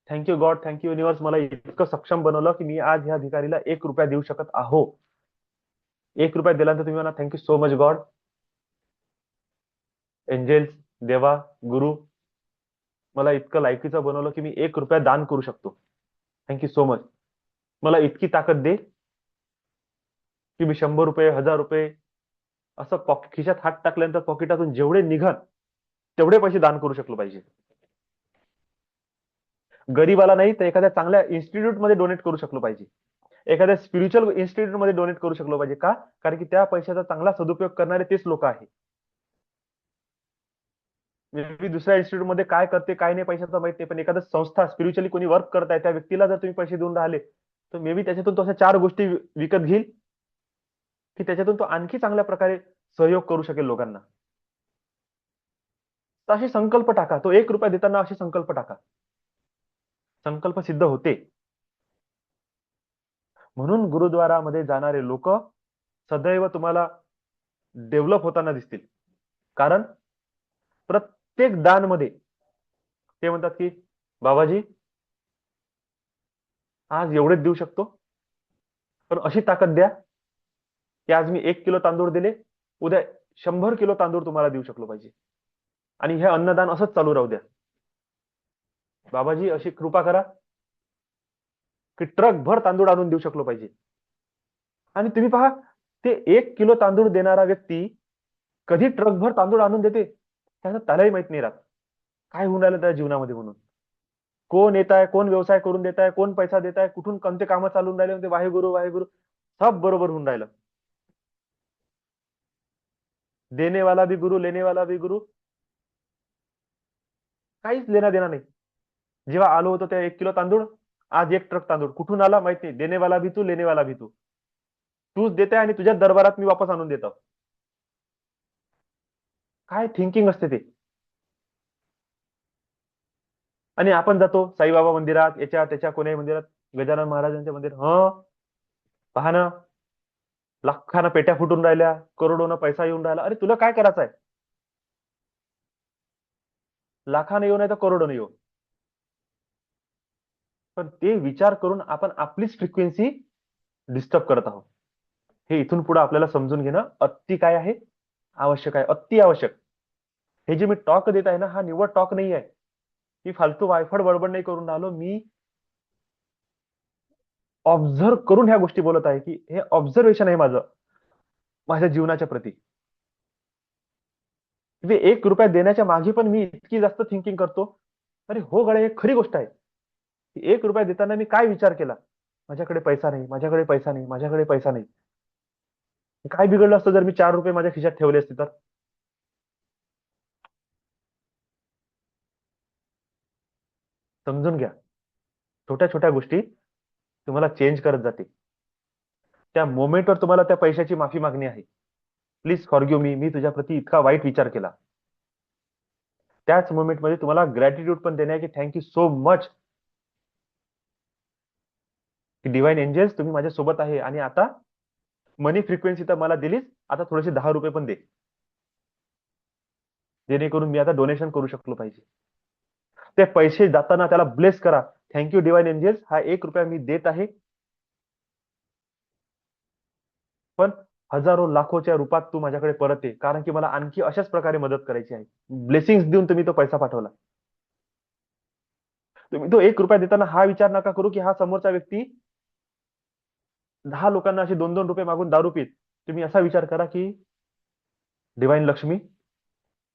थँक्यू गॉड, थँक्यू युनिव्हर्स, मला इतकं सक्षम बनवलं की मी आज ह्या भिकारीला 1 रुपया देऊ शकत आहो. 1 रुपया दिल्यानंतर तुम्ही म्हणा thank you so much God, angels, देवा, गुरु, मला इतकं लायकीचं बनवलं की मी 1 रुपया दान करू शकतो. Thank you so much. मला इतकी ताकद दे की मी 100 रुपये, 1000 रुपये असं खिशात हात टाकल्यानंतर पॉकेटातून जेवढे निघन तेवढे पैसे दान करू शकलो पाहिजे. गरीबाला नाही तर एखाद्या चांगल्या इन्स्टिट्यूट मध्ये डोनेट करू शकलो पाहिजे, एखाद्या स्पिरिच्युअल इन्स्टिट्यूट मध्ये डोनेट करू शकलो पाहिजे. का? कारण की त्या पैशाचा चांगला सदुपयोग करणारे तेच लोक आहेत. मे बी दुसऱ्या इन्स्टिट्यूट मध्ये काय करते काय नाही पैशाचा माहित नाही, पण एखाद्या संस्था स्पिरिच्युअली कोणी वर्क करताय त्या व्यक्तीला जर तुम्ही पैसे देऊन राहिले, तर मे बी त्याच्यातून तो अशा 4 गोष्टी विकत घेईल की त्याच्यातून तो आणखी चांगल्या प्रकारे सहयोग करू शकेल लोकांना. तर असे संकल्प टाका, तो 1 रुपया देताना असे संकल्प टाका, संकल्प सिद्ध होते. म्हणून गुरुद्वारामध्ये जाणारे लोक सदैव तुम्हाला डेव्हलप होताना दिसतील. कारण प्रत्येक दान मध्ये ते म्हणतात की बाबाजी आज एवढेच देऊ शकतो, पण अशी ताकद द्या की आज मी 1 किलो तांदूळ दिले, उद्या 100 किलो तांदूळ तुम्हाला देऊ शकलो पाहिजे, आणि हे अन्नदान असंच चालू राहू द्या. बाबाजी अशी कृपा करा की ट्रक भर तांदूळ आणून देऊ शकलो पाहिजे. आणि तुम्ही पहा, ते 1 किलो तांदूळ देणारा व्यक्ती कधी ट्रकभर तांदूळ आणून देते त्याचं त्यालाही माहित नाही राहत काय होऊन राहिलं त्या जीवनामध्ये म्हणून. कोण येत आहे, कोण व्यवसाय करून देत आहे, कोण पैसा देत आहे, कुठून कोणते कामं चालून राहिले, म्हणजे वाहेगुरु वाहेगुरु, सब बरोबर होऊन राहिलं. देने वाला भी गुरु, लेने वाला भी गुरु, काहीच लेना देना नाही. जेव्हा आलो होतो त्या 1 किलो तांदूळ, आज 1 ट्रक तांदूळ कुठून आला माहित नाही. देने वाला भी तू, लेने वाला भी तू. तूच देते आणि तुझ्या दरबारात मी वापस आणून देतो. काय थिंकिंग असते ते. आणि आपण जातो साईबाबा मंदिरात, याच्या त्याच्या कोण्याही मंदिरात, गजानन महाराजांच्या मंदिर, पहा ना, लाखानं पेट्या फुटून राहिल्या, करोडोनं पैसा येऊन राहिला. अरे तुला काय करायचं आहे? लाखानं येऊ नाही तर करोडोनं येऊ, पण ते विचार करून आपण आपलीच फ्रिक्वेन्सी डिस्टर्ब करत आहोत. हे इथून पुढे आपल्याला समजून घेणं अति काय आहे, आवश्यक आहे, अति आवश्यक. हे जे मी टॉक देत आहे ना, हा निव्वळ टॉक नाही आहे. मी फालतू वायफळ बडबड नाही करून राहिलो. मी ऑब्झर्व करून ह्या गोष्टी बोलत आहे, की हे ऑब्झर्वेशन आहे माझं माझ्या जीवनाच्या प्रती. 1 रुपया देण्याच्या मागे पण मी इतकी जास्त थिंकिंग करतो. अरे हो गड्या, एक खरी गोष्ट आहे. 1 रुपया देताना मी काय विचार केला, माझ्याकडे पैसा नाही, माझ्याकडे पैसा नाही, माझ्याकडे पैसा नाही. काय बिघडलं असतं जर मी 4 रुपये माझ्या खिशात ठेवले असते तर. समजून घ्या, छोट्या छोट्या गोष्टी तुम्हाला चेंज करत जाते. त्या मोमेंटवर तुम्हाला त्या पैशाची माफी मागणी आहे. प्लीज फॉरगिव्ह मी, मी तुझ्या प्रती इतका वाईट विचार केला. त्याच मोमेंटमध्ये तुम्हाला ग्रॅटिट्यूड पण देणे आहे, की थँक्यू सो मच, की डिवाइन एंजल्स तुम्ही माझ्या सोबत आहे. आणि आता मनी फ्रिक्वेन्सी तर मला दिलीच, आता थोडेसे 10 रुपये पण दे, जेणेकरून मी आता डोनेशन करू शकलो पाहिजे. ते पैसे जाताना त्याला ब्लेस करा. थँक्यू डिवाइन एंजल्स, हा 1 रुपया मी देत आहे, पण हजारो लाखोच्या रूपात तू माझ्याकडे परत ये, कारण की मला आणखी अशाच प्रकारे मदत करायची आहे. ब्लेसिंग्स देऊन तुम्ही तो पैसा पाठवला. तुम्ही तो 1 रुपया देताना हा विचार नका करू, की हा समोरचा व्यक्ती 10 लोकांना असे 2-2 रुपये मागून दारू पित. तुम्ही असा विचार करा, की डिवाइन लक्ष्मी,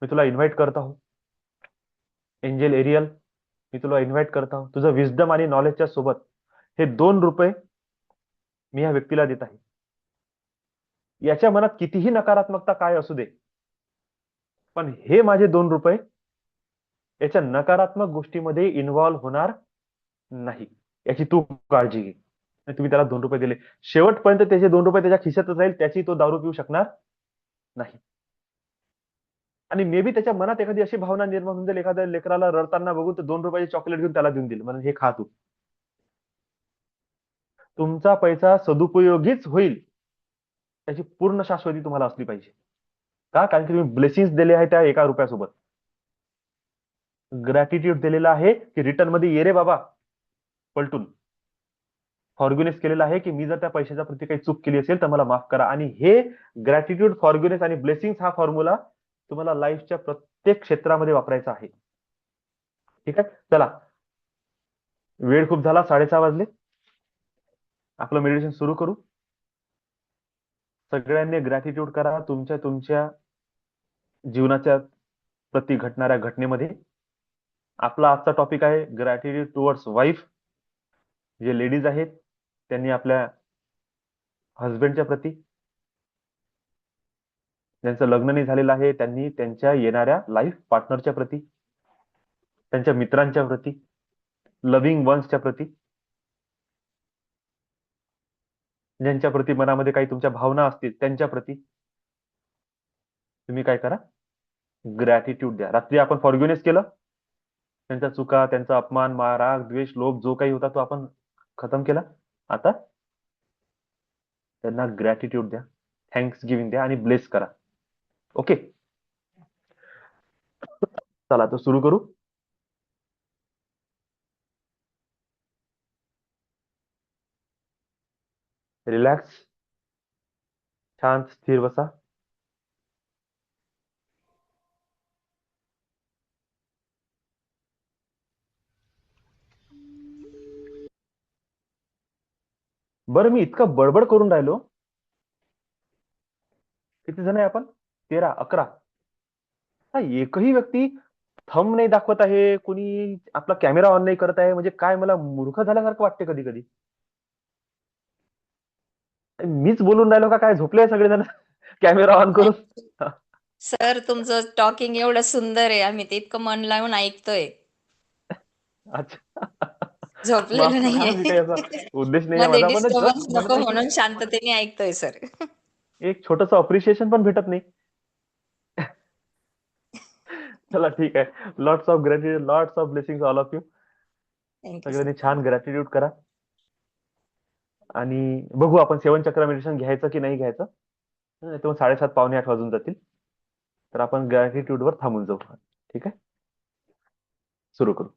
मी तुला इन्व्हाइट करत आहो. एंजल एरियल, मी तुला इन्व्हाइट करत आहो. तुझं विजडम आणि नॉलेजच्या सोबत हे 2 रुपये मी या व्यक्तीला देत आहे. याच्या मनात कितीही नकारात्मकता काय असू दे, पण हे माझे 2 रुपये याच्या नकारात्मक गोष्टीमध्ये इन्व्हॉल्व्ह होणार नाही, याची तू काळजी घे. आणि तुम्ही त्याला 2 रुपये दिले, शेवटपर्यंत त्याचे 2 रुपये त्याच्या खिशातच राहील, त्याची तो दारू पिऊ शकणार नाही. आणि मे बी त्याच्या मनात एखादी अशी भावना निर्माण होऊन जाईल, एखाद्या लेकराला रडताना बघून तर 2 रुपयाचे चॉकलेट घेऊन त्याला देऊन देईल, म्हणून हे खा तू. तुमचा पैसा सदुपयोगीच होईल, त्याची पूर्ण शाश्वती तुम्हाला असली पाहिजे. का? कारण की तुम्ही ब्लेसिंग्स दिले आहे त्या 1 रुपयासोबत. ग्रॅटिट्यूड दिलेला आहे, की रिटर्न मध्ये ये रे बाबा पलटून. फॉर्ग्युनेस केलेला आहे, की मी जर त्या पैशाच्या प्रती काही चूक केली असेल तर मला माफ करा. आणि हे ग्रॅटिट्यूड, फॉर्ग्युनेस आणि ब्लेसिंग्स हा फॉर्म्युला तुम्हाला लाईफच्या प्रत्येक क्षेत्रामध्ये वापरायचा आहे. ठीक आहे, चला, वेळ खूप झाला, 6:30 वाजले. आपलं मेडिटेशन सुरू करू. सगळ्यांनी ग्रॅटिट्यूड करा तुमच्या तुमच्या जीवनाच्या प्रती घडणाऱ्या घटनेमध्ये. आपला आजचा टॉपिक आहे ग्रॅटिट्यूड टुवर्ड्स वाईफ. जे लेडीज आहेत त्यांनी आपल्या हस्बंडच्या प्रती, ज्यांचं लग्न नाही झालेलं आहे त्यांनी त्यांच्या येणाऱ्या लाईफ पार्टनरच्या प्रती, त्यांच्या मित्रांच्या प्रती, लव्हिंग वन्सच्या प्रती, ज्यांच्या प्रती मनामध्ये काही तुमच्या भावना असतील त्यांच्या प्रती तुम्ही काय करा, ग्रॅटिट्यूड द्या. रात्री आपण फॉर्ग्युनेस केलं, त्यांच्या चुका, त्यांचा अपमान, राग, द्वेष, लोभ जो काही होता तो आपण खतम केला. आता त्यांना ग्रॅटिट्यूड द्या, थँक्स गिव्हिंग द्या आणि ब्लेस करा. ओके, चला तो सुरू करू. रिलॅक्स, शांत स्थिर बसा. बरं, मी इतकं बडबड करून राहिलो, किती जण आहे आपण? 13-11. हा, एकही व्यक्ती थंब नाही दाखवत आहे, कोणी आपला कॅमेरा ऑन नाही करत आहे. म्हणजे काय, मला मूर्ख झाल्यासारखं वाटते कधी कधी. मीच बोलून राहिलो का काय, झोपले सगळेजण कॅमेरा ऑन करून? नाही सर, तुमचं टॉकिंग एवढं सुंदर आहे, आम्ही ते इतकं मन लावून ऐकतोय, अच्छा. झोपलेलं माफ करा, नाहीये. मी काही असा उद्देश नाहीये मध्ये माझा, पण डिस्टर्बन्स जस्ट म्हणत नको आहे की म्हणून शांततेने ऐकतोय सर. एक छोटस अप्रिशिएशन पण भेटत नाही. चला ठीक आहे. Lots of gratitude, lots of blessing all of you. Thank you sir, सगळ्यांनी छान थँक्यू. ग्रॅटिट्यूड करा. आणि बघू आपण 7 चक्र मेडिटेशन घ्यायचं की नाही घ्यायचं. नाही तर मग 7:30 पावणे 8 वाजून जातील. तर आपण ग्रॅटिट्यूड वर थांबून जाऊ. ठीक आहे, सुरू करू.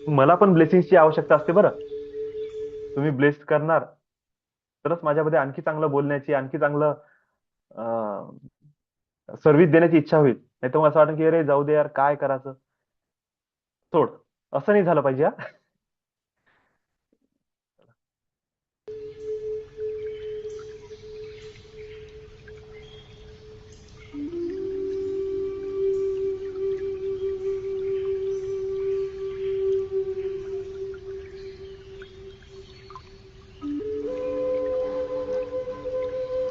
मला पण ब्लेसिंगची आवश्यकता असते बरं. तुम्ही ब्लेस्ड करणार तरच माझ्यामध्ये आणखी चांगलं बोलण्याची, आणखी चांगलं सर्व्हिस देण्याची इच्छा होईल. नाही तर मग असं वाटतं की अरे जाऊ दे यार, काय करायचं, सोड. असं नाही झालं पाहिजे. हा.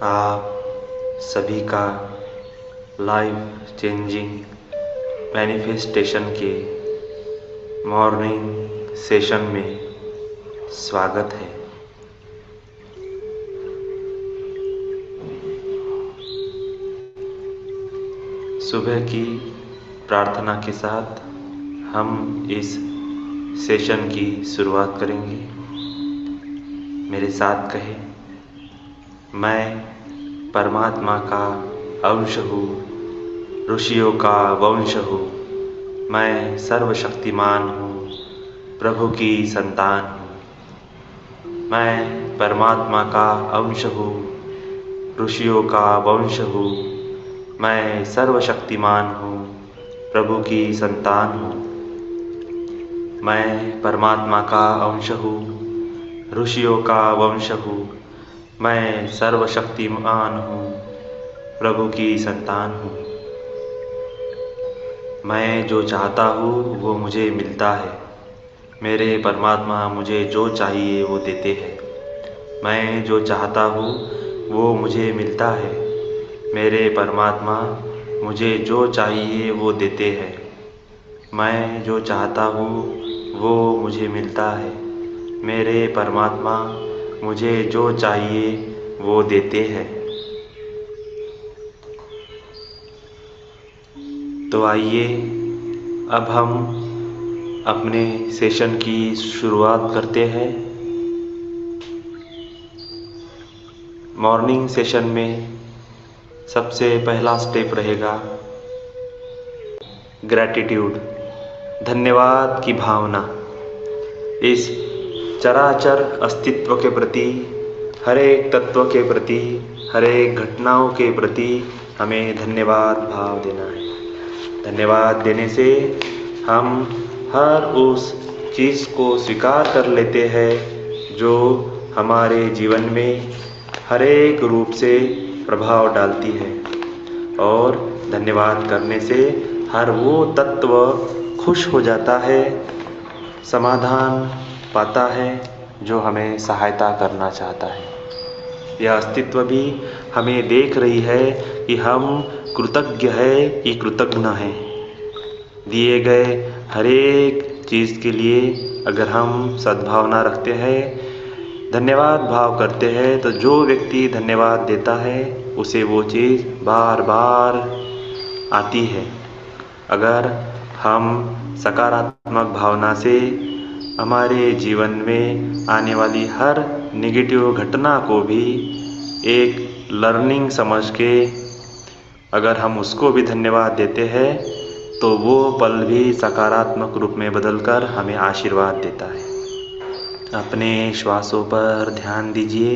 आप सभी का लाइफ चेंजिंग मैनिफेस्टेशन के मॉर्निंग सेशन में स्वागत है। सुबह की प्रार्थना के साथ हम इस सेशन की शुरुआत करेंगे। मेरे साथ कहें, मैं परमात्मा का अंश हूँ, ऋषियों का वंश हूँ, मैं सर्वशक्तिमान हूँ, प्रभु की संतान हूँ। मैं परमात्मा का अंश हूँ, ऋषियों का वंश हूँ, मैं सर्वशक्तिमान हूँ, प्रभु की संतान हूँ। मैं परमात्मा का अंश हूँ, ऋषियों का वंश हूँ, मैं सर्वशक्तिमान हूँ, प्रभु की संतान हूँ। मैं जो चाहता हूँ वो मुझे मिलता है। मेरे परमात्मा मुझे जो चाहिए वो देते हैं। मैं जो चाहता हूँ वो मुझे मिलता है। मेरे परमात्मा मुझे जो चाहिए वो देते हैं। मैं जो चाहता हूँ वो मुझे मिलता है। मेरे परमात्मा मुझे जो चाहिए वो देते हैं। तो आइए अब हम अपने सेशन की शुरुआत करते हैं। मॉर्निंग सेशन में सबसे पहला स्टेप रहेगा ग्रैटिट्यूड, धन्यवाद की भावना। इस चराचर अस्तित्व के प्रति, हर एक तत्व के प्रति, हर एक घटनाओं के प्रति हमें धन्यवाद भाव देना है। धन्यवाद देने से हम हर उस चीज़ को स्वीकार कर लेते हैं जो हमारे जीवन में हर एक रूप से प्रभाव डालती है। और धन्यवाद करने से हर वो तत्व खुश हो जाता है, समाधान पाता है जो हमें सहायता करना चाहता है। यह अस्तित्व भी हमें देख रही है कि हम कृतज्ञ है कि कृतज्ञ हैं। दिए गए हर एक चीज़ के लिए अगर हम सद्भावना रखते हैं, धन्यवाद भाव करते हैं, तो जो व्यक्ति धन्यवाद देता है उसे वो चीज़ बार बार आती है। अगर हम सकारात्मक भावना से हमारे जीवन में आने वाली हर नेगेटिव घटना को भी एक लर्निंग समझ के अगर हम उसको भी धन्यवाद देते हैं तो वो पल भी सकारात्मक रूप में बदलकर हमें आशीर्वाद देता है। अपने श्वासों पर ध्यान दीजिए।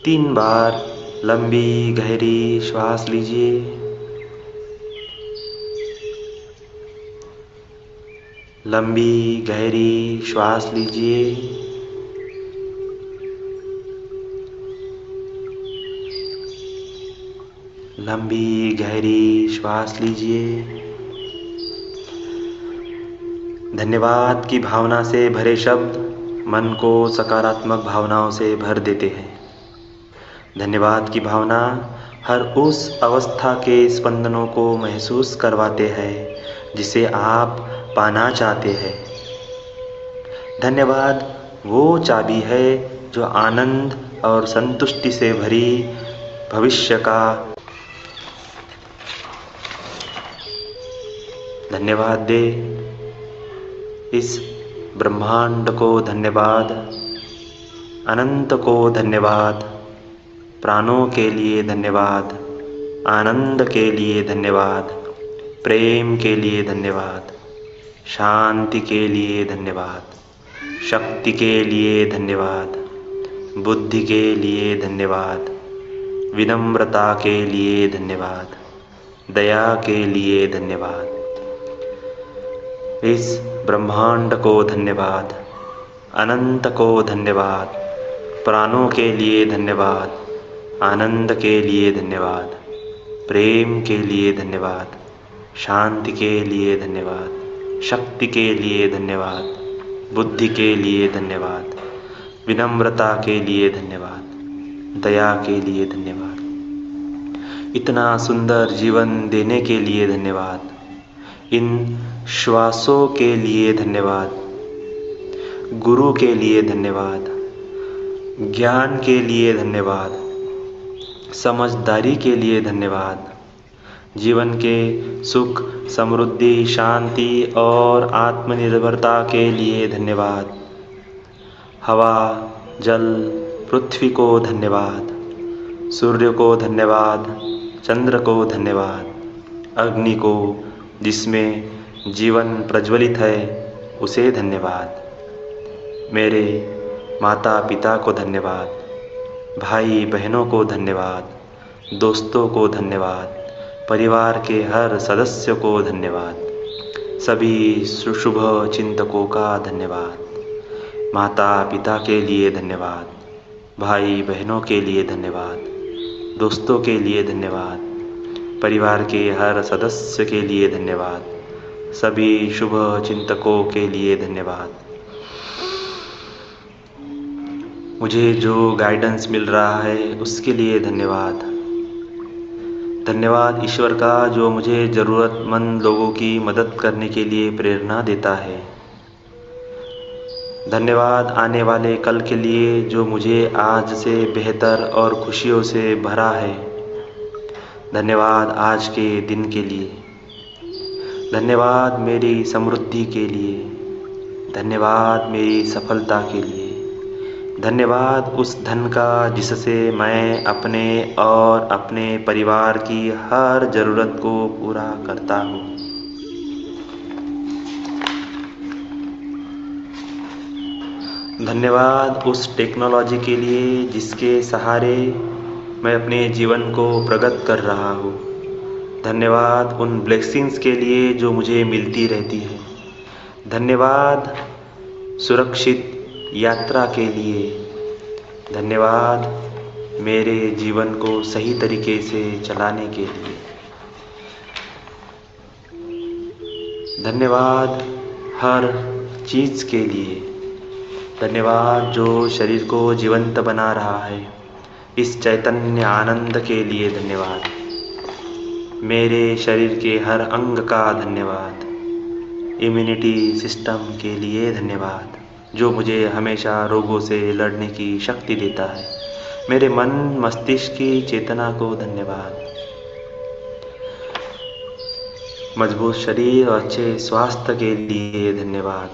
3 बार लंबी गहरी श्वास लीजिए। लंबी गहरी श्वास लीजिए। लंबी गहरी श्वास लीजिए। धन्यवाद की भावना से भरे शब्द मन को सकारात्मक भावनाओं से भर देते हैं। धन्यवाद की भावना हर उस अवस्था के स्पंदनों को महसूस करवाते हैं जिसे आप पाना चाहते हैं। धन्यवाद वो चाबी है जो आनंद और संतुष्टि से भरी भविष्य का। धन्यवाद दे इस ब्रह्मांड को, धन्यवाद अनंत को, धन्यवाद प्राणों के लिए, धन्यवाद आनंद के लिए, धन्यवाद प्रेम के लिए, धन्यवाद शांति के लिए, धन्यवाद शक्ति के लिए, धन्यवाद बुद्धि के लिए, धन्यवाद विनम्रता के लिए, धन्यवाद दया के लिए, धन्यवाद इस ब्रह्मांड को, धन्यवाद अनंत को, धन्यवाद प्राणों के लिए, धन्यवाद आनंद के लिए, धन्यवाद प्रेम के लिए, धन्यवाद शांति के लिए, धन्यवाद शक्ति के लिए, धन्यवाद बुद्धि के लिए, धन्यवाद विनम्रता के लिए, धन्यवाद दया के लिए, धन्यवाद इतना सुंदर जीवन देने के लिए, धन्यवाद इन श्वासों के लिए, धन्यवाद गुरु के लिए, धन्यवाद ज्ञान के लिए, धन्यवाद समझदारी के लिए, धन्यवाद जीवन के सुख, समृद्धि, शांति और आत्मनिर्भरता के लिए, धन्यवाद हवा, जल, पृथ्वी को धन्यवाद, सूर्य को धन्यवाद, चंद्र को धन्यवाद, अग्नि को जिसमें जीवन प्रज्वलित है उसे धन्यवाद, मेरे माता पिता को धन्यवाद, भाई बहनों को धन्यवाद, दोस्तों को धन्यवाद, परिवार के हर सदस्य को धन्यवाद, सभी शुभ चिंतकों का धन्यवाद, माता पिता के लिए धन्यवाद, भाई बहनों के लिए धन्यवाद, दोस्तों के लिए धन्यवाद, परिवार के हर सदस्य के लिए धन्यवाद, सभी शुभ चिंतकों के लिए धन्यवाद। मुझे जो गाइडेंस मिल रहा है उसके लिए धन्यवाद। धन्यवाद ईश्वर का जो मुझे ज़रूरतमंद लोगों की मदद करने के लिए प्रेरणा देता है। धन्यवाद आने वाले कल के लिए जो मुझे आज से बेहतर और खुशियों से भरा है। धन्यवाद आज के दिन के लिए, धन्यवाद मेरी समृद्धि के लिए, धन्यवाद मेरी सफलता के लिए, धन्यवाद उस धन का जिससे मैं अपने और अपने परिवार की हर ज़रूरत को पूरा करता हूँ। धन्यवाद उस टेक्नोलॉजी के लिए जिसके सहारे मैं अपने जीवन को प्रगत कर रहा हूँ। धन्यवाद उन ब्लेसिंग्स के लिए जो मुझे मिलती रहती है। धन्यवाद सुरक्षित यात्रा के लिए। धन्यवाद मेरे जीवन को सही तरीके से चलाने के लिए। धन्यवाद हर चीज़ के लिए। धन्यवाद जो शरीर को जीवंत बना रहा है, इस चैतन्य आनंद के लिए धन्यवाद। मेरे शरीर के हर अंग का धन्यवाद। इम्यूनिटी सिस्टम के लिए धन्यवाद जो मुझे हमेशा रोगों से लड़ने की शक्ति देता है। मेरे मन मस्तिष्क की चेतना को धन्यवाद। मजबूत शरीर और अच्छे स्वास्थ्य के लिए धन्यवाद।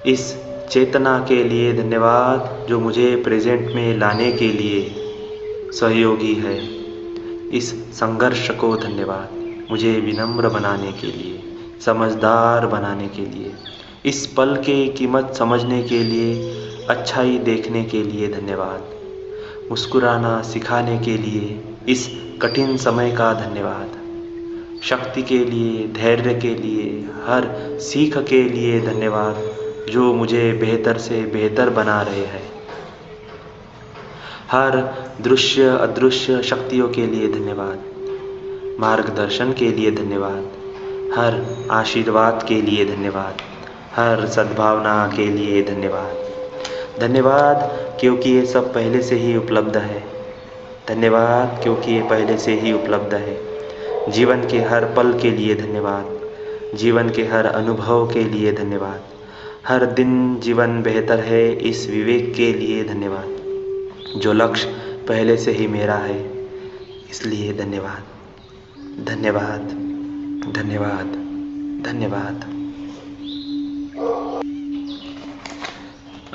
इस चेतना के लिए धन्यवाद जो मुझे प्रेजेंट में लाने के लिए सहयोगी है। इस संघर्ष को धन्यवाद मुझे विनम्र बनाने के लिए, समझदार बनाने के लिए, इस पल की कीमत समझने के लिए, अच्छाई देखने के लिए धन्यवाद। मुस्कुराना सिखाने के लिए इस कठिन समय का धन्यवाद। शक्ति के लिए, धैर्य के लिए, हर सीख के लिए धन्यवाद जो मुझे बेहतर से बेहतर बना रहे हैं। हर दृश्य अदृश्य शक्तियों के लिए धन्यवाद, मार्गदर्शन के लिए धन्यवाद, हर आशीर्वाद के लिए धन्यवाद, हर सद्भावना के लिए धन्यवाद। धन्यवाद क्योंकि ये सब पहले से ही उपलब्ध है। धन्यवाद क्योंकि ये पहले से ही उपलब्ध है। जीवन के हर पल के लिए धन्यवाद, जीवन के हर अनुभव के लिए धन्यवाद, हर दिन जीवन बेहतर है इस विवेक के लिए धन्यवाद। जो लक्ष्य पहले से ही मेरा है, इसलिए धन्यवाद, धन्यवाद, धन्यवाद, धन्यवाद।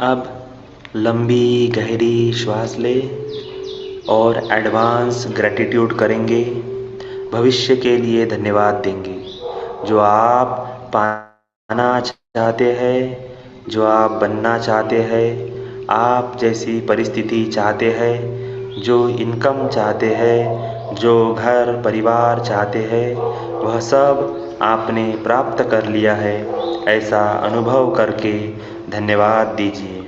अब लंबी गहरी श्वास ले और एडवांस ग्रैटिट्यूड करेंगे। भविष्य के लिए धन्यवाद देंगे। जो आप पाना चाहते हैं, जो आप बनना चाहते हैं, आप जैसी परिस्थिति चाहते हैं, जो इनकम चाहते हैं, जो घर परिवार चाहते हैं, वह सब आपने प्राप्त कर लिया है। ऐसा अनुभव करके धन्यवाद दीजिए।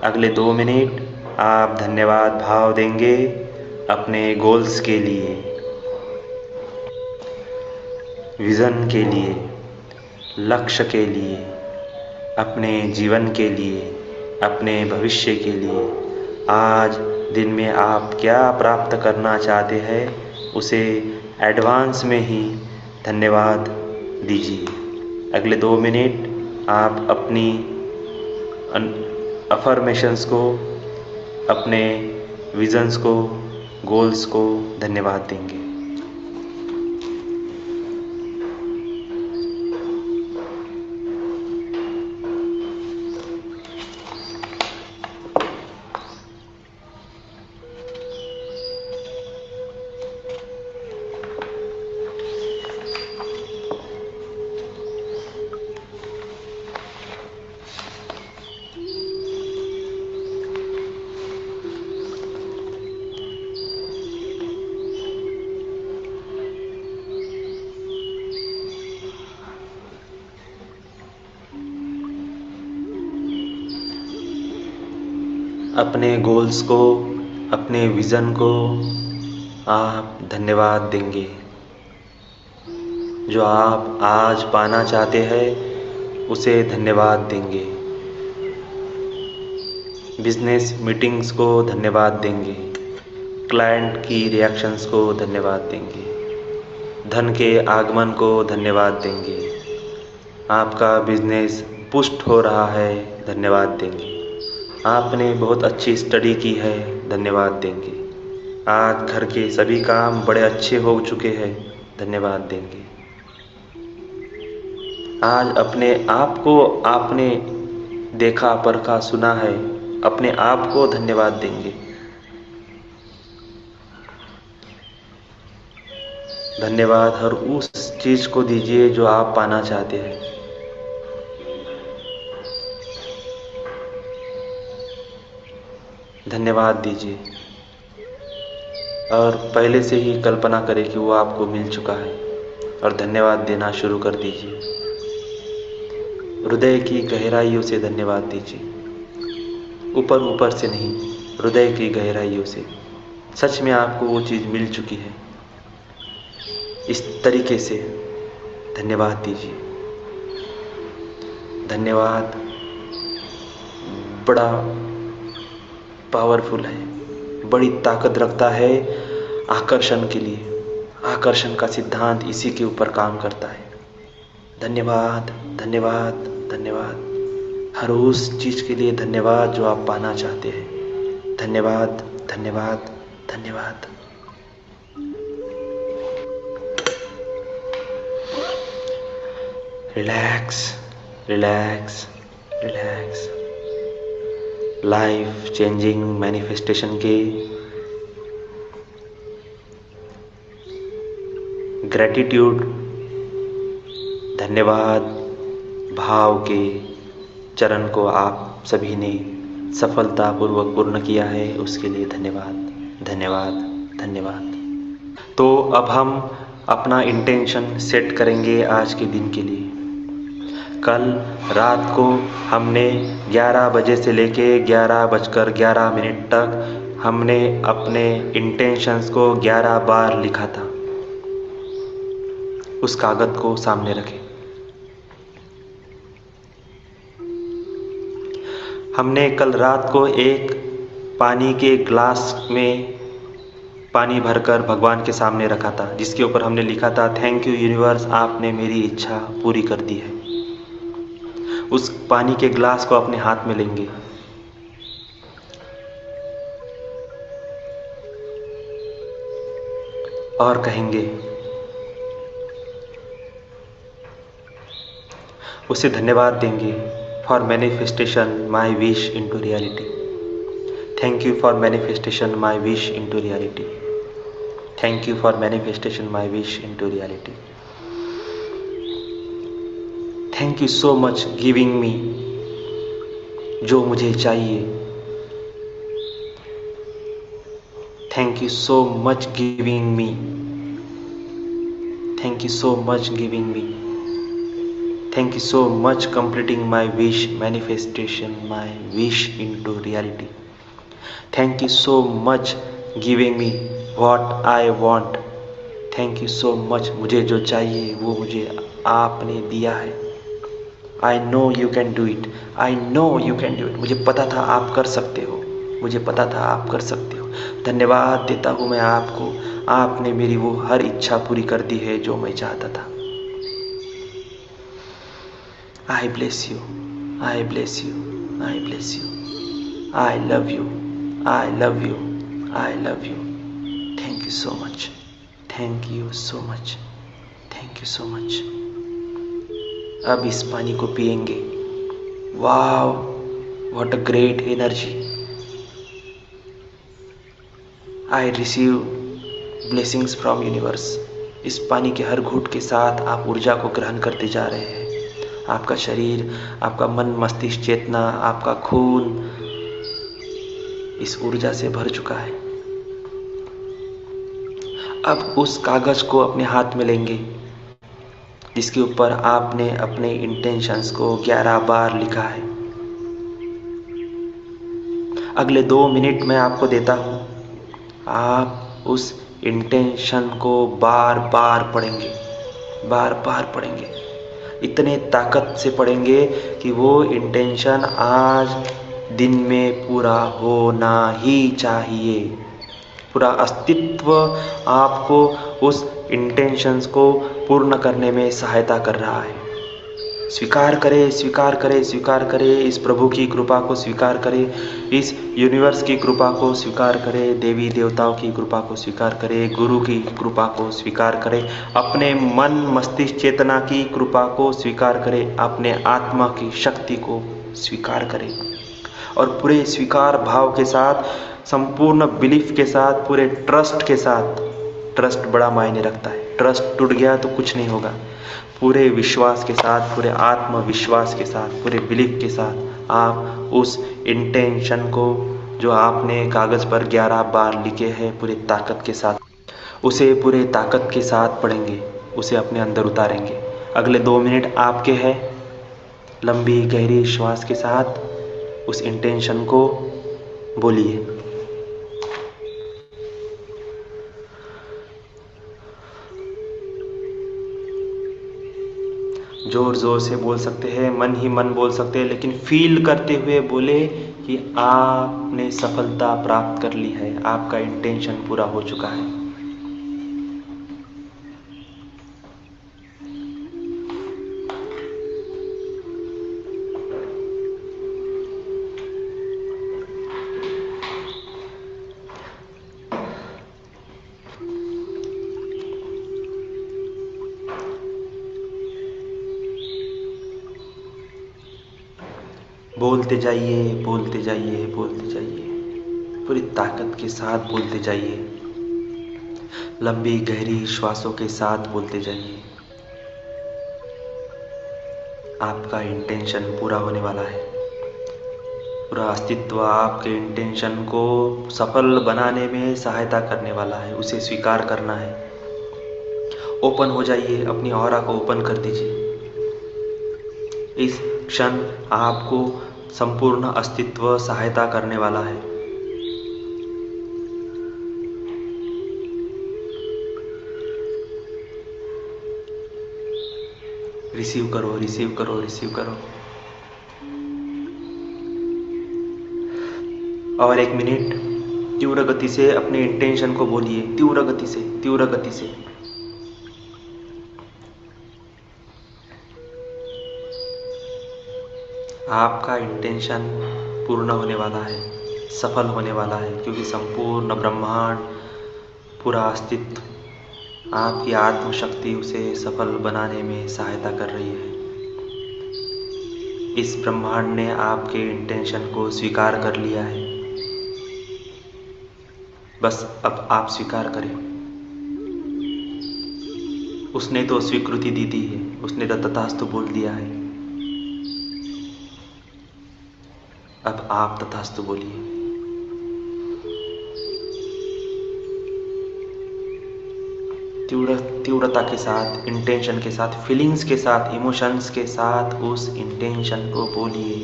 अगले 2 मिनट आप धन्यवाद भाव देंगे अपने गोल्स के लिए, विज़न के लिए, लक्ष्य के लिए, अपने जीवन के लिए, अपने भविष्य के लिए। आज दिन में आप क्या प्राप्त करना चाहते हैं, उसे एडवांस में ही धन्यवाद दीजिए। अगले 2 मिनट आप अपनी अफर्मेशंस को, अपने विजन्स को, गोल्स को धन्यवाद देंगे। अपने गोल्स को, अपने विज़न को आप धन्यवाद देंगे। जो आप आज पाना चाहते हैं, उसे धन्यवाद देंगे। बिजनेस मीटिंग्स को धन्यवाद देंगे। क्लाइंट की रिएक्शंस को धन्यवाद देंगे। धन के आगमन को धन्यवाद देंगे। आपका बिजनेस पुष्ट हो रहा है, धन्यवाद देंगे। आपने बहुत अच्छी स्टडी की है, धन्यवाद देंगे। आज घर के सभी काम बड़े अच्छे हो चुके हैं, धन्यवाद देंगे। आज अपने आप को आपने देखा, परखा, सुना है, अपने आप को धन्यवाद देंगे। धन्यवाद हर उस चीज को दीजिए जो आप पाना चाहते हैं। धन्यवाद दीजिए और पहले से ही कल्पना करें कि वो आपको मिल चुका है और धन्यवाद देना शुरू कर दीजिए। हृदय की गहराइयों से धन्यवाद दीजिए, ऊपर ऊपर से नहीं, हृदय की गहराइयों से। सच में आपको वो चीज़ मिल चुकी है। इस तरीके से धन्यवाद दीजिए। धन्यवाद बड़ा पावरफुल है, बड़ी ताकत रखता है आकर्षण के लिए। आकर्षण का सिद्धांत इसी के ऊपर काम करता है। धन्यवाद, धन्यवाद, धन्यवाद। हर उस चीज के लिए धन्यवाद जो आप पाना चाहते हैं। धन्यवाद, धन्यवाद, धन्यवाद। Relax, relax, relax. Life changing manifestation के ग्रैटिट्यूड, धन्यवाद भाव के चरण को आप सभी ने सफलतापूर्वक पूर्ण किया है, उसके लिए धन्यवाद, धन्यवाद, धन्यवाद। तो अब हम अपना इंटेंशन सेट करेंगे आज के दिन के लिए। कल रात को हमने 11 बजे से लेके 11:11 तक हमने अपने इंटेंशंस को 11 बार लिखा था। उस कागज को सामने रखें। हमने कल रात को एक पानी के ग्लास में पानी भरकर भगवान के सामने रखा था, जिसके ऊपर हमने लिखा था, थैंक यू यूनिवर्स, आपने मेरी इच्छा पूरी कर दी है। उस पानी के ग्लास को अपने हाथ में लेंगे। और कहेंगे, उसे धन्यवाद देंगे for manifestation my wish into reality. Thank you for manifestation my wish into reality. Thank you for manifestation my wish into reality. Thank you so much giving me जो मुझे चाहिए। Thank you so much giving me. Thank you so much giving me. Thank you so much completing my wish, manifestation my wish into reality. Thank you so much giving me what I want. Thank you so much, मुझे जो चाहिए वो मुझे आपने दिया है। I know you can do it. I know you can do it. मुझे पता था आप कर सकते हो। मुझे पता था आप कर सकते हो। धन्यवाद देता हूँ मैं आपको। आपने मेरी वो हर इच्छा पूरी कर दी है जो मैं चाहता था। आई bless you. I bless you. I bless you. I love you. I love you. I love you. Thank you so much. Thank you so much. Thank you so much. अब इस पानी को पिएंगे। Wow, what a great energy. I receive blessings from universe. इस पानी के हर घूंट के साथ आप ऊर्जा को ग्रहण करते जा रहे हैं। आपका शरीर, आपका मन, मस्तिष्क, चेतना, आपका खून इस ऊर्जा से भर चुका है। अब उस कागज को अपने हाथ में लेंगे जिसके ऊपर आपने अपने इंटेंशंस को 11 बार लिखा है। अगले 2 मिनट मैं आपको देता हूं। आप उस इंटेंशन को बार बार पढ़ेंगे। बार बार पढ़ेंगे। इतने ताकत से पढ़ेंगे कि वो इंटेंशन आज दिन में पूरा होना ही चाहिए। पूरा अस्तित्व आपको उस इंटेंशंस को पूर्ण करने में सहायता कर रहा है। स्वीकार करें, स्वीकार करें, स्वीकार करें। इस प्रभु की कृपा को स्वीकार करें। इस यूनिवर्स की कृपा को स्वीकार करें। देवी देवताओं की कृपा को स्वीकार करें। गुरु की कृपा को स्वीकार करें। अपने मन, मस्तिष्क, चेतना की कृपा को स्वीकार करें। अपने आत्मा की शक्ति को स्वीकार करें और पूरे स्वीकार भाव के साथ, संपूर्ण बिलीफ के साथ, पूरे ट्रस्ट के साथ। ट्रस्ट बड़ा मायने रखता है। ट्रस्ट टूट गया तो कुछ नहीं होगा। पूरे विश्वास के साथ, पूरे आत्मविश्वास के साथ, पूरे बिलीफ के साथ आप उस इंटेंशन को जो आपने कागज पर 11 बार लिखे हैं, पूरे ताकत के साथ उसे पूरे ताकत के साथ पढ़ेंगे। उसे अपने अंदर उतारेंगे। अगले 2 मिनट आपके हैं। लंबी गहरी श्वास के साथ उस इंटेंशन को बोलिए। जोर जोर से बोल सकते हैं, मन ही मन बोल सकते हैं, लेकिन फील करते हुए बोले कि आपने सफलता प्राप्त कर ली है। आपका इंटेंशन पूरा हो चुका है। बोलते जाइए, बोलते जाइए, बोलते जाइए। पूरी ताकत के साथ बोलते जाइए। लंबी गहरी श्वासों के साथ बोलते जाइए। आपका इंटेंशन पूरा होने वाला है। पूरा अस्तित्व आपके इंटेंशन को सफल बनाने में सहायता करने वाला है। उसे स्वीकार करना है। ओपन हो जाइए। अपनी ऑरा को ओपन कर दीजिए। इस क्षण आपको संपूर्ण अस्तित्व सहायता करने वाला है। रिसीव करो, रिसीव करो, रिसीव करो। और 1 मिनट तीव्र गति से अपने इंटेंशन को बोलिए, तीव्र गति से, तीव्र गति से। आपका इंटेंशन पूर्ण होने वाला है, सफल होने वाला है, क्योंकि संपूर्ण ब्रह्मांड, पूरा अस्तित्व आपकी आत्मशक्ति उसे सफल बनाने में सहायता कर रही है। इस ब्रह्मांड ने आपके इंटेंशन को स्वीकार कर लिया है। बस अब आप स्वीकार करें। उसने तो स्वीकृति दी दी है, उसने तो तथास्तु बोल दिया है। अब आप तथास्तु बोलिए। तीव्रता के साथ, इंटेंशन के साथ, फीलिंग्स के साथ, इमोशंस के साथ उस इंटेंशन को बोलिए।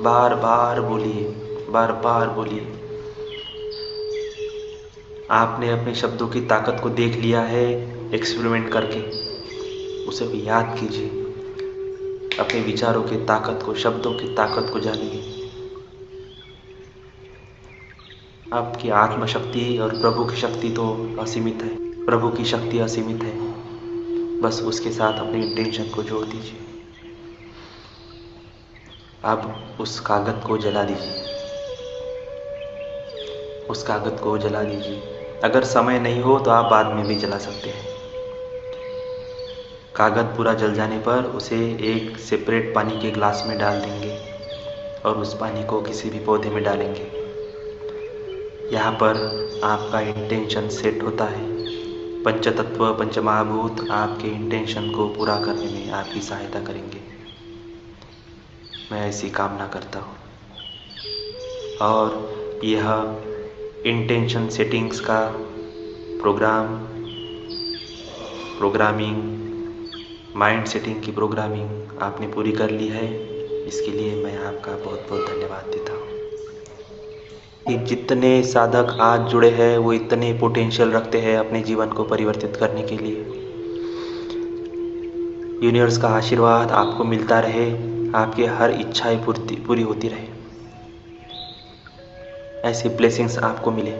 बार बार बोलिए, बार बार बोलिए। आपने अपने शब्दों की ताकत को देख लिया है एक्सपेरिमेंट करके, उसे भी याद कीजिए। अपने विचारों की ताकत को, शब्दों की ताकत को जानिए। आपकी आत्मशक्ति और प्रभु की शक्ति तो असीमित है, प्रभु की शक्ति असीमित है। बस उसके साथ अपने इंटेंशन को जोड़ दीजिए। अब उस कागज को जला दीजिए, उस कागज को जला दीजिए। अगर समय नहीं हो तो आप बाद में भी जला सकते हैं। कागज पूरा जल जाने पर उसे एक सेपरेट पानी के ग्लास में डाल देंगे और उस पानी को किसी भी पौधे में डालेंगे। यहाँ पर आपका इंटेंशन सेट होता है। पंचतत्व, पंचमहाभूत आपके इंटेंशन को पूरा करने में आपकी सहायता करेंगे। मैं ऐसी कामना करता हूँ। और यह इंटेंशन सेटिंग्स का प्रोग्रामिंग, माइंड सेटिंग की प्रोग्रामिंग आपने पूरी कर ली है। इसके लिए मैं आपका बहुत बहुत धन्यवाद देता हूँ। कि जितने साधक आज जुड़े हैं वो इतने पोटेंशियल रखते हैं अपने जीवन को परिवर्तित करने के लिए। यूनिवर्स का आशीर्वाद आपको मिलता रहे, आपकी हर इच्छाएं पूरी होती रहे, ऐसी ब्लेसिंग्स आपको मिले।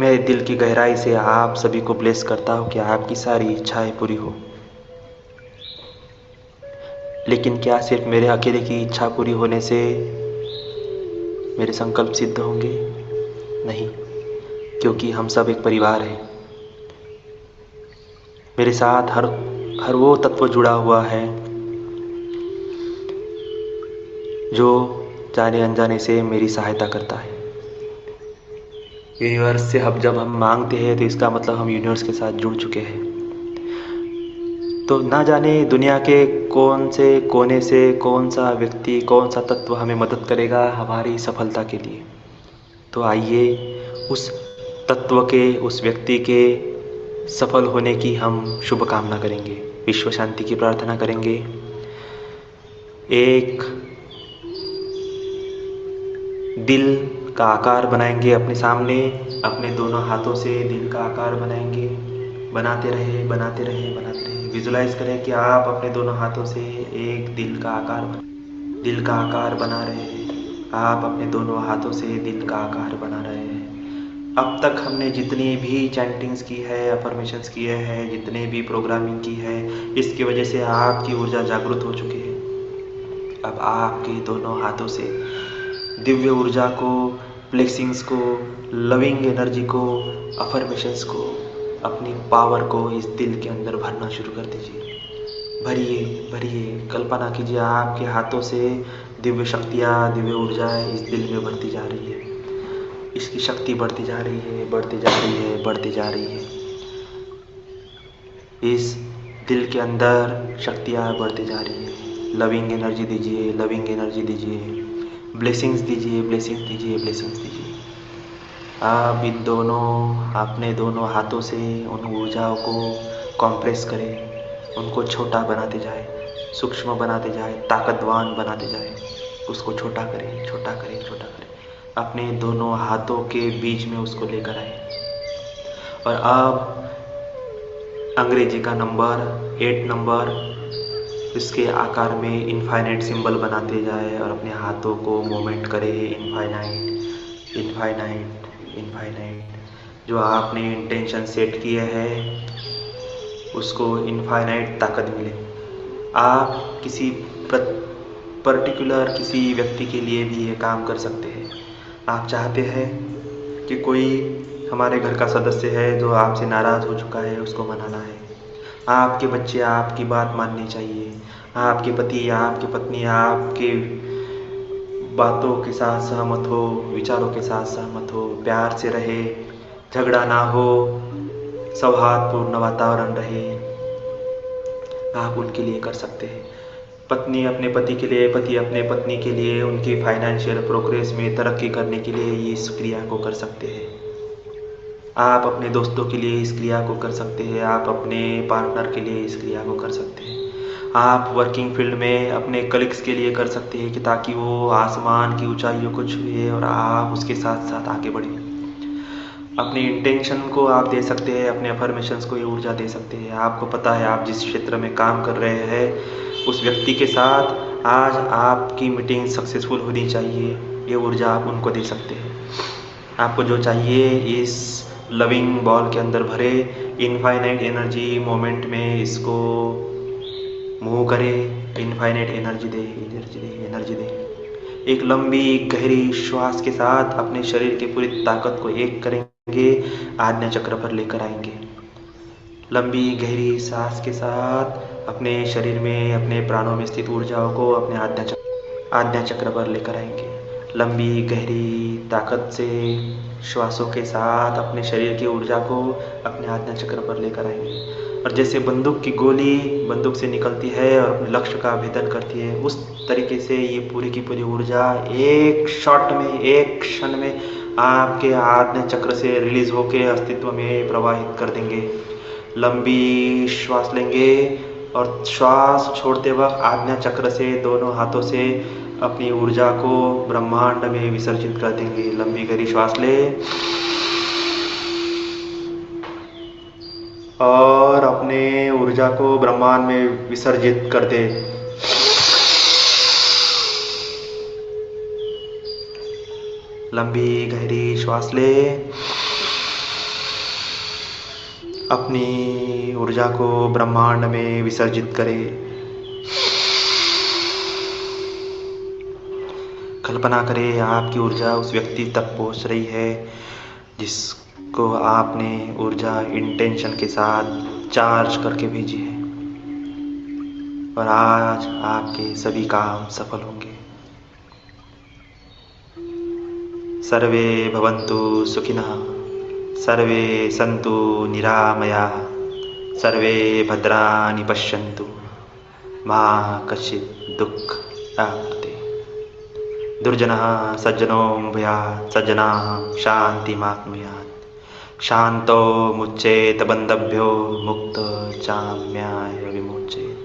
मेरे दिल की गहराई से आप सभी को ब्लेस करता हूँ कि आपकी सारी इच्छाएं पूरी हो। लेकिन क्या सिर्फ मेरे अकेले की इच्छा पूरी होने से मेरे संकल्प सिद्ध होंगे? नहीं, क्योंकि हम सब एक परिवार हैं। मेरे साथ हर वो तत्व जुड़ा हुआ है जो जाने अनजाने से मेरी सहायता करता है। यूनिवर्स से जब हम मांगते हैं तो इसका मतलब हम यूनिवर्स के साथ जुड़ चुके हैं। तो ना जाने दुनिया के कौन से कोने से कौन सा व्यक्ति, कौन सा तत्व हमें मदद करेगा हमारी सफलता के लिए। तो आइए उस तत्व के, उस व्यक्ति के सफल होने की हम शुभ कामना करेंगे, विश्व शांति की प्रार्थना करेंगे। एक दिल का आकार बनाएंगे अपने सामने, अपने दोनों हाथों से दिल का आकार बनाएंगे। बनाते रहे, बनाते रहे, बनाते रहे। विजुलाइज करें कि आप अपने दोनों हाथों से एक दिल का आकार बना रहे हैं। आप अपने दोनों हाथों से दिल का आकार बना रहे हैं। अब तक हमने जितनी भी चैंटिंग्स की है, अफर्मेशंस किए हैं, जितने भी प्रोग्रामिंग की है, इसकी वजह से आपकी ऊर्जा जागृत हो चुकी है। अब आपके दोनों हाथों से दिव्य ऊर्जा को, ब्लेसिंग्स को, लविंग एनर्जी को, अफर्मेशंस को, अपनी पावर को इस दिल के अंदर भरना शुरू कर दीजिए। भरिए, भरिए। कल्पना कीजिए आपके हाथों से दिव्य शक्तियाँ, दिव्य ऊर्जा इस दिल में बढ़ती जा रही है। इसकी शक्ति बढ़ती जा रही है, बढ़ती जा रही है, बढ़ती जा रही है। इस दिल के अंदर शक्तियाँ बढ़ती जा रही है। लविंग एनर्जी दीजिए, लविंग एनर्जी दीजिए। ब्लेसिंग्स दीजिए, ब्लेसिंग्स दीजिए, ब्लेसिंग्स दीजिए। आप अपने दोनों हाथों से उन ऊर्जाओं को कॉम्प्रेस करें, उनको छोटा बनाते जाए, सूक्ष्म बनाते जाए, ताकतवान बनाते जाए। उसको छोटा करें, छोटा करें, छोटा करें। अपने दोनों हाथों के बीच में उसको लेकर आए। और अब अंग्रेजी का नंबर 8 नंबर इसके आकार में इनफाइनाइट सिंबल बनाते जाए और अपने हाथों को मूवमेंट करे, इनफाइनाइट इनफाइनाइट इनफाइनाइट। जो आपने इंटेंशन सेट किए है उसको इनफाइनाइट ताकत मिले। आप किसी पर्टिकुलर किसी व्यक्ति के लिए भी ये काम कर सकते हैं। आप चाहते हैं कि कोई हमारे घर का सदस्य है जो आपसे नाराज़ हो चुका है, उसको मनाना है। आपके बच्चे आपकी बात माननी चाहिए, आपके पति आपकी पत्नी आपके बातों के साथ सहमत हो, विचारों के साथ सहमत हो, प्यार से रहे, झगड़ा ना हो, सौहार्दपूर्ण वातावरण रहे। आप उनके लिए कर सकते हैं। पत्नी अपने पति के लिए, पति अपने पत्नी के लिए, उनकी फाइनेंशियल प्रोग्रेस में तरक्की करने के लिए ये इस क्रिया को कर सकते हैं। आप अपने दोस्तों के लिए इस क्रिया को कर सकते हैं, आप अपने पार्टनर के लिए इस क्रिया को कर सकते हैं। आप वर्किंग फील्ड में अपने कलीग्स के लिए कर सकते हैं कि ताकि वो आसमान की ऊंचाइयों को छुए और आप उसके साथ साथ आगे बढ़ें। अपनी इंटेंशन को आप दे सकते हैं, अपने अफर्मेशंस को ये ऊर्जा दे सकते हैं। आपको पता है आप जिस क्षेत्र में काम कर रहे हैं उस व्यक्ति के साथ आज आपकी मीटिंग सक्सेसफुल होनी चाहिए, ये ऊर्जा आप उनको दे सकते हैं। आपको जो चाहिए इस लविंग बॉल के अंदर भरे, इनफाइनाइट एनर्जी मोमेंट में इसको मूव करे, इनफाइनाइट एनर्जी दे, एनर्जी दे, एनर्जी दे। एक लंबी गहरी श्वास के साथ अपने शरीर की पूरी ताकत को एक करेंगे, आज्ञा चक्र पर लेकर आएंगे। लंबी गहरी सांस के साथ अपने शरीर में, अपने प्राणों में स्थित ऊर्जाओं को अपने आज्ञा चक्र पर लेकर आएंगे। लंबी गहरी ताकत से श्वासों के साथ अपने शरीर की ऊर्जा को अपने आज्ञा चक्र पर लेकर आएंगे। और जैसे बंदूक की गोली बंदूक से निकलती है और अपने लक्ष्य का भेदन करती है, उस तरीके से ये पूरी की पूरी ऊर्जा एक शॉट में, एक क्षण में आपके आज्ञा चक्र से रिलीज होकर अस्तित्व में प्रवाहित कर देंगे। लंबी श्वास लेंगे और श्वास छोड़ते वक्त आज्ञा चक्र से दोनों हाथों से अपनी ऊर्जा को ब्रह्मांड में विसर्जित कर देंगे। लंबी गहरी श्वास ले और अपने ऊर्जा को ब्रह्मांड में विसर्जित कर दे। लंबी गहरी श्वास ले, अपनी ऊर्जा को ब्रह्मांड में विसर्जित करे। कल्पना करें आपकी ऊर्जा उस व्यक्ति तक पहुंच रही है जिसको आपने ऊर्जा इंटेंशन के साथ चार्ज करके भेजी है, और आज आपके सभी काम सफल होंगे। सर्वे भवन्तु सुखिनः, सर्वे सन्तु निरामयाः, सर्वे भद्राणि पश्यन्तु, मा कश्चित् दुःखमाप्नुते। दुर्जनः सज्जनो भूयात्, सज्जनाः शान्तिमाप्नुयात्। शान्तो मुच्येत बन्धभ्यो, मुक्तो चाम्याय विमुच्येत।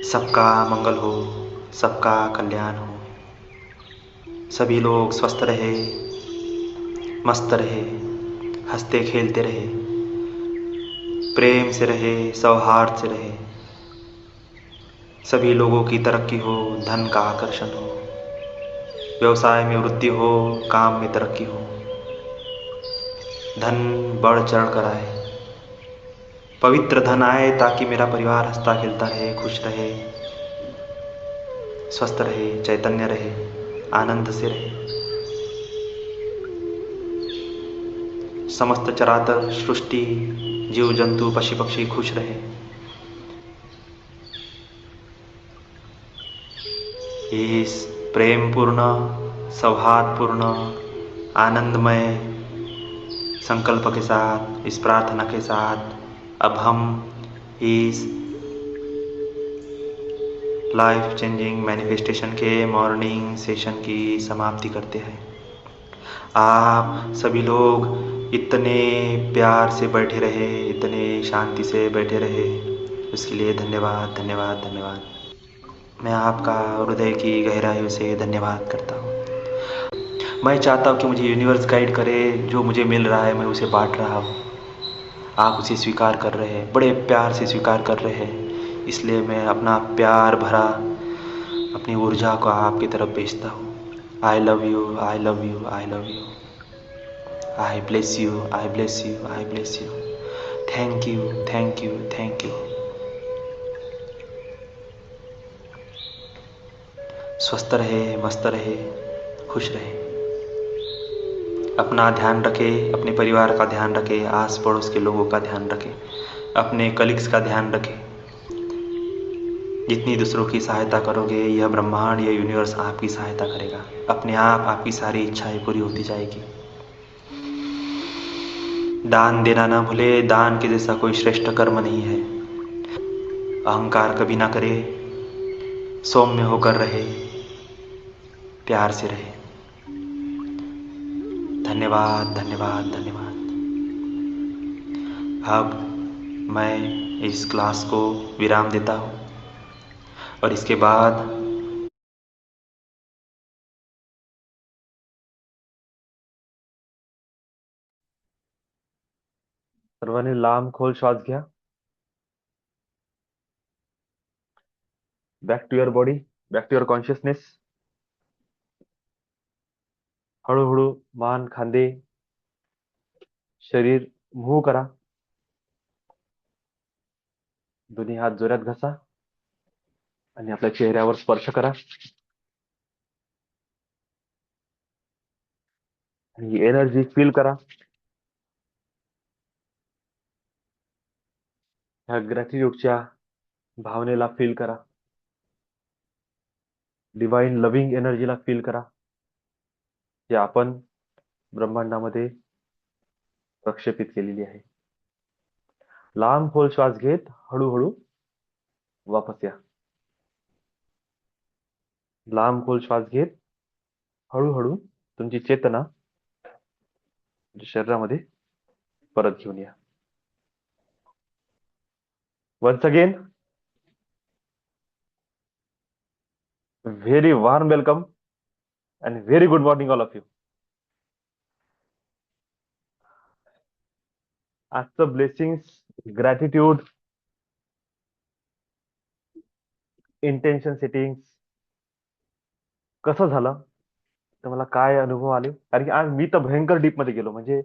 सबका मंगल हो, सबका कल्याण हो, सभी लोग स्वस्थ रहे, मस्त रहे, हंसते खेलते रहे, प्रेम से रहे, सौहार्द से रहे। सभी लोगों की तरक्की हो, धन का आकर्षण हो, व्यवसाय में वृद्धि हो, काम में तरक्की हो, धन बढ़ चढ़ कर आए, पवित्र धन आए ताकि मेरा परिवार हंसता खेलता रहे, खुश रहे, स्वस्थ रहे, चैतन्य रहे, आनंद से रहे। समस्त चराचर सृष्टि, जीव जंतु, पशु पक्षी खुश रहे। इस प्रेमपूर्ण, सौहार्दपूर्ण, आनंदमय संकल्प के साथ, इस प्रार्थना के साथ अब हम इस लाइफ चेंजिंग मैनिफेस्टेशन के मॉर्निंग सेशन की समाप्ति करते हैं। आप सभी लोग इतने प्यार से बैठे रहे, इतने शांति से बैठे रहे, उसके लिए धन्यवाद, धन्यवाद, धन्यवाद। मैं आपका हृदय की गहराइयों से धन्यवाद करता हूँ। मैं चाहता हूँ कि मुझे यूनिवर्स गाइड करे, जो मुझे मिल रहा है मैं उसे बांट रहा हूँ। आप उसे स्वीकार कर रहे हैं, बड़े प्यार से स्वीकार कर रहे हैं। इसलिए मैं अपना प्यार भरा अपनी ऊर्जा को आपकी तरफ भेजता हूँ। I love you, I love you, I love you. I bless you, I bless you, I bless you. Thank you, thank you, thank you. स्वस्थ रहे, मस्त रहे, खुश रहे। अपना ध्यान रखें, अपने परिवार का ध्यान रखें, आस पड़ोस के लोगों का ध्यान रखें, अपने कलीग्स का ध्यान रखें। जितनी दूसरों की सहायता करोगे, यह ब्रह्मांड, यह यूनिवर्स आपकी सहायता करेगा। अपने आप आपकी सारी इच्छाएं पूरी होती जाएगी। दान देना ना भूले, दान के जैसा कोई श्रेष्ठ कर्म नहीं है। अहंकार कभी ना करे, सौम्य होकर रहे, प्यार से रहे। धन्यवाद, धन्यवाद, धन्यवाद। अब मैं इस क्लास को विराम देता हूँ और इसके बाद सर्वांनी लांब खोल श्वास घ्या. Back to your body, back to your consciousness. हळूहळू मान, खांदे, शरीर मूव्ह करा. दोन्ही हात जोरात घसा आणि आपल्या चेहऱ्यावर स्पर्श करा. आणि एनर्जी फील करा. ह्या ग्रॅटिट्यूडच्या भावनेला फील करा. डिवाइन लव्हिंग एनर्जीला फील करा, जे आपण ब्रह्मांडामध्ये प्रक्षेपित केलेली आहे. लांब खोल श्वास घेत हळूहळू वापस या. लांब खोल श्वास घेत हळूहळू तुमची चेतना शरीरामध्ये परत घेऊन या. Once again, very warm welcome and very good morning all of you. आजचं ब्लेसिंग्स, ग्रॅटिट्यूड, इंटेन्शन सेटिंग कसं झालं, तर मला काय अनुभव आले, कारण की आज मी तर भयंकर डीप मध्ये गेलो. म्हणजे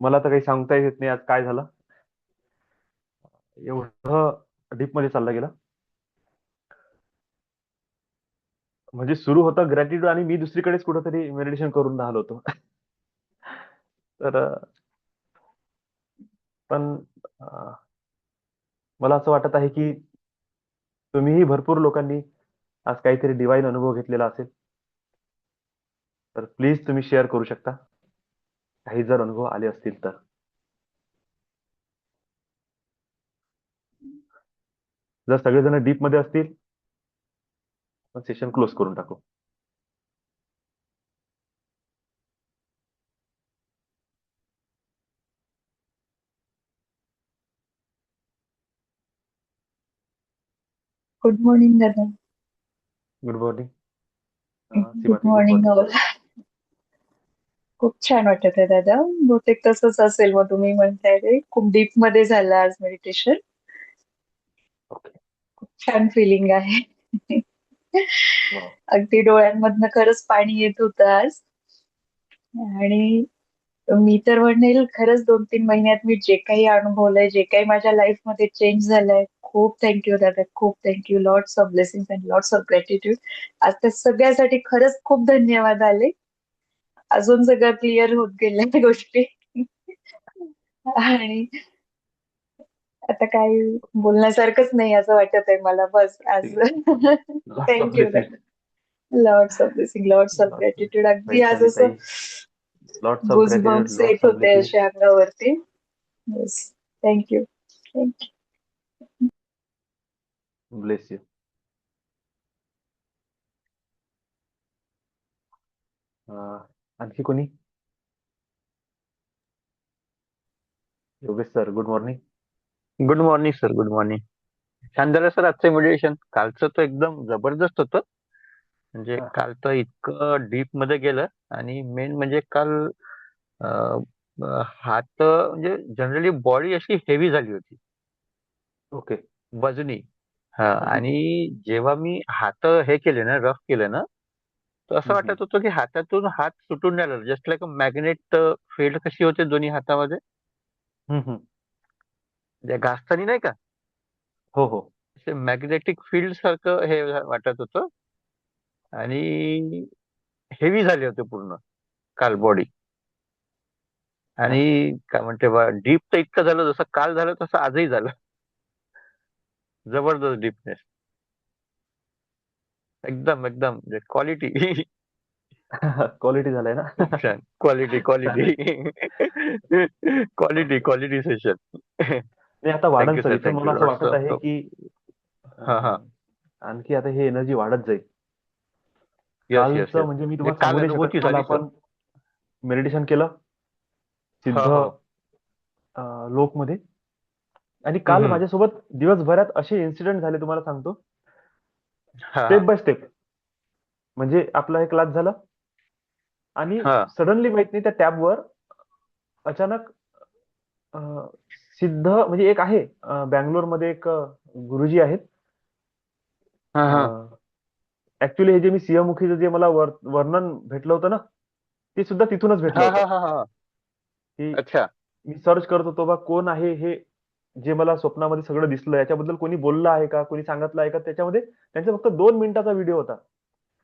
मला तर काही सांगता येत नाही आज काय झालं. एवढं डीप मध्ये चालला गेला. म्हणजे सुरू होतं ग्रॅटिट्यूड आणि मी दुसरीकडेच कुठेतरी मेडिटेशन करून राहिलो होतो. तर पण मला असं वाटत आहे की तुम्हीही भरपूर लोकांनी आज काहीतरी डिवाइन अनुभव घेतलेला असेल. तर प्लीज तुम्ही शेअर करू शकता, काही जर अनुभव आले असतील तर. जर सगळेजण डीप मध्ये असतील तर सेशन क्लोज करून टाकू. गुड मॉर्निंग दादा. Good morning good morning all. खूप छान वाटत आहे दादा. बहुतेक तसंच असेल मग तुम्ही म्हणताय ते. खूप डीप मध्ये झालं आज मेडिटेशन. ओके. खूप छान फिलिंग आहे. अगदी डोळ्यांमधनं खरंच पाणी येत होतं आज. आणि मी तर म्हणेल खरंच 2-3 महिन्यात मी जे काही अनुभवलंय, जे काही माझ्या लाईफ मध्ये चेंज झालंय, खूप थँक्यू दादा. खूप thank you. Lots of blessings and lots of gratitude. आज त्या सगळ्यासाठी खरंच खूप धन्यवाद आले. अजून सगळं क्लिअर होत गेल्या गोष्टी. आणि आता काही बोलण्यासारखंच नाही असं वाटत आहे मला. बस आज थँक्यू दादा. Lots of blessing, lots of gratitude. अगदी आज असं लॉट्स ऑफ गुज ग्रॅटिट्यूड, बम्प्स लॉट्स येत ऑफ होते असे अंगावरती. Yes, thank you. Thank you. Bless you. आणखी कोणी? Yogesh sir, good morning. Good morning sir. Good morning. छान झालं सर आजचं मेडिटेशन. कालचं तर एकदम जबरदस्त होतं. म्हणजे काल तर इतकं डीप मध्ये गेलं. आणि मेन म्हणजे काल हात म्हणजे जनरली बॉडी अशी हेवी झाली होती, ओके. वजनी. हा. हम्म, आणि जेव्हा मी हात हे केले ना, रफ केले ना, तर असं हम्म, वाटत होतं की हातातून हात सुटून नाही राहिला. जस्ट लाईक मॅग्नेट फील्ड कशी होते दोन्ही हातामध्ये, हम्म, जे घासताना नाही का, हो हो. असे मॅग्नेटिक फील्ड सारखं हे वाटत होतं. आणि हेवी झाले होते पूर्ण काल बॉडी. अच्छा. आणि काय म्हणते बा, डीप तर इतकं झालं जसं काल झालं तसं आजही झालं. जबरदस्त डीपनेस. एकदम एकदम क्वालिटी. क्वालिटी झालाय ना. खूप छान. Quality quality. Quality quality session. नाही, आता वाढन थँक्यू सर. सर, इथं थँक्यू मला असं लॉट्स वाटत आहे ऑफ. की हा हा. आणखी आता हे एनर्जी वाढत जाईल. यस यस कालचं यस. म्हणजे मी म्हणजे तुम्हाला काल सांगू नाही शकत. अनुभूती काल झाली सर. आपण मेडिटेशन केलं हो सिद्ध हो. लोकमध्ये. आणि काल हम्म. माझ्यासोबत दिवसभरात असे इन्सिडेंट झाले, तुम्हाला सांगतो हा स्टेप हा. By step. म्हणजे आपला हे क्लास झाला आणि हा सडनली माहित नाही त्या टॅबवर अचानक अं, सिद्ध म्हणजे एक आहे बँगलोरमध्ये एक गुरुजी आहेत. हा हा. ऍक्च्युली हे जे मी सिंहमुखीचं जे मला वर्णन भेटलं होतं ना, ते सुद्धा तिथूनच भेटलं हा होतं. हा हा हा. की अच्छा. मी सर्च करत होतो बा कोण आहे हे, जे मला स्वप्नामध्ये सगळं दिसलं याच्याबद्दल कोणी बोललं आहे का, कोणी सांगितलं आहे का. त्याच्यामध्ये त्यांचा फक्त 2 मिनिटाचा व्हिडिओ होता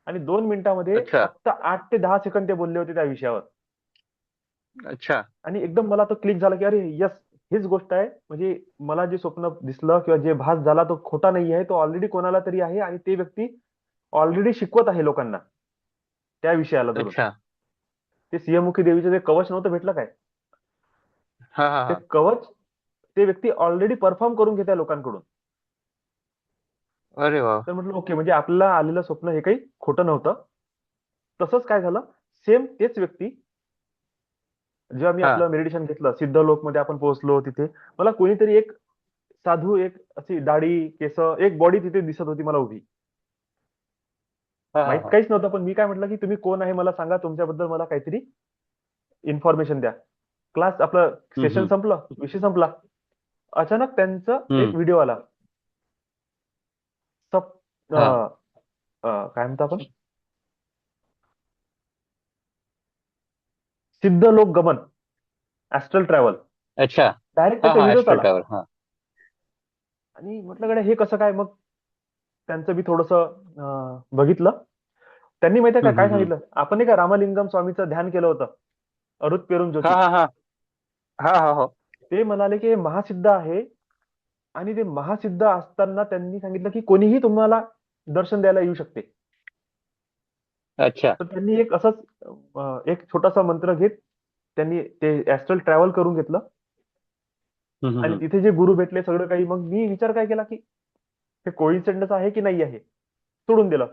आणि 2 मिनिटामध्ये अच्छा. फक्त 8 ते 10 सेकंद ते बोलले होते त्या विषयावर. अच्छा. आणि एकदम मला तो क्लिक झाला की अरे यस, हीच गोष्ट आहे. म्हणजे मला जे स्वप्न दिसलं किंवा जे भास झाला तो खोटा नाही आहे, तो ऑलरेडी कोणाला तरी आहे आणि ते व्यक्ती ऑलरेडी शिकवत आहे लोकांना त्या विषयाला धरून. अच्छा. ते सिंहमुखी देवीचं जे कवच नव्हतं भेटलं काय, हा हा ते हा. कवच ते व्यक्ती ऑलरेडी परफॉर्म करून घेत आहे लोकांकडून. अरे वा. तर म्हटलं ओके, म्हणजे आपल्याला आलेलं स्वप्न हे काही खोटं नव्हतं. तसंच काय झालं, सेम तेच व्यक्ती जेव्हा मी हा आपलं मेडिटेशन घेतलं, सिद्ध लोकमध्ये आपण पोहोचलो, तिथे मला कोणीतरी एक साधू, एक अशी दाढी केस, एक बॉडी तिथे दिसत होती मला उभी. हा हा माहित हा. काहीच नव्हतं, पण मी काय म्हटलं की तुम्ही कोण आहे मला सांगा, तुमच्याबद्दल मला काहीतरी इन्फॉर्मेशन द्या. क्लास आपलं सेशन हम्म. संपलं, विषय संपला. अचानक त्यांचं एक हम्म. व्हिडिओ आला. सप हा. काय म्हणतो आपण, सिद्ध लोक गमन, ऍस्ट्रल ट्रॅव्हल. अच्छा. डायरेक्ट हा त्याचा हा. व्हिडिओच ऍस्ट्रो आला. ट्रॅव्हल. हा. आणि म्हटलं गड्या हे कसं काय. मग त्यांचं मी थोडस बघितलं. त्यांनी माहितीये का काय हम्म. सांगितलं, आपण नाही का रामलिंगम स्वामीचं ध्यान केलं होतं, अरुत पेरून हा ज्योती. हा हा. हा हा हो. ते म्हणाले की हे महासिद्ध आहे आणि ते महासिद्ध असताना त्यांनी सांगितलं की कोणीही तुम्हाला दर्शन द्यायला येऊ शकते. अच्छा. तर त्यांनी एक असंच एक छोटासा मंत्र घेत त्यांनी ते ऍस्ट्रल ट्रॅव्हल करून घेतलं. आणि हम्म. तिथे जे गुरु भेटले सगळं काही, मग मी विचार काय केला की हे कोइन्सिडन्स आहे की नाही आहे, सोडून दिलं.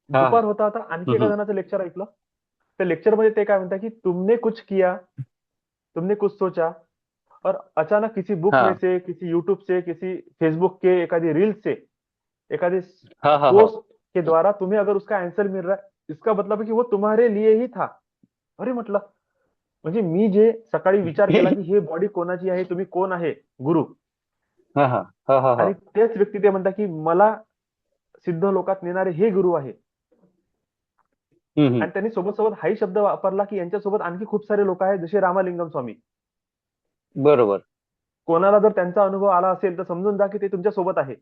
हा. दुपार होता, आता आणखी एका हम्म. जणाचं लेक्चर ऐकलं. त्या लेक्चर मध्ये ते काय म्हणतात की तुमने कुछ किया, तुमने कुछ सोचा, और अचानक किसी बुक हा में से, किसी यूट्यूब से, किसी फेसबुक के एखादी रील से, एखादे हा हा हो. पोस्ट के द्वारा तुम्हें अगर उसका आंसर मिल रहा है, इसका मतलब है कि वो तुम्हारे लिए ही था. अरे म्हटलं, म्हणजे मी जे सकाळी विचार केला की हे बॉडी कोणाची आहे, तुम्ही कोण आहे गुरु, हा हा हा हा हा. आणि तेच व्यक्ती ते म्हणतात की मला सिद्ध लोकात नेणारे हे गुरु आहे. हम्म. आणि त्यांनी सोबत सोबत हाही शब्द वापरला की यांच्यासोबत आणखी खूप सारे लोक आहेत जसे रामालिंगम स्वामी. बरोबर. कोणाला जर त्यांचा अनुभव आला असेल तर समजून जा की ते तुमच्या सोबत आहे.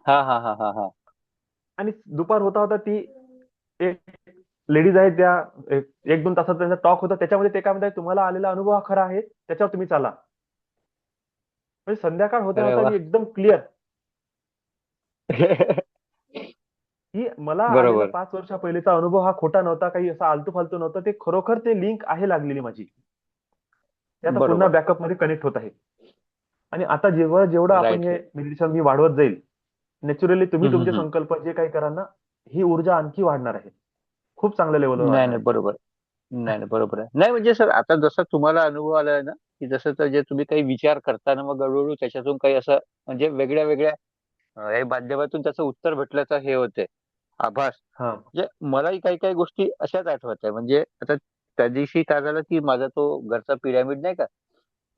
हा हा हा हा हा. आणि दुपार होता होता, ती एक लेडीज आहेत त्या, 1-2 तासात त्यांचा टॉक होता. त्याच्यामध्ये ते काय म्हणतात, तुम्हाला आलेला अनुभव हा खरा आहे, त्याच्यावर तुम्ही चाला. म्हणजे संध्याकाळ होता अरे होता वा. मी एकदम क्लिअर की मला आलेला बरोबर. 5 वर्षा पहिलेचा अनुभव हा खोटा नव्हता, काही असा आलतू फालतू नव्हतं. ते खरोखर ते लिंक आहे लागलेली माझी. ते आता पुन्हा बरोबर. बॅकअप मध्ये कनेक्ट होत आहे. आणि आता जेव्हा जेवढं आपण राईट हे राईट. मेडिटेशन मी वाढवत जाईल, नॅच्युरली तुम्ही तुमचे हम्म. संकल्प जे काही कराल ना, ही ऊर्जा आणखी वाढणार आहे. खूप चांगल्या लेवलवर नाही वाढणार नाही आहे. बरोबर. नाही नाही बरोबर आहे. नाही म्हणजे सर, आता जसं तुम्हाला अनुभव आलाय ना, की जसं तर जे तुम्ही काही विचार करताना मग हळूहळू त्याच्यातून काही असं म्हणजे वेगळ्या वेगळ्या या माध्यमातून त्याचं उत्तर भेटल्याचं हे होते आभास. हा. म्हणजे मलाही काही काही गोष्टी अशाच आठवत आहे. म्हणजे आता त्या दिवशी काय झालं की माझा तो घरचा पिरॅमिड नाही का,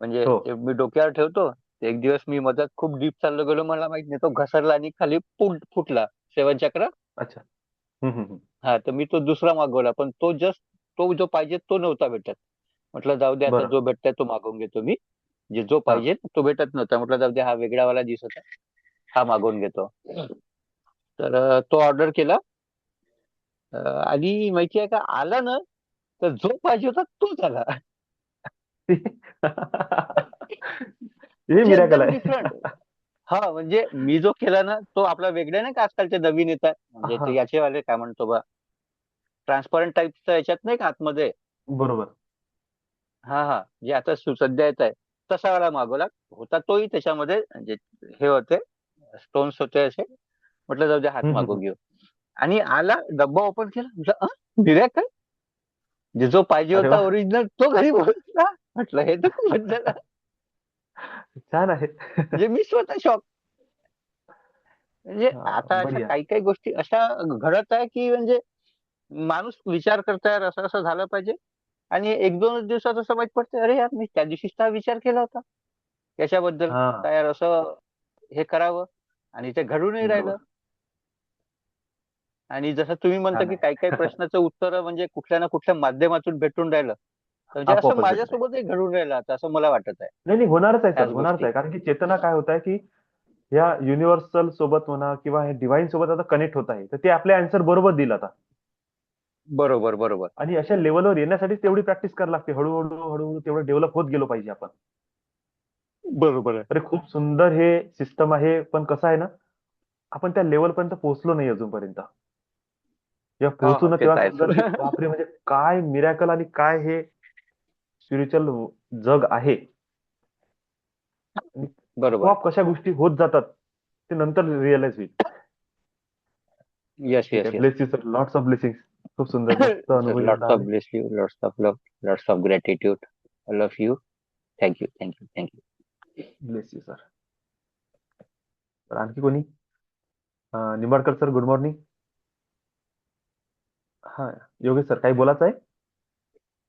म्हणजे हो. ते मी डोक्यावर ठेवतो. एक दिवस मी मधात खूप डीप चाललो गेलो, मला माहित नाही, तो घसरला आणि खाली फुटला. सेवन चक्र. अच्छा. हम्म, हम्म, हम्म. हा, तर मी तो दुसरा मागवला, पण तो जस्ट तो जो पाहिजे तो नव्हता भेटत. म्हटलं जाऊ दे, आता बरं. जो भेटताय तो मागवून घेतो मी. जो हा. पाहिजे तो भेटत नव्हता, म्हटलं जाऊ दे, हा वेगळावाला दिसत आहे, हा मागवून घेतो. तर तो ऑर्डर केला. आणि माहिती आहे का, आला ना, तर जो पाहिजे होता तोच आला. हे म्हणजे मिराकल एकदम आहे. डिफरंट. हा, म्हणजे मी जो केला ना तो आपला वेगळा नाही का, आजकालचे नवीन येतात, म्हणजे हा. ते याचे वाले काय म्हणतो बा, ट्रान्सपरंट टाईपचं याच्यात नाही का आतमध्ये. बरोबर. हा हा, जे आता सध्या येत आहे, तसा वाला मागवला होता. तोही त्याच्यामध्ये म्हणजे हे होते, स्टोन्स होते असे. म्हटलं जाऊ दे, हाच हम्म, हम्म, मागवून हम्म. घेऊ. आणि आला, डब्बा ओपन केला, म्हटलं मिरॅकल, जे जो पाहिजे अरे होता वा, ओरिजिनल तो घरी पोहोचला. म्हटलं हे तर खूप झालं. छान आहे. म्हणजे मी स्वतः शॉक. म्हणजे हा, आता अशा बढिया. काही काही गोष्टी अशा घडत आहे की म्हणजे माणूस विचार करताय असं असं झालं पाहिजे. आणि एक दोन दिवसात असं माहित पडतं, अरे यार मी त्या दिवशीच हा विचार केला होता याच्याबद्दल, हा, काय यार असं हे करावं, आणि ते घडूनही राहिलं. बरोबर. आणि जसं तुम्ही म्हणता छान की काही काही आहे. प्रश्नाचं उत्तर म्हणजे कुठल्या ना कुठल्या माध्यमातून भेटून राहिलं, तर म्हणजे असं आपोआपच भेटत आहे. माझ्यासोबतही घडून राहिलं आता, असं मला वाटत आहे. नाही नाही, होणारच आहे सर, त्याच होणारच गोष्टी. आहे. कारण की चेतना काय होत आहे की या युनिव्हर्सल सोबत म्हणा किंवा हे डिव्हाइन सोबत आता कनेक्ट होत आहे, तर ते आपले आन्सर बरोबर दिल आता. बरोबर बरोबर. आणि अशा लेवलवर येण्यासाठी तेवढी प्रॅक्टिस करावी लागते. हळूहळू हळूहळू तेवढं डेव्हलप होत गेलो पाहिजे आपण. बरोबर आहे. अरे खूप सुंदर हे सिस्टम आहे, पण कसं आहे ना, आपण त्या लेवल पर्यंत पोहोचलो नाही अजूनपर्यंत. जेव्हा हा पोहोचू हा, ना, ते तेव्हा तर आहे समजा की सर. बापरे, म्हणजे काय मिरॅकल आणि काय हे स्पिरिच्युअल जग आहे. आणि बरोबर आहे. आपोआप कशा गोष्टी होत जातात ते नंतर रिअलाइज होईल. येस ठीक येस आहे. Yes. Bless you sir, lots of blessings. खूप सुंदर, मस्त सर, अनुभव लॉट्स एवढा ऑफ आहे. Bless you, lots of love, lots of gratitude. I love you. Thank you thank you thank you. Bless you sir. तर आणखी कोणी? Nimbalkar sir, good morning. हा, योगेश सर, काही बोलायचं आहे?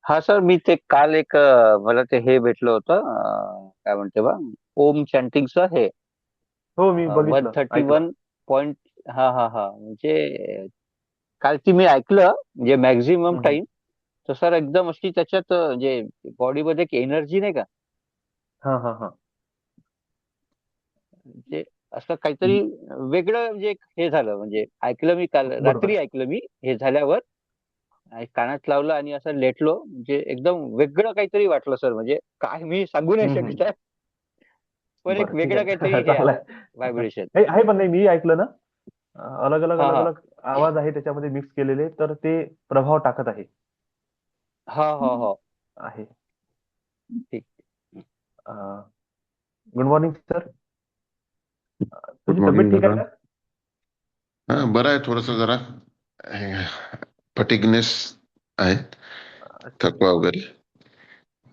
हा सर, मी ते काल एक मला ते हे भेटलं होतं, काय म्हणते बा, ओम चॅन्टिंगचं हे हो, मी वन बघितलं, थर्टी ऐकलं. One point. हा हा हा, म्हणजे काल ती मी ऐकलं, म्हणजे मॅक्झिमम हम्म, हम्म. टाइम. तर सर एकदम अशी त्याच्यात म्हणजे बॉडीमध्ये एक एनर्जी नाही का, हा हा हा. म्हणजे असं काहीतरी वेगळं, म्हणजे एक हे झालं, म्हणजे ऐकलं मी काल बरोबर रात्री, आहे. ऐकलं मी हे झाल्यावर. आणि कानात लावलं आणि असं लेटलो, म्हणजे एकदम वेगळं काहीतरी वाटलं सर, म्हणजे काय मी सांगू नाही हम्म, हम्म. शकत आहे. पण एक बरं, ठीक वेगळं आहे. काहीतरी हे चांगलं आलं, आहे. व्हायब्रेशन. हे आहे, पण नाही, मी ऐकलं ना, अलग अलग हा अलग हा अलग आवाज आहे त्याच्यामध्ये मिक्स केलेले, तर ते प्रभाव टाकत आहे. हा हा हा. आहे. ठीक. Good morning sir. गुड तुझी मॉर्निंग तब्येत ठीक आहे दादा. का? हा, बरं आहे. थोडस जरा फटिगनेस आहे, थकवा वगैरे.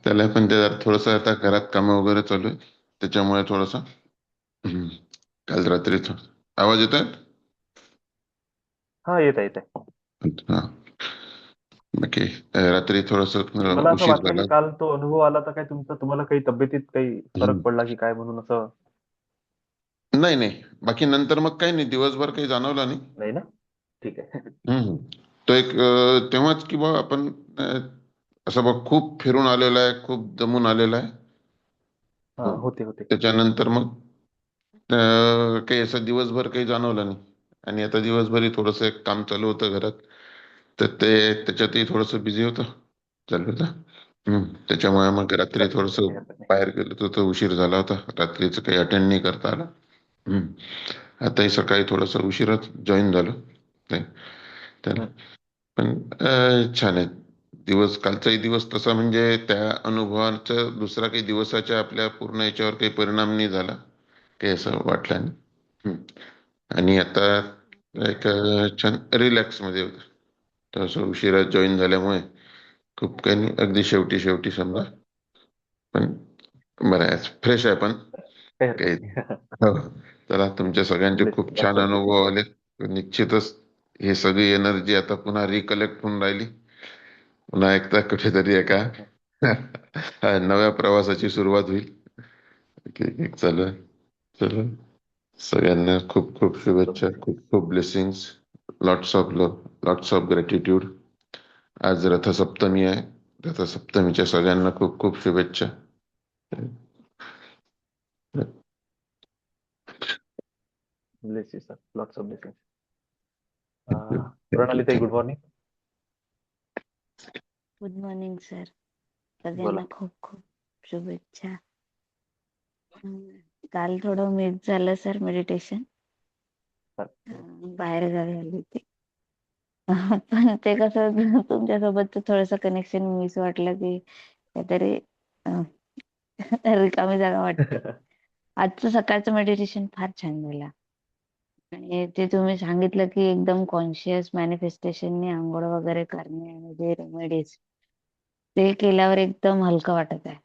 त्याला पण ते जरा थोडस आता घरात कामं वगैरे चालू आहे, त्याच्यामुळे थोडस काल रात्री आवाज येत आहे. हा, येत आहे, येत आहे. हा, बाकी रात्री थोडस मला असं उशीर वाटलं की झाला. काल तो अनुभव आला, तर काय तुम्हाला काही तब्येतीत काही फरक पडला की काय, म्हणून असं. नाही नाही, बाकी नंतर मग काही नाही, दिवसभर काही जाणवलं नाही. नाही ना? ठीक आहे. हम्म. तो एक तेव्हाच की बा आपण असं बघ खूप फिरून आलेला आहे, खूप दमून आलेला आहे. हा, हो. होते होते. त्याच्यानंतर मग काही असं दिवसभर काही जाणवलं नाही. आणि आता दिवसभरही थोडंसं एक काम चालू होतं घरात, तर त्याच्यातही थोडंसं बिझी होतं, चालू होतं. त्याच्यामुळे मग रात्री थोडंसं काही हरकत नाही. बाहेर गेलो होतो, तर उशीर झाला होता, रात्रीचं काही अटेंड नाही करता आलं. हम्म. आताही सकाळी थोडंसं उशिराच जॉईन झालो. नाही तर हम्म. पण छान आहे. कालचाही दिवस तसा म्हणजे त्या अनुभवाचा दुसरा काही दिवसाच्या आपल्या पूर्ण याच्यावर काही परिणाम नाही झाला, काही असं वाटलं नाही. हम्म. आणि आता एक छान रिलॅक्स मध्ये होतं, थोडंसं उशिरा जॉईन झाल्यामुळे खूप काही नाही, अगदी शेवटी शेवटी समजा. बरं, पण बरं आहे, फ्रेश आहे. पण काही हरकत काही नाही. हो. चला, तुमच्या सगळ्यांचे खूप ब्लेसिंग, छान लॉट्स ऑफ ब्लेसिंग. अनुभव आले. निश्चितच ही सगळी एनर्जी आता पुन्हा रिकलेक्ट होऊन राहिली. पुन्हा एकदा कुठेतरी एका नव्या प्रवासाची सुरुवात होईल. एक एक एक चालू आहे. चलो, सगळ्यांना खूप खूप शुभेच्छा, खूप खूप blessings, lots of love, lots of gratitude. आज रथसप्तमी आहे. रथसप्तमीच्या सगळ्यांना खूप खूप शुभेच्छा. Bless you sir, lots of blessing. प्रणाली ताई, good morning. Good morning sir. बोला. सगळ्यांना खूप खूप शुभेच्छा. काल थोडं मिस झालं सर मेडिटेशन. बाहेर गावी आली होती. पण ते कसं तुमच्यासोबत थोडस कनेक्शन मिस वाटलं की काहीतरी रिकामी जागा वाटते. आजचं सकाळचं मेडिटेशन फार छान झालं आणि ते तुम्ही सांगितलं की एकदम कॉन्शियस मॅनिफेस्टेशनने आंघोळ वगैरे करणे आणि जे रेमेडीज ते केल्यावर एकदम हलकं वाटत आहे.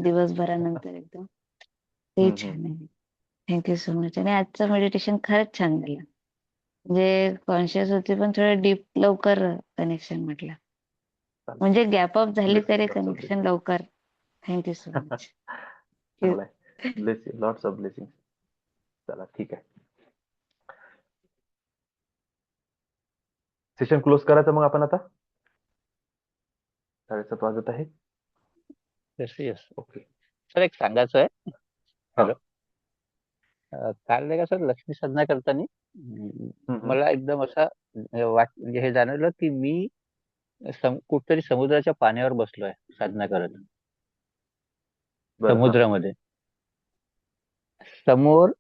दिवसभरानंतर एकदम ते छान आहे. Thank you so much. आणि आजचं मेडिटेशन खरंच छान झालं. म्हणजे कॉन्शियस होती पण थोडं डीप लवकर कनेक्शन म्हटलं. म्हणजे गॅप अप झाली Bless you, तरी lots of कनेक्शन blessings. लवकर. Thank you so much. चांगलं आहे. Bless you, lots of blessing. चला, ठीक आहे. सेशन क्लोज करायचं मग आपण आता. 7:30 वाजत आहे. Yes yes. ओके. सर एक सांगायचं आहे. हा. हॅलो. काल नाही का सर लक्ष्मी साधना करताना मला एकदम असं म्हणजे हे जाणवलं की मी कुठतरी समुद्राच्या पाण्यावर बसलोय साधना करत. बरं, हा. समुद्रामध्ये समोर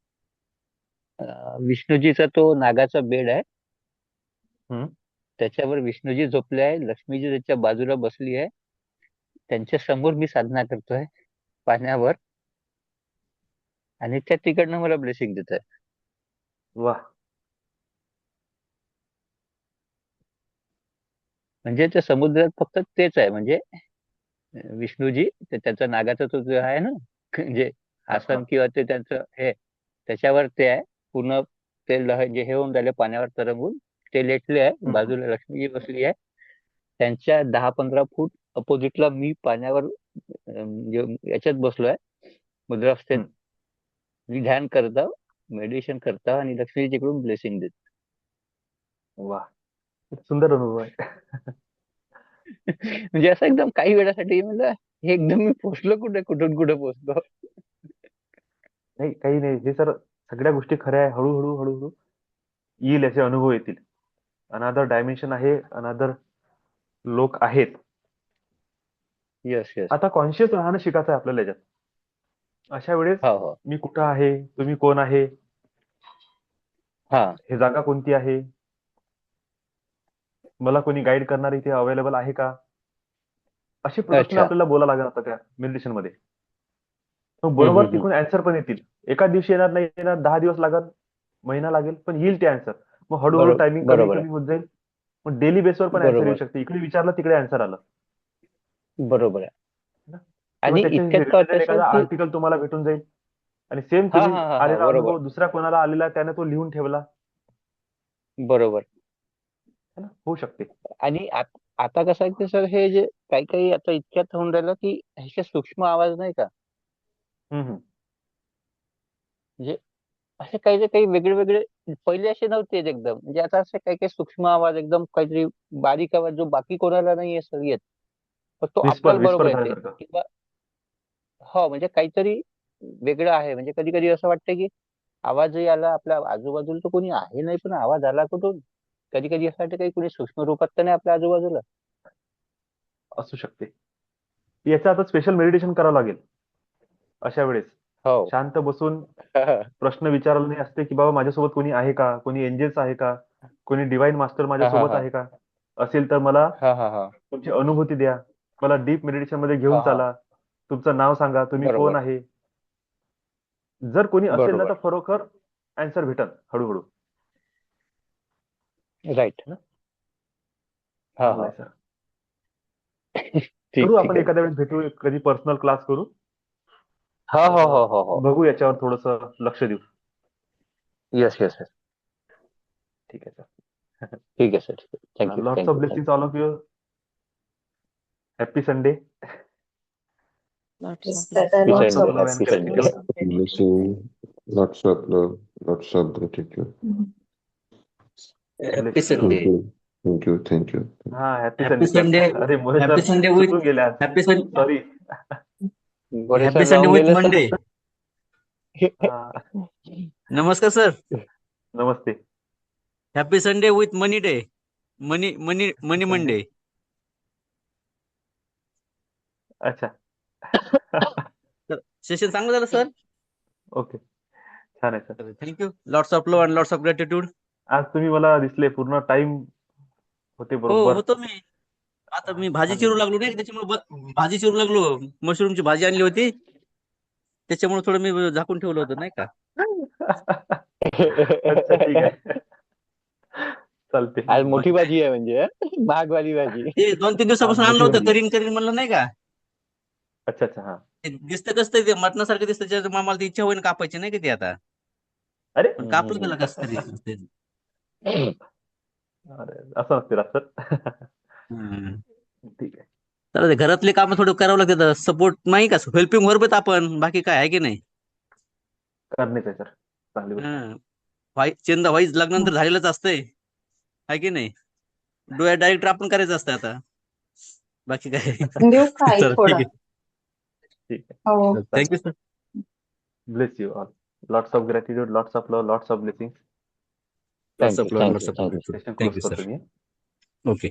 विष्णूजीचा तो नागाचा बेड आहे. हम्म. त्याच्यावर विष्णूजी झोपले आहे, लक्ष्मीजी त्याच्या बाजूला बसली आहे. त्यांच्या समोर मी साधना करतोय पाण्यावर आणि त्या तिकडनं मला ब्लेसिंग देत आहे. वा. म्हणजे त्या समुद्रात फक्त तेच आहे. म्हणजे विष्णूजी त्याचा नागाचा तो जो आहे ना म्हणजे हा, हा. आसन किंवा ते त्यांचं हे त्याच्यावर ते आहे पूर्ण. ते जे हे होऊन राहिले पाण्यावर तरंगून ते लेटले आहे. बाजूला लक्ष्मीजी बसली आहे. त्यांच्या 10-15 फूट अपोजिटला मी पाण्यावर याच्यात बसलोय मुद्रावस्थेत. हम्म. मी ध्यान करता, मेडिटेशन करता आणि लक्ष्मी तिकडून ब्लेसिंग देत. वा, खूप सुंदर अनुभव आहे. म्हणजे असं एकदम काही वेळासाठी म्हणलं हे एकदम मी पोहोचलो कुठे, कुठून कुठे पोहोचलो. नाही, काही नाही. हे सर सगळ्या गोष्टी खऱ्या आहे. हळूहळू हळूहळू येईल, याचे अनुभव येतील. अनादर डायमेन्शन आहे, अनादर लोक आहेत. Yes yes. आता कॉन्शियस राहणं शिकायचं आहे आपल्याला याच्यात. अशा वेळेस हो हो. मी कुठं आहे, तुम्ही कोण आहे, हा. हे जागा कोणती आहे, मला कोणी गाईड करणार इथे अवेलेबल आहे का, असे प्रश्न अच्छा. आपल्याला बोलायला लागणार आता त्या मेडिटेशन मध्ये. मग बरोबर हम्म. तिकडून आन्सर पण येतील. एका दिवशी येणार नाही, येणार 10 दिवस लागेल, महिना लागेल, पण येईल ते आन्सर. मग हळूहळू टायमिंग कमी बरोबर कमी होत जाईल. मग डेली बेसवर पण आहे. आन्सर येऊ बरोबर शकते. इकडे विचारलं, तिकडे आन्सर आलं बरोबर आहे. ना. किंवा आणि त्याच्याशी इतक्यात काय होतं रिलेटेड सर एखादा की आर्टिकल तुम्हाला भेटून जाईल आणि सेम हा तुम्ही हा हा हा आलेला बरोबर अनुभव दुसऱ्या कोणाला आलेला त्याने तो लिहून ठेवला, बरोबर. है ना, होऊ शकते. आणि आता कसं आहे की सर हे जे काही काही आता इतक्यात होऊन राहिलं की ह्याचे सूक्ष्म आवाज नाही का हम्म. म्हणजे असे काही काही वेगळे वेगळे पहिले असे नव्हते एकदम. म्हणजे आता असे काही काही सूक्ष्म आवाज एकदम काहीतरी बारीक आवाज जो बाकी कोणाला नाही आहे सर येत पण तो विस्पर आपल्याला विस्पर बरोबर येते झाल्यासारखं. किंवा हो म्हणजे काहीतरी वेगळं आहे. म्हणजे कधी कधी असं वाटतं की आवाजही आला आपल्या आजूबाजूला तर कोणी आहे नाही पण आवाज आला कुठून. कधी कधी असं वाटतं काही कोणी सूक्ष्म रूपात तर नाही आपल्या आजूबाजूला. असू शकते. याचं आता स्पेशल मेडिटेशन करावं लागेल. अशा वेळेस हो. शांत बसून प्रश्न विचारला नाही असते की बाबा माझ्यासोबत कोणी आहे का, कोणी एंजेल्स आहे का, कोणी डिवाइन मास्टर हा हा माझ्यासोबत हा आहे का, असेल तर मला हा हा हा तुमची अनुभूती द्या, मला डीप मेडिटेशन मध्ये हा घेऊन हा चाला, तुमचं नाव सांगा, तुम्ही कोण बरोबर आहे. जर कोणी असेल ना बरोबर तर खरोखर आन्सर भेटल हळूहळू. राईट. ना, हा चांगलं हा आहे सर. ठीक करू ठीक आपण आहे. एखाद्या वेळेस, भेटू, कधी पर्सनल क्लास करू. हो हो हो हो हो. बघू याच्यावर थोडस लक्ष देऊ. येस येस ठीक आहे सर. ठीक आहे sir. Thank you lots of thank you blessings thank you. All of you. Happy Sunday. Lots Yes, of that love. are lots Lots of of love and blessings. gratitude. Bless you. Lots of love, lots of gratitude. Bless happy you. Sunday. Thank you, thank you. हा हॅपी हॅपी संडे संडे. अरे मोहे हॅपी सर संडे विथ चुकून गेले आज. Happy Sunday. सॉरी. गोरे हॅपी सर संडे राहून विथ गेले मंडे. नमस्कार sir. Namaste. Happy Sunday with money day. Money money money Sunday. Monday. अच्छा. सेशन चांगलं झालं सर. ओके छान आहे sir. Thank you. Lots of love and lots of gratitude. आज तुम्ही मला दिसले पूर्ण टाइम होते हो बरोबर. होतो मी. आता मी भाजी छान चिरू आहे. लागलो नाही त्याच्यामुळे भाजी चिरू लागलो. मशरूमची भाजी आणली होती त्याच्यामुळे थोडं मी झाकून ठेवलं होतं नाही का. अच्छा ठीक आहे. चालते. आज मोठी भाजी आहे म्हणजे महागवाली भाजी. ते 2-3 आज दिवसापासून आणलं मोठी होतं. भाजी आहे. करीन करीन म्हणलं नाही का. अच्छा अच्छा हा. ते दिसतं कसं ते मटणासारखं दिसतं त्याच्यामुळे मला ती इच्छा होईन कापायची नाही का ती आता. अरे पण कापलं त्याला कसं तरी. अरे असं नसते राहत. हम्म. ठीक आहे. तर ते घरातले कामं थोडं करावं लागतं. सपोर्ट नाही का हेल्पिंग वर आपण बाकी काय आहे की नाही. करणेच आहे सर. चांगली गोष्ट आहे. चंदा वाईज लग्नानंतर झालेलंच असतंय आहे की नाही. डोळ्या डायरेक्टर आपण करायचं असतं आता. बाकी काय. देऊ का आई चला थोडं? ठीक ठीक आहे. हो. आहे. Thank you sir. Bless you all. Lots of gratitude, lots of love, lots of blessings. Lots of thank you love thank you lots of thank you. Session close thank you करतो सर. मी. ओके.